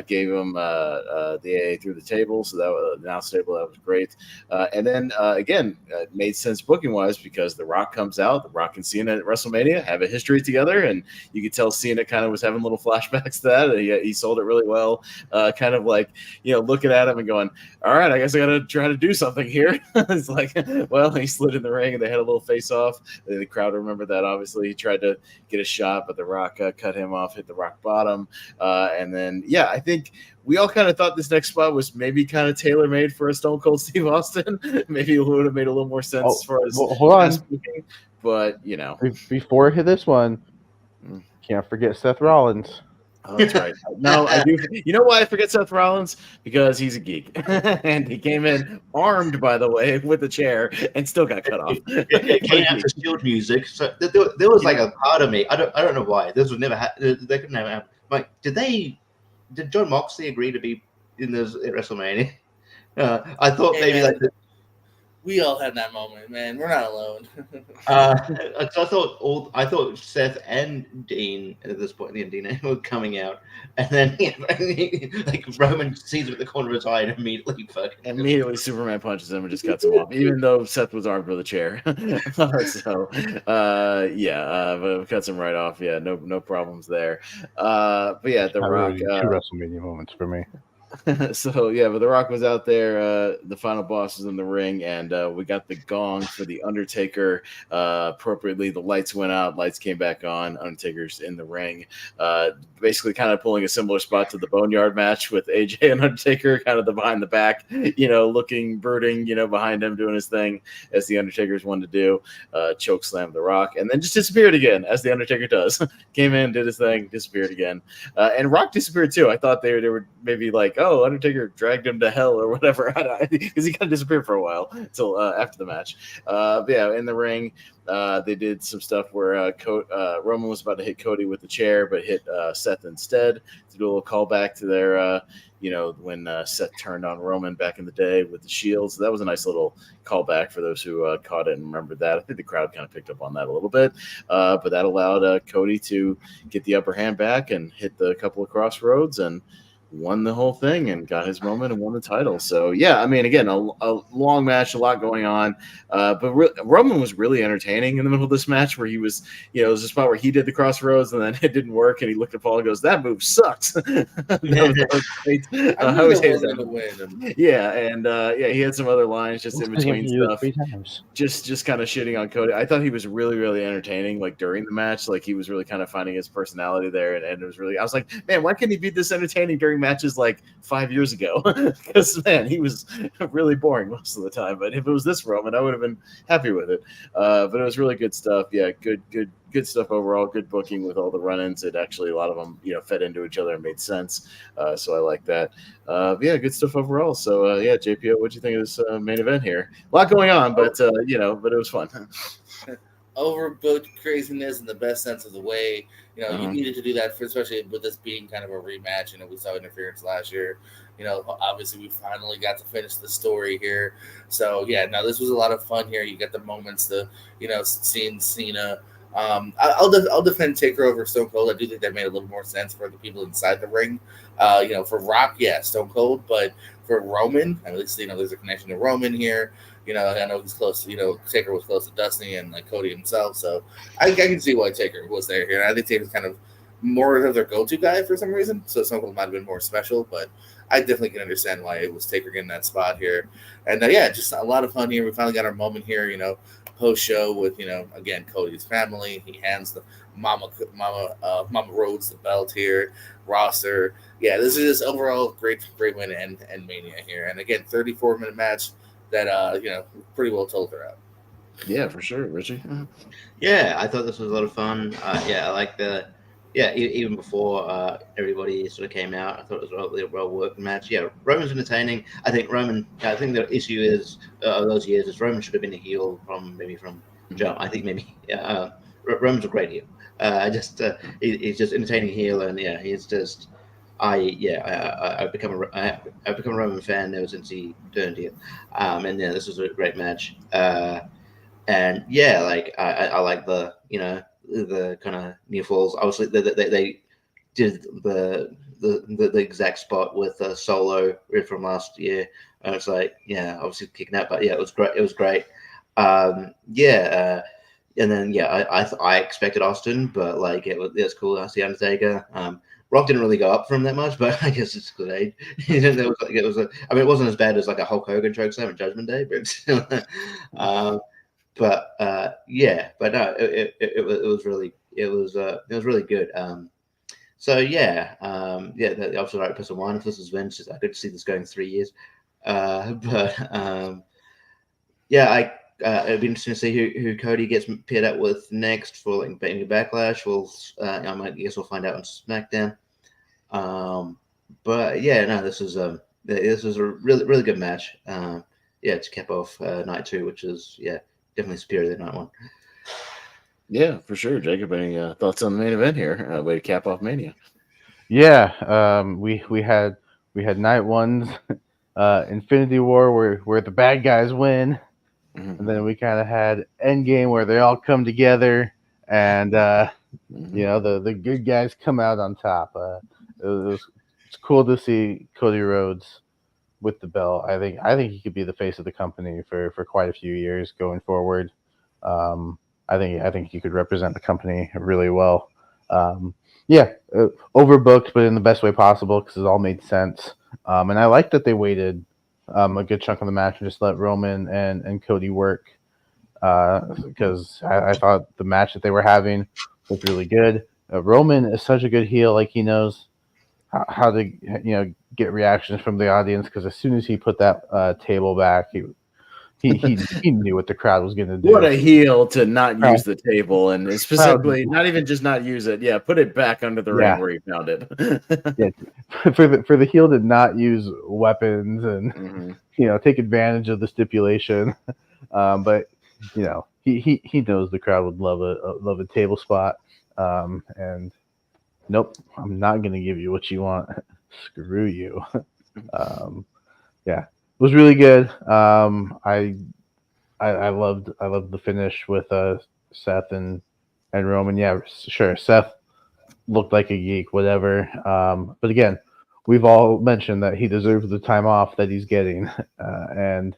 Speaker 1: gave him the AA through the table, so that was announce table. That was great. And then again, it made sense booking wise because The Rock comes out. The Rock and Cena at WrestleMania have a history together, and you could tell Cena kind of was having little flashbacks to that. He sold it really well, kind of like looking at him and going, "All right, I guess I got to try to do something here." It's like, well, he slid in the ring and they had a little face off. The crowd remembered that. Obviously, he tried to get a shot, but The Rock cut him off, hit the rock bottom, and then I think we all kind of thought this next spot was maybe kind of tailor made for a Stone Cold Steve Austin. Maybe it would have made a little more sense as far as
Speaker 4: hold on.
Speaker 1: Speaking, but
Speaker 4: before this one, can't forget Seth Rollins.
Speaker 1: Oh, that's right. No, I do. You know why I forget Seth Rollins? Because he's a geek, and he came in armed, by the way, with a chair, and still got cut off.
Speaker 3: It came out to Shield music, so there was like a part of me. I don't know why this would never happen. They couldn't have happened. Like, did John Moxley agree to be in this at WrestleMania? I thought maybe like.
Speaker 2: We all had that moment, man. We're not alone.
Speaker 3: I thought Seth and Dean at this point, Dean were coming out, and then like Roman sees him at the corner of his eye and immediately Superman punches him and just cuts him off, even though Seth was armed with a chair. So but cuts him right off. Yeah, no problems there. But yeah, The Rock.
Speaker 4: 2 WrestleMania moments for me.
Speaker 1: So but The Rock was out there. The final boss was in the ring, and we got the gong for the Undertaker. Appropriately, the lights went out. Lights came back on. Undertaker's in the ring. Basically, kind of pulling a similar spot to the Boneyard match with AJ and Undertaker, kind of the behind the back, looking, brooding, behind him, doing his thing as the Undertaker's wanted to do. Choke slam The Rock, and then just disappeared again, as the Undertaker does. Came in, did his thing, disappeared again, and Rock disappeared too. I thought they were maybe like, oh, Undertaker dragged him to hell or whatever, because he kind of disappeared for a while until after the match. In the ring, they did some stuff where Roman was about to hit Cody with the chair, but hit Seth instead to do a little callback to their, when Seth turned on Roman back in the day with the shield. So that was a nice little callback for those who caught it and remembered that. I think the crowd kind of picked up on that a little bit, but that allowed Cody to get the upper hand back and hit the couple of crossroads and won the whole thing and got his moment and won the title. So yeah, I mean, again, a long match, a lot going on, but Roman was really entertaining in the middle of this match where he was, it was a spot where he did the crossroads and then it didn't work, and he looked at Paul and goes, "That move sucks." that was great.
Speaker 2: I
Speaker 1: always hated
Speaker 2: wasn't
Speaker 1: that.
Speaker 2: Gonna win.
Speaker 1: Yeah, and he had some other lines just in between stuff.
Speaker 4: 3 times.
Speaker 1: Just kind of shitting on Cody. I thought he was really, really entertaining, like during the match. Like he was really kind of finding his personality there, and it was really. I was like, man, why can't he be this entertaining during matches like 5 years ago? Because man, he was really boring most of the time. But if it was this Roman, I would have been happy with it. But it was really good stuff. Yeah, good stuff overall. Good booking with all the run-ins. It actually a lot of them fed into each other and made sense. So I like that. Yeah, good stuff overall. So yeah, JPO, what'd you think of this main event here? A lot going on, but but it was fun.
Speaker 2: Overbooked craziness in the best sense of the way. You needed to do that, especially with this being kind of a rematch. We saw interference last year. Obviously we finally got to finish the story here. So yeah, no, this was a lot of fun here. You get the moments, seeing Cena. I'll defend Taker over Stone Cold. I do think that made a little more sense for the people inside the ring. For Rock, yeah, Stone Cold, but for Roman, at least there's a connection to Roman here. I know he's close. Taker was close to Dusty and like Cody himself, so I can see why Taker was there here. I think Taker's kind of more of their go-to guy for some reason, so Stone Cold might have been more special, but I definitely can understand why it was Taker getting that spot here. And yeah, just a lot of fun here. We finally got our moment here. Post-show with again Cody's family. He hands the Mama Rhodes the belt here. Roster, yeah, this is just overall great win and Mania here. And again, 34-minute match that pretty well told her out.
Speaker 1: Yeah, for sure, Richie.
Speaker 3: Yeah, I thought this was a lot of fun. I like even before everybody sort of came out, I thought it was a really well worked match. Yeah, Roman's entertaining. I think the issue is those years is Roman should have been a heel from jump. I think maybe Roman's a great heel. He's just entertaining heel, and yeah, he's just. I've become a Roman fan ever since he turned heel, and yeah, this was a great match. And yeah, like I like the the kind of near falls. Obviously, they did the exact spot with Solo from last year. And it's like, yeah, obviously kicking out, but yeah, it was great. It was great. And then I expected Austin, but like it was cool to see Undertaker. Rock didn't really go up from that much, but I guess it's good age. It wasn't as bad as like a Hulk Hogan choke slam at Judgment Day, but still. But no, it was really good. So yeah, the opposite right person won. If this was Vince, I could see this going 3 years. It'd be interesting to see who Cody gets paired up with next for like being Backlash. I guess we'll find out on SmackDown. But yeah, no, this was a really good match. To cap off night 2, which is definitely superior than night 1.
Speaker 1: Yeah, for sure. Jacob, any thoughts on the main event here? Way to cap off Mania.
Speaker 4: Yeah, we had night 1's Infinity War where the bad guys win. Mm-hmm. And then we kind of had Endgame where they all come together and the good guys come out on top. It's cool to see Cody Rhodes with the belt. I think he could be the face of the company for quite a few years going forward. I think he could represent the company really well. Overbooked, but in the best way possible because it all made sense. And I like that they waited a good chunk of the match and just let Roman and Cody work because I thought the match that they were having was really good. Roman is such a good heel, like he knows how to get reactions from the audience because as soon as he put that table back, he knew what the crowd was going to do.
Speaker 1: What a heel to not use the table and specifically not even just not use it. Yeah, put it back under the ring where he found it.
Speaker 4: For the heel to not use weapons and take advantage of the stipulation, but he knows the crowd would love a table spot. And nope, I'm not going to give you what you want. Screw you. It was really good. I loved the finish with Seth and Roman. Yeah, sure. Seth looked like a geek, whatever. But again, we've all mentioned that he deserves the time off that he's getting, and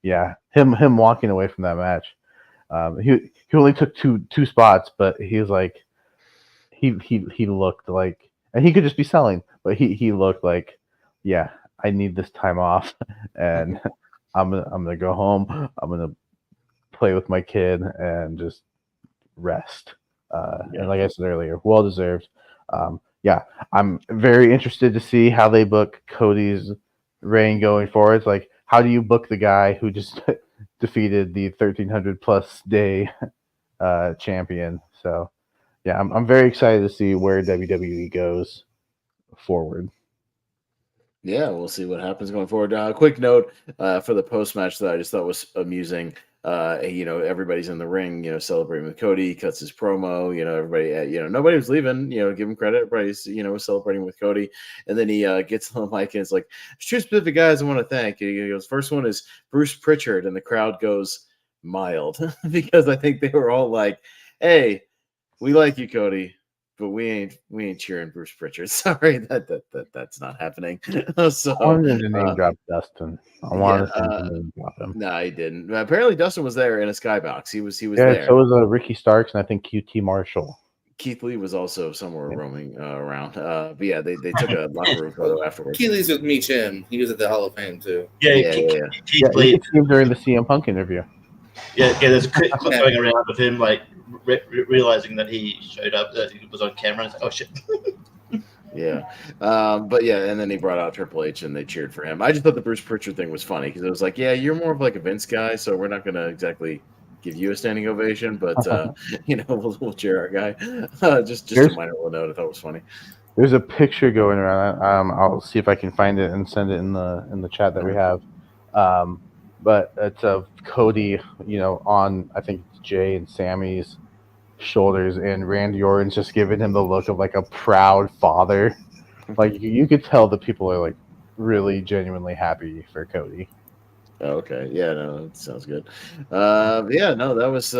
Speaker 4: yeah, him walking away from that match. He only took two spots, but he was like he looked like, and he could just be selling, but he looked like, yeah, I need this time off, and I'm gonna go home. I'm gonna play with my kid and just rest. And like I said earlier, well deserved. Yeah, I'm very interested to see how they book Cody's reign going forward. It's like, how do you book the guy who just defeated the 1300 plus day champion? So yeah, I'm very excited to see where WWE goes forward.
Speaker 1: Yeah, we'll see what happens going forward. Quick note for the post match that I just thought was amusing. Everybody's in the ring, celebrating with Cody. He cuts his promo. Everybody, nobody was leaving. Give him credit. Everybody's, celebrating with Cody. And then he gets on the mic and it's like, there's two specific guys I want to thank. He goes, first one is Bruce Pritchard, and the crowd goes mild because I think they were all like, "Hey, we like you, Cody, but we ain't cheering Bruce Pritchard." Sorry, that's not happening. So
Speaker 4: I wanted to name drop Dustin. I wanted to name drop him.
Speaker 1: No, he didn't. Apparently, Dustin was there in a skybox. He was
Speaker 4: Yeah,
Speaker 1: there.
Speaker 4: so was Ricky Starks and I think QT Marshall.
Speaker 1: Keith Lee was also somewhere roaming around. But yeah, they took a locker room photo afterwards.
Speaker 2: Keith Lee's with me, Jim. He was at the Hall of Fame too.
Speaker 3: Keith Lee.
Speaker 4: You could see him during the CM Punk interview.
Speaker 3: Yeah. There's a clip going around of him like realizing that he showed up, that he was on camera. And like, oh shit.
Speaker 1: Yeah, but yeah, and then he brought out Triple H and they cheered for him. I just thought the Bruce Pritchard thing was funny because it was like, yeah, you're more of like a Vince guy, so we're not gonna exactly give you a standing ovation, but we'll cheer our guy. Just a minor little note. I thought it was funny.
Speaker 4: There's a picture going around. I'll see if I can find it and send it in the chat that we have. But it's of Cody, on I think it's Jay and Sammy's shoulders, and Randy Orton's just giving him the look of like a proud father. Like you could tell the people are like really genuinely happy for Cody.
Speaker 1: Okay, yeah, no, that sounds good. Yeah, no, that was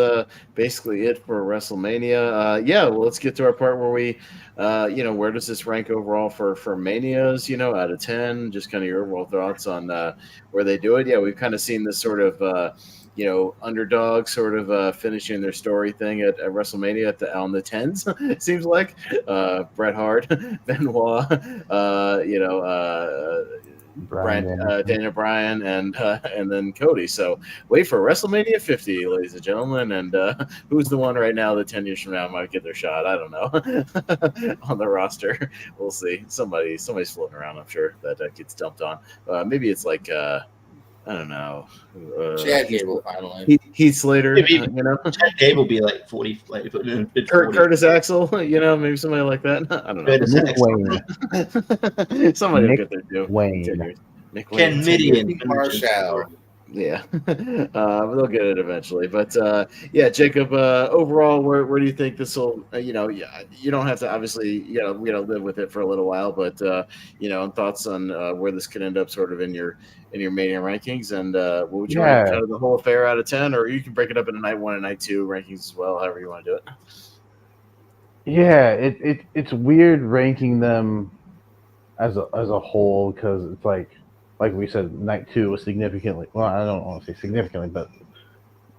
Speaker 1: basically it for WrestleMania. Yeah, well, let's get to our part where we, where does this rank overall for Manias? Out of 10, just kind of your overall thoughts on where they do it. Yeah, we've kind of seen this sort of. Underdog sort of finishing their story thing at WrestleMania on the 10s, it seems like. Bret Hart, Benoit, Daniel Bryan, and then Cody. So wait for WrestleMania 50, ladies and gentlemen. And who's the one right now that 10 years from now might get their shot? I don't know. On the roster, we'll see. Somebody's floating around, I'm sure, that gets dumped on. Maybe it's like I don't know.
Speaker 2: Chad Gable finally.
Speaker 1: Heath Slater,
Speaker 3: Chad Gable will be like 40. Like,
Speaker 1: Curtis Axel, maybe somebody like that. I don't know. Somebody will get there too.
Speaker 4: Wayne.
Speaker 3: Ken Midian.
Speaker 2: Marshall.
Speaker 1: Yeah, they'll get it eventually. But yeah, Jacob. Overall, where do you think this will? You don't have to obviously. We gotta live with it for a little while. But thoughts on where this could end up, sort of in your Mania rankings, and what would you rank kind of the whole affair out of 10, or you can break it up into night 1 and night 2 rankings as well, however you want to do it.
Speaker 4: Yeah, it's weird ranking them as a whole because it's like we said, night 2 was significantly. Well, I don't want to say significantly, but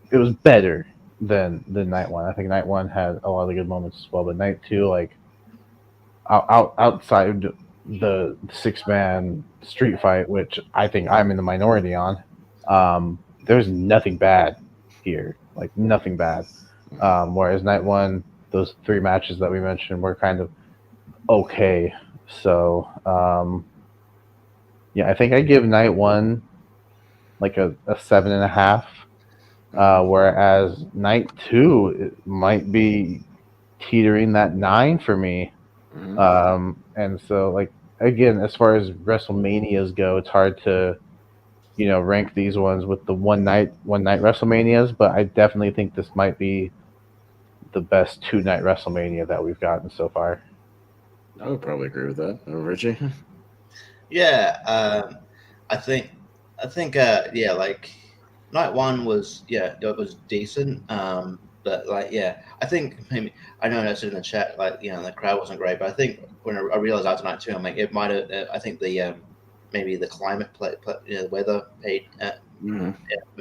Speaker 4: it was better than night 1. I think night 1 had a lot of good moments as well, but night 2, like outside the 6-man street fight, which I think I'm in the minority on, there's nothing bad here, like nothing bad. Whereas night 1, those 3 matches that we mentioned were kind of okay. So. Yeah, I think I give night 1 like a 7.5, whereas night 2 it might be teetering that 9 for me. And so, like, again, as far as WrestleManias go, it's hard to rank these ones with the one night WrestleManias, but I definitely think this might be the best 2-night WrestleMania that we've gotten so far.
Speaker 1: I would probably agree with that, Richie.
Speaker 3: Yeah, I think like night 1 was it was decent. But like, yeah, I think maybe I know I said in the chat like the crowd wasn't great, but I think when I realized after night two, I'm like it might have. I think the maybe the climate the weather played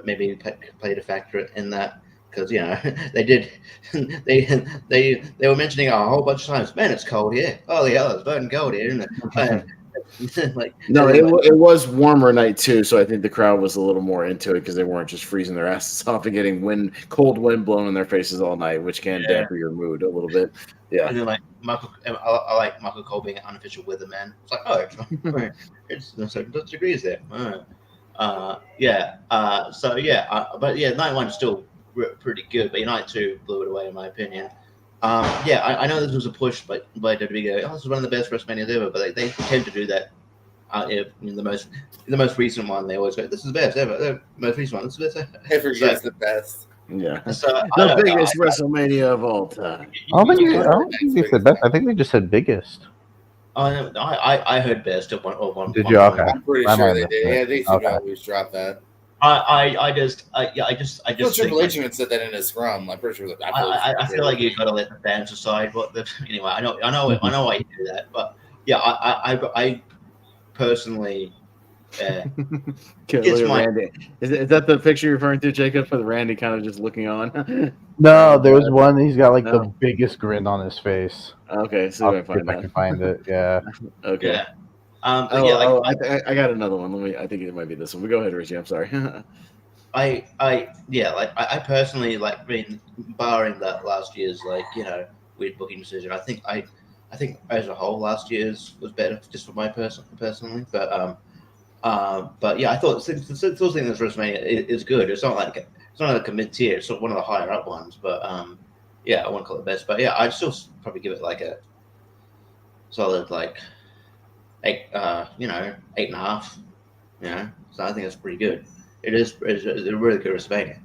Speaker 3: maybe played a factor in that because they did they were mentioning a whole bunch of times. Man, it's cold here. Oh yeah, it's burning cold here, isn't it? Like
Speaker 1: no, it was warmer night too, so I think the crowd was a little more into it because they weren't just freezing their asses off and getting cold wind blown in their faces all night, which can dampen your mood a little bit. Yeah,
Speaker 3: and then like I like Michael Cole being an unofficial weatherman. It's like it's 7 degrees there. Yeah. So yeah, but yeah, night one still pretty good, but night two blew it away in my opinion. Yeah, I know this was a push by WWE. This is one of the best WrestleManias ever, but they tend to do that. In the most recent one, they always go, "This is the best ever." The most recent one, this is the best.
Speaker 2: Everybody's the best.
Speaker 1: Yeah,
Speaker 3: So
Speaker 1: the biggest WrestleMania of all time.
Speaker 4: I don't think they said best. I think they just said biggest.
Speaker 3: I heard best at one.
Speaker 4: Did you? Okay.
Speaker 2: I'm pretty sure they did. Yeah, they should always drop that.
Speaker 3: I just
Speaker 2: Triple H even said that in his scrum. I'm pretty sure that.
Speaker 3: I feel like you got to let the fans decide what the. Anyway, I know why you do that, but yeah, I personally.
Speaker 1: Look at Randy. Is that the picture you're referring to, Jacob? With Randy kind of just looking on.
Speaker 4: No, there's one. He's got like the biggest grin on his face.
Speaker 1: Okay, so
Speaker 4: I can find it. Yeah.
Speaker 1: Okay.
Speaker 3: Yeah.
Speaker 1: I got another one. I think it might be this one. But go ahead, Richie. I'm sorry.
Speaker 3: I personally barring that last year's weird booking decision. I think as a whole last year's was better just for my personally, but yeah, I thought still think this WrestleMania is good. It's not like a mid tier. It's one of the higher up ones, but yeah, I won't call it best. But yeah, I'd still probably give it like a solid 8, 8.5. So I think that's pretty good. It's a really good WrestleMania.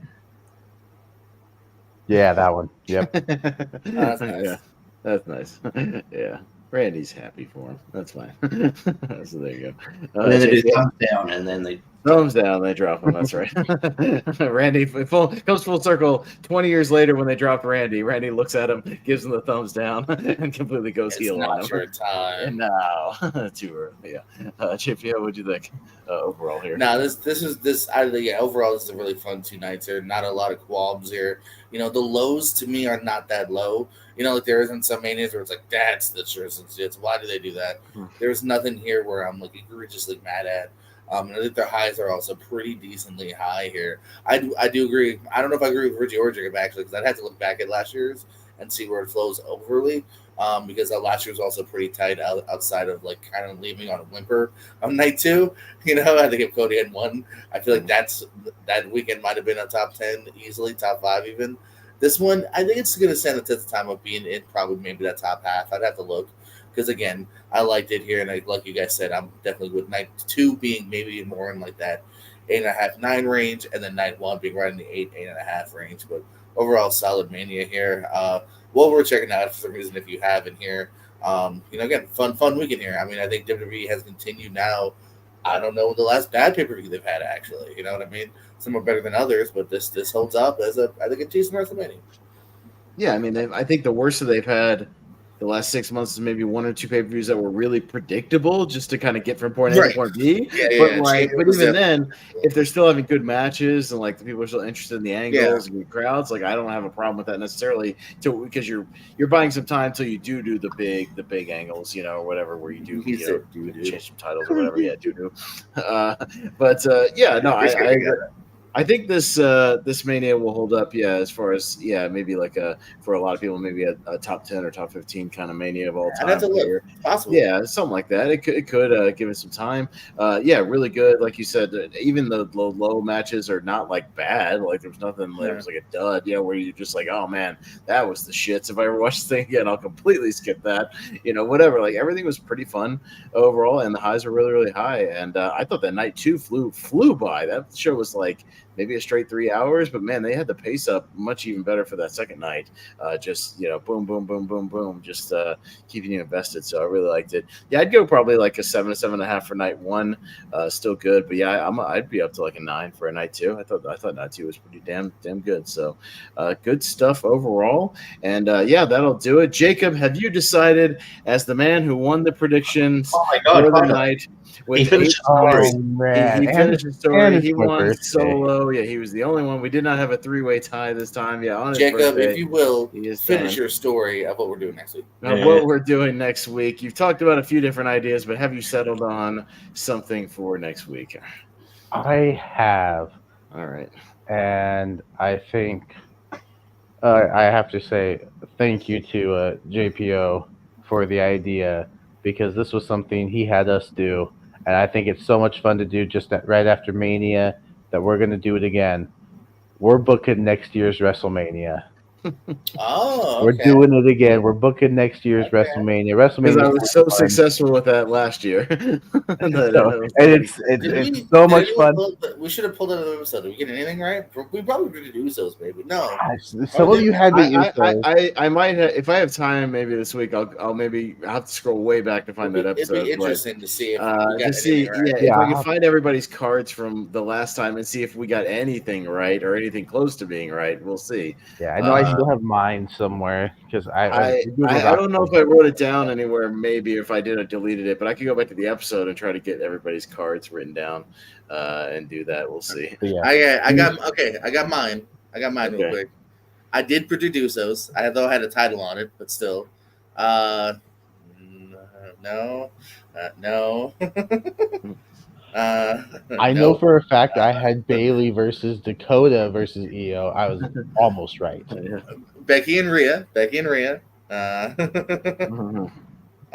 Speaker 4: Yeah, that one. Yep.
Speaker 2: That's nice.
Speaker 1: Yeah, that's nice. Yeah. Randy's happy for him. That's fine. So there you go.
Speaker 3: And then they do thumbs down, and then they
Speaker 1: thumbs down. They drop him. That's right. Randy comes full circle. 20 years later, when they dropped Randy looks at him, gives him the thumbs down, and completely goes heel on him.
Speaker 2: It's not your time.
Speaker 1: And now, too early. Yeah. Chip, what'd you think overall here?
Speaker 2: No, overall this is a really fun 2 nights here. Not a lot of qualms here. The lows to me are not that low. There isn't some manias where it's like, that's the truth. Why do they do that? There's nothing here where I'm egregiously mad at. And I think their highs are also pretty decently high here. I do agree. I don't know if I agree with Richie or Jacob actually, because I'd have to look back at last year's and see where it flows overly. Because last year was also pretty tight outside of kind of leaving on a whimper on night 2. I think if Cody had won, I feel like that weekend might have been a top 10 easily, top 5 even. This one, I think it's going to stand the test of time of being in probably maybe that top half. I'd have to look because, again, I liked it here. And like you guys said, I'm definitely with night 2 being maybe more in that 8.5, 9 range. And then night 1 being right in the 8.5 range. But overall, solid Mania here. What we're checking out for some reason if you have in here. Again, fun weekend here. I mean, I think WWE has continued now. I don't know the last bad pay-per-view they've had, actually. You know what I mean? Some are better than others, but this holds up as I think a decent WrestleMania.
Speaker 1: Yeah, I mean, I think the worst that they've had the last 6 months is maybe 1 or 2 pay-per-views that were really predictable just to kind of get from point A to point B. But even then, if they're still having good matches and the people are still interested in the angles and the crowds, I don't have a problem with that necessarily because you're buying some time till you do the big angles, or whatever, where you do change some titles or whatever. Yeah, I think this Mania will hold up, as far as maybe for a lot of people, maybe a top 10 or top 15 kind of Mania of all time.
Speaker 2: That's possible.
Speaker 1: Yeah, something like that. It could give it some time. Really good. Like you said, even the low matches are not bad. There's nothing that was a dud. Where you're just oh man, that was the shits. If I ever watch this thing again, I'll completely skip that. Whatever. Everything was pretty fun overall, and the highs were really really high. And I thought that night 2 flew by. That show was maybe a straight 3 hours, but man, they had the pace up much even better for that second night. Just boom, boom, boom, boom, boom, just keeping you invested. So I really liked it. Yeah, I'd go probably like a 7 to 7.5 for night one. Still good, but yeah, I'd be up to like a 9 for a night two. I thought night two was pretty damn good. So good stuff overall. And yeah, that'll do it. Jacob, have you decided as the man who won the predictions
Speaker 3: Oh my God,
Speaker 1: for the
Speaker 3: finally.
Speaker 1: night with
Speaker 3: He finished the story.
Speaker 4: Oh man,
Speaker 1: he finished the story.
Speaker 4: and it's
Speaker 1: He
Speaker 4: my
Speaker 1: won
Speaker 4: birthday.
Speaker 1: solo. Yeah, he was the only one. We did not have a three-way tie this time. Yeah, on his
Speaker 2: Jacob,
Speaker 1: birthday,
Speaker 2: if you will,
Speaker 1: he is
Speaker 2: finish
Speaker 1: done.
Speaker 2: your story of what we're doing next week.
Speaker 1: What we're doing next week. You've talked about a few different ideas, but have you settled on something for next week?
Speaker 4: I have,
Speaker 1: All right.
Speaker 4: and I think I have to say thank you to JPO for the idea, because this was something he had us do, and I think it's so much fun to do just right after Mania that we're going to do it again. We're booking next year's WrestleMania.
Speaker 2: Oh,
Speaker 4: We're
Speaker 2: okay.
Speaker 4: doing it again. We're booking next year's
Speaker 2: Okay.
Speaker 4: WrestleMania.
Speaker 1: Because I was so
Speaker 4: 41.
Speaker 1: successful with that last year.
Speaker 4: And it's so much fun.
Speaker 2: We should have pulled out another episode. Did we get anything right? We probably did Usos, maybe. No.
Speaker 4: Some of you had the
Speaker 1: I might have, if I have time, maybe this week I'll maybe have to scroll way back to find that episode.
Speaker 2: It'd be interesting to see if we got
Speaker 1: anything
Speaker 2: right.
Speaker 1: If I can find everybody's cards from the last time and see if we got anything right or anything close to being right. We'll see.
Speaker 4: Yeah, I know I still have mine somewhere because
Speaker 1: I don't know if I wrote it down anywhere, maybe if I did, I deleted it, but I could go back to the episode and try to get everybody's cards written down and do that. We'll see.
Speaker 4: Yeah.
Speaker 2: I got mine. Real quick. I did produce those. I had a title on it, but still. No.
Speaker 4: I know for a fact I had Bailey versus Dakota versus Io. I was almost right.
Speaker 2: Becky and Rhea.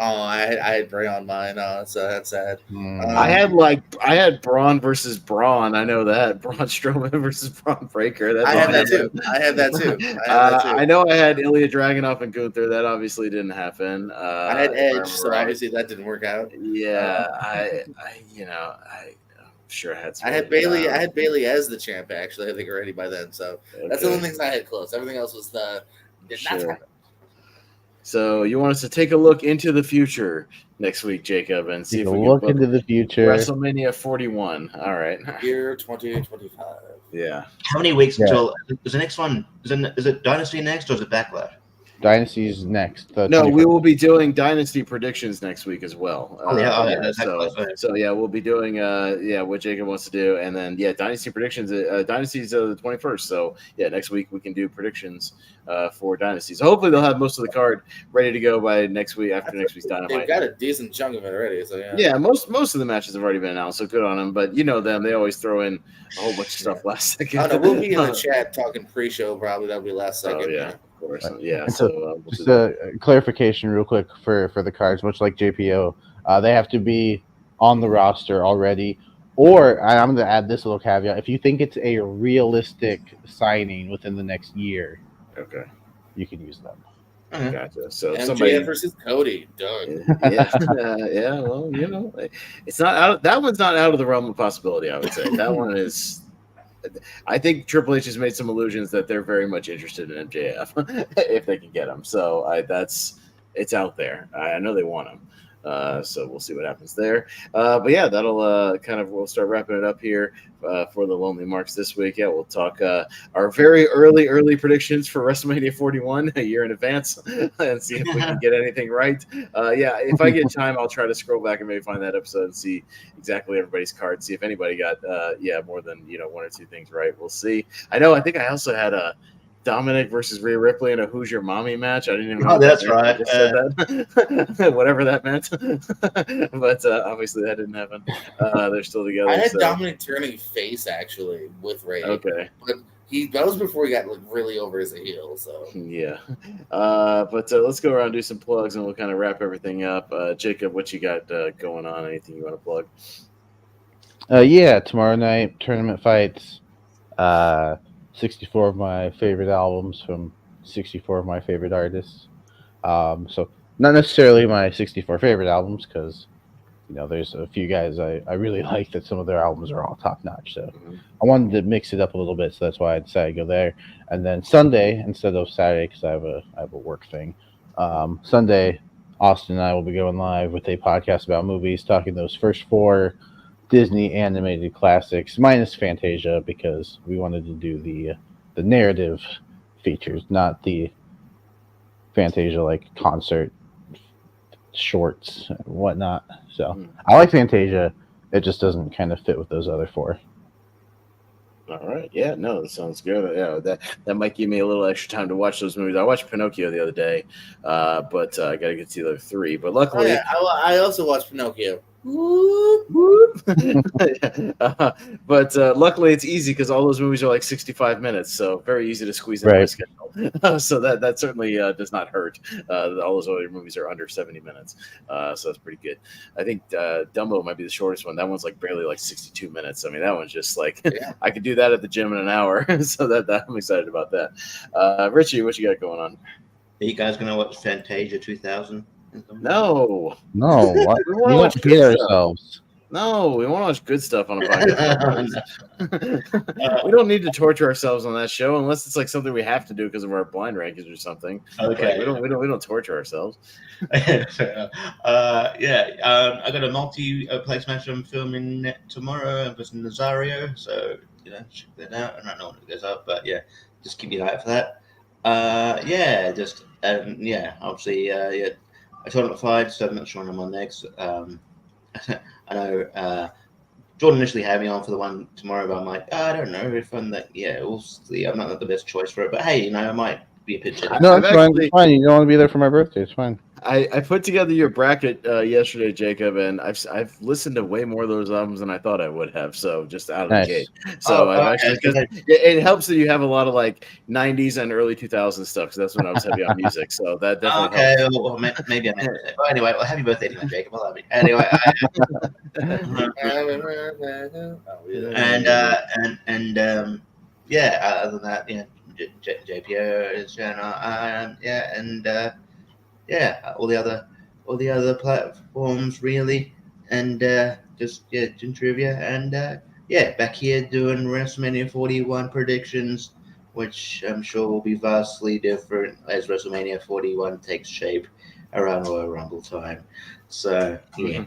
Speaker 2: Oh, I had Bray on mine, so that's sad.
Speaker 1: I had Braun versus Braun. I know that Braun Strowman versus Braun Breaker.
Speaker 2: I had that too.
Speaker 1: I know I had Ilya Dragunov and Gunther. That obviously didn't happen.
Speaker 2: I had Edge, so obviously that didn't work out.
Speaker 1: Yeah, I'm sure I had.
Speaker 2: I had Bailey. I had Bailey as the champ. Actually, I think already by then. So that's the only things I had close. Everything else was did not happen.
Speaker 1: So you want us to take a look into the future next week, Jacob, and see if we can
Speaker 4: look into the future.
Speaker 1: WrestleMania 41. All right.
Speaker 2: Year 2025.
Speaker 1: Yeah.
Speaker 3: How many weeks until is the next one? Is it Dynasty next or is it Backlash?
Speaker 4: Dynasty's next.
Speaker 1: No, we will be doing Dynasty predictions next week as well.
Speaker 3: So
Speaker 1: we'll be doing what Jacob wants to do, and then Dynasty predictions. Dynasty's the 21st, so next week we can do predictions for Dynasty. So hopefully they'll have most of the card ready to go by next week after next week's Dynamite.
Speaker 2: They've got a decent chunk of it already, so
Speaker 1: most of the matches have already been announced, so good on them. But you know them; they always throw in a whole bunch of stuff last second.
Speaker 2: Oh, no, we'll be in the chat talking pre-show. Probably that'll be last second.
Speaker 1: Oh, yeah. Of course. Yeah.
Speaker 4: So just a clarification real quick for the cards, much like JPO, they have to be on the roster already. Or I'm going to add this little caveat: if you think it's a realistic signing within the next year,
Speaker 1: okay,
Speaker 4: you can use them.
Speaker 1: Gotcha. So
Speaker 2: MJF versus Cody, done.
Speaker 1: Yeah. Well, it's not out. That one's not out of the realm of possibility. I would say that one is. I think Triple H has made some allusions that they're very much interested in MJF if they can get him. So it's out there. I know they want him. So we'll see what happens there. But yeah, that'll we'll start wrapping it up here for the Lonely Marks this week. Yeah, we'll talk our very early predictions for WrestleMania 41 a year in advance and see if we can get anything right. If I get time, I'll try to scroll back and maybe find that episode and see exactly everybody's cards, see if anybody got more than one or two things right. We'll see. I think I also had a Dominic versus Rhea Ripley in a Who's Your Mommy match. I didn't even know.
Speaker 3: Oh, that's right.
Speaker 1: That. Whatever that meant. But obviously that didn't happen. They're still together.
Speaker 2: I had Dominic turning face actually with Rhea.
Speaker 1: Okay.
Speaker 2: But that was before he got really over as a heel. So
Speaker 1: yeah. But let's go around and do some plugs and we'll kind of wrap everything up. Jacob, what you got going on? Anything you want to plug?
Speaker 4: Tomorrow night tournament fights. 64 of my favorite albums from 64 of my favorite artists. So not necessarily my 64 favorite albums because there's a few guys I really like that some of their albums are all top notch. So
Speaker 1: Mhm.
Speaker 4: I wanted to mix it up a little bit, so that's why I decided to go there. And then Sunday instead of Saturday, because I have a work thing. Sunday, Austin and I will be going live with a podcast about movies, talking those first four Disney animated classics, minus Fantasia, because we wanted to do the narrative features, not the Fantasia like concert shorts and whatnot. So I like Fantasia. It just doesn't kind of fit with those other four.
Speaker 1: All right. Yeah, no, that sounds good. Yeah, that might give me a little extra time to watch those movies. I watched Pinocchio the other day, but I got to get to the other three. But
Speaker 2: Oh
Speaker 1: luckily,
Speaker 2: yeah, I also watched Pinocchio.
Speaker 1: but luckily it's easy because all those movies are like 65 minutes, so very easy to squeeze into my
Speaker 4: Right.
Speaker 1: schedule. So that certainly does not hurt. All those other movies are under 70 minutes, so that's pretty good. I think Dumbo might be the shortest one. That one's like barely like 62 minutes. I mean, that one's just like
Speaker 2: Yeah.
Speaker 1: I could do that at the gym in an hour. So that I'm excited about that. Richie, what you got going on?
Speaker 3: Are you guys gonna watch Fantasia 2000?
Speaker 1: No,
Speaker 4: No, what?
Speaker 1: we
Speaker 4: We
Speaker 1: want to
Speaker 4: don't
Speaker 1: watch
Speaker 4: hate
Speaker 1: good stuff.
Speaker 4: ourselves.
Speaker 1: No, we want to watch good stuff on a podcast. We don't need to torture ourselves on that show unless it's like something we have to do because of our blind rankings or something.
Speaker 3: Okay.
Speaker 1: Like, we don't torture ourselves.
Speaker 3: I got a multi-place match I'm filming tomorrow with Nazario, so check that out. I don't know when it goes up, but yeah, just keep your eye out for that. Obviously, I told him at 5, so I'm not sure when I'm on next. I know Jordan initially had me on for the one tomorrow, but I'm like, I don't know if I'm that. Yeah, we'll see. I'm not the best choice for it, but hey, I might be a pitch hitter.
Speaker 4: No,
Speaker 1: I've
Speaker 4: it's fine.
Speaker 1: actually-
Speaker 4: It's fine. You don't want to be there for my birthday. It's fine.
Speaker 1: I put together your bracket yesterday, Jacob, and I've listened to way more of those albums than I thought I would have. So just out of
Speaker 4: Nice.
Speaker 1: the gate. So I've
Speaker 3: okay.
Speaker 1: actually, because it helps that you have a lot of like 90s and early 2000s stuff. Because that's when I was heavy on music. So that definitely
Speaker 3: Okay,
Speaker 1: helps.
Speaker 3: well, maybe I missed it. Well, anyway, happy birthday anyway, Jacob. I love you. Anyway, other than that, JPO is channel, all the other platforms really, and just doing trivia, and back here doing WrestleMania 41 predictions, which I'm sure will be vastly different as WrestleMania 41 takes shape around Royal Rumble time. So yeah.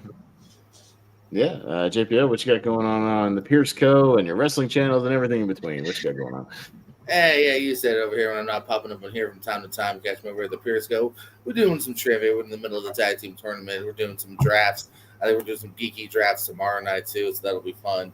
Speaker 1: Yeah, JPO, what you got going on the Pierce Co. and your wrestling channels and everything in between? What you got going on?
Speaker 2: Hey, yeah, you said over here when I'm not popping up on here from time to time. Catch me over at the Pierce Go. We're doing some trivia. We're in the middle of the tag team tournament. We're doing some drafts. I think we're doing some geeky drafts tomorrow night too, so that'll be fun.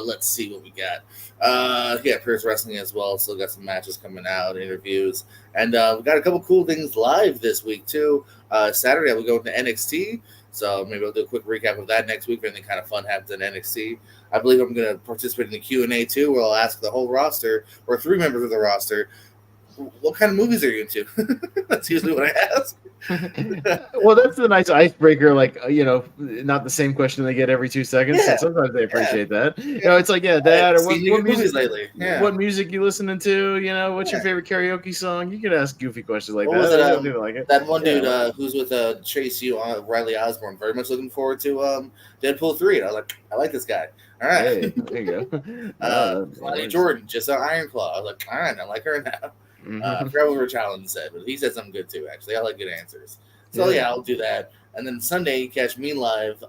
Speaker 2: Let's see what we got. Pierce Wrestling as well. Still got some matches coming out, interviews, and we got a couple cool things live this week too. Saturday we'll go to NXT. So maybe I'll do a quick recap of that next week. If anything kind of fun happens in NXT, I believe I'm going to participate in the Q&A too, where I'll ask the whole roster or 3 members of the roster, what kind of movies are you into? That's usually what I ask.
Speaker 1: Well, that's the nice icebreaker. Like, not the same question they get every 2 seconds.
Speaker 2: Yeah.
Speaker 1: So sometimes they appreciate that. It's like, Dad, or what music
Speaker 2: lately? Yeah.
Speaker 1: What music you listening to? What's your favorite karaoke song? You can ask goofy questions like
Speaker 2: What
Speaker 1: that.
Speaker 2: was it,
Speaker 1: I do like it.
Speaker 2: That one dude who's with Chase U, Riley Osborne. Very much looking forward to Deadpool 3. And I was like, I like this guy. All right.
Speaker 1: Hey, there you go.
Speaker 2: Jordan just saw Iron Claw. I was like, all right, I like her now. I forgot what Rich Allen said, but he said something good too, actually. I like good answers. So, I'll do that. And then Sunday, you catch me live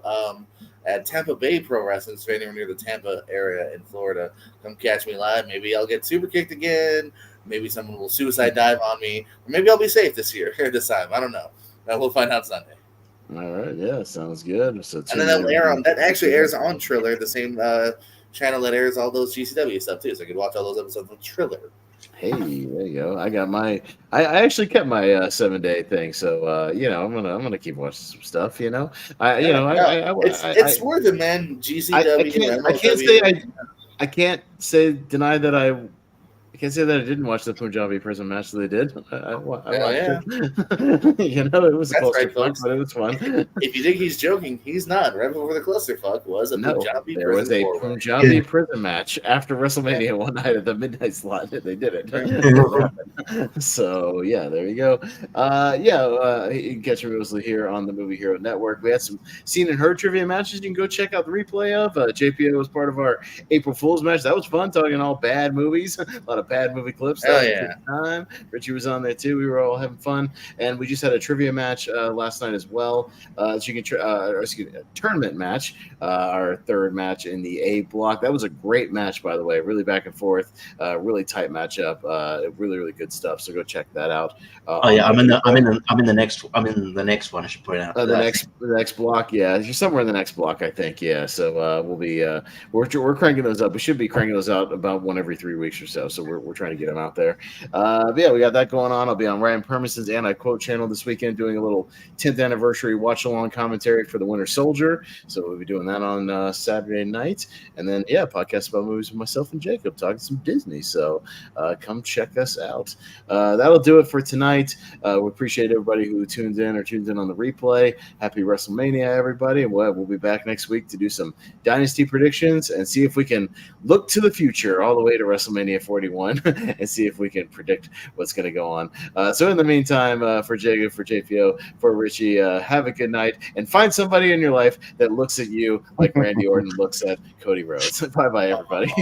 Speaker 2: at Tampa Bay Pro Wrestling. So, if anywhere near the Tampa area in Florida, come catch me live. Maybe I'll get super kicked again. Maybe someone will suicide dive on me. Or maybe I'll be safe this time. I don't know. We'll find out Sunday.
Speaker 1: All right. Yeah, sounds good. So
Speaker 2: and then that actually airs on Triller, the same channel that airs all those GCW stuff, too. So, I can watch all those episodes on Triller.
Speaker 1: Hey, there you go. I got my. I actually kept my 7-day thing, so I'm gonna keep watching some stuff. It's
Speaker 2: worth it, man. GCW.
Speaker 1: I can't deny that I can't say that I didn't watch the Punjabi prison match. They did. I watched
Speaker 2: yeah.
Speaker 1: it. It was a
Speaker 2: That's
Speaker 1: close
Speaker 2: right, folks.
Speaker 1: but it was fun.
Speaker 2: If you think he's joking, he's not. Right before the clusterfuck was a Punjabi
Speaker 1: there was
Speaker 2: prison
Speaker 1: a
Speaker 2: four-way.
Speaker 1: Punjabi prison match after WrestleMania one night at the midnight slot. They did it. So yeah, there you go. You can catch me mostly here on the Movie Hero Network. We had some seen and heard trivia matches. You can go check out the replay of. JPO was part of our April Fool's match. That was fun, talking all bad movies, a lot of bad movie clips.
Speaker 2: Hell yeah!
Speaker 1: Time. Richie was on there too. We were all having fun, and we just had a trivia match last night as well. So you can a tournament match, our third match in the A block. That was a great match, by the way. Really back and forth, really tight matchup. Really good stuff. So go check that out.
Speaker 3: I'm in the next one. I should point out.
Speaker 1: The next block. Yeah, you're somewhere in the next block, I think. Yeah. So we'll be we're cranking those up. We should be cranking those out about one every 3 weeks or so. So we're trying to get them out there. But yeah, we got that going on. I'll be on Ryan Permison's Anti-Quote channel this weekend doing a little 10th anniversary watch-along commentary for The Winter Soldier. So we'll be doing that on Saturday night. And then, podcast about movies with myself and Jacob, talking some Disney. So come check us out. That'll do it for tonight. We appreciate everybody who tunes in on the replay. Happy WrestleMania, everybody. And we'll be back next week to do some Dynasty predictions and see if we can look to the future all the way to WrestleMania 41 and see if we can predict what's going to go on. So in the meantime, for Jacob, for JPO, for Richie, have a good night and find somebody in your life that looks at you like Randy Orton looks at Cody Rhodes. Bye-bye, everybody.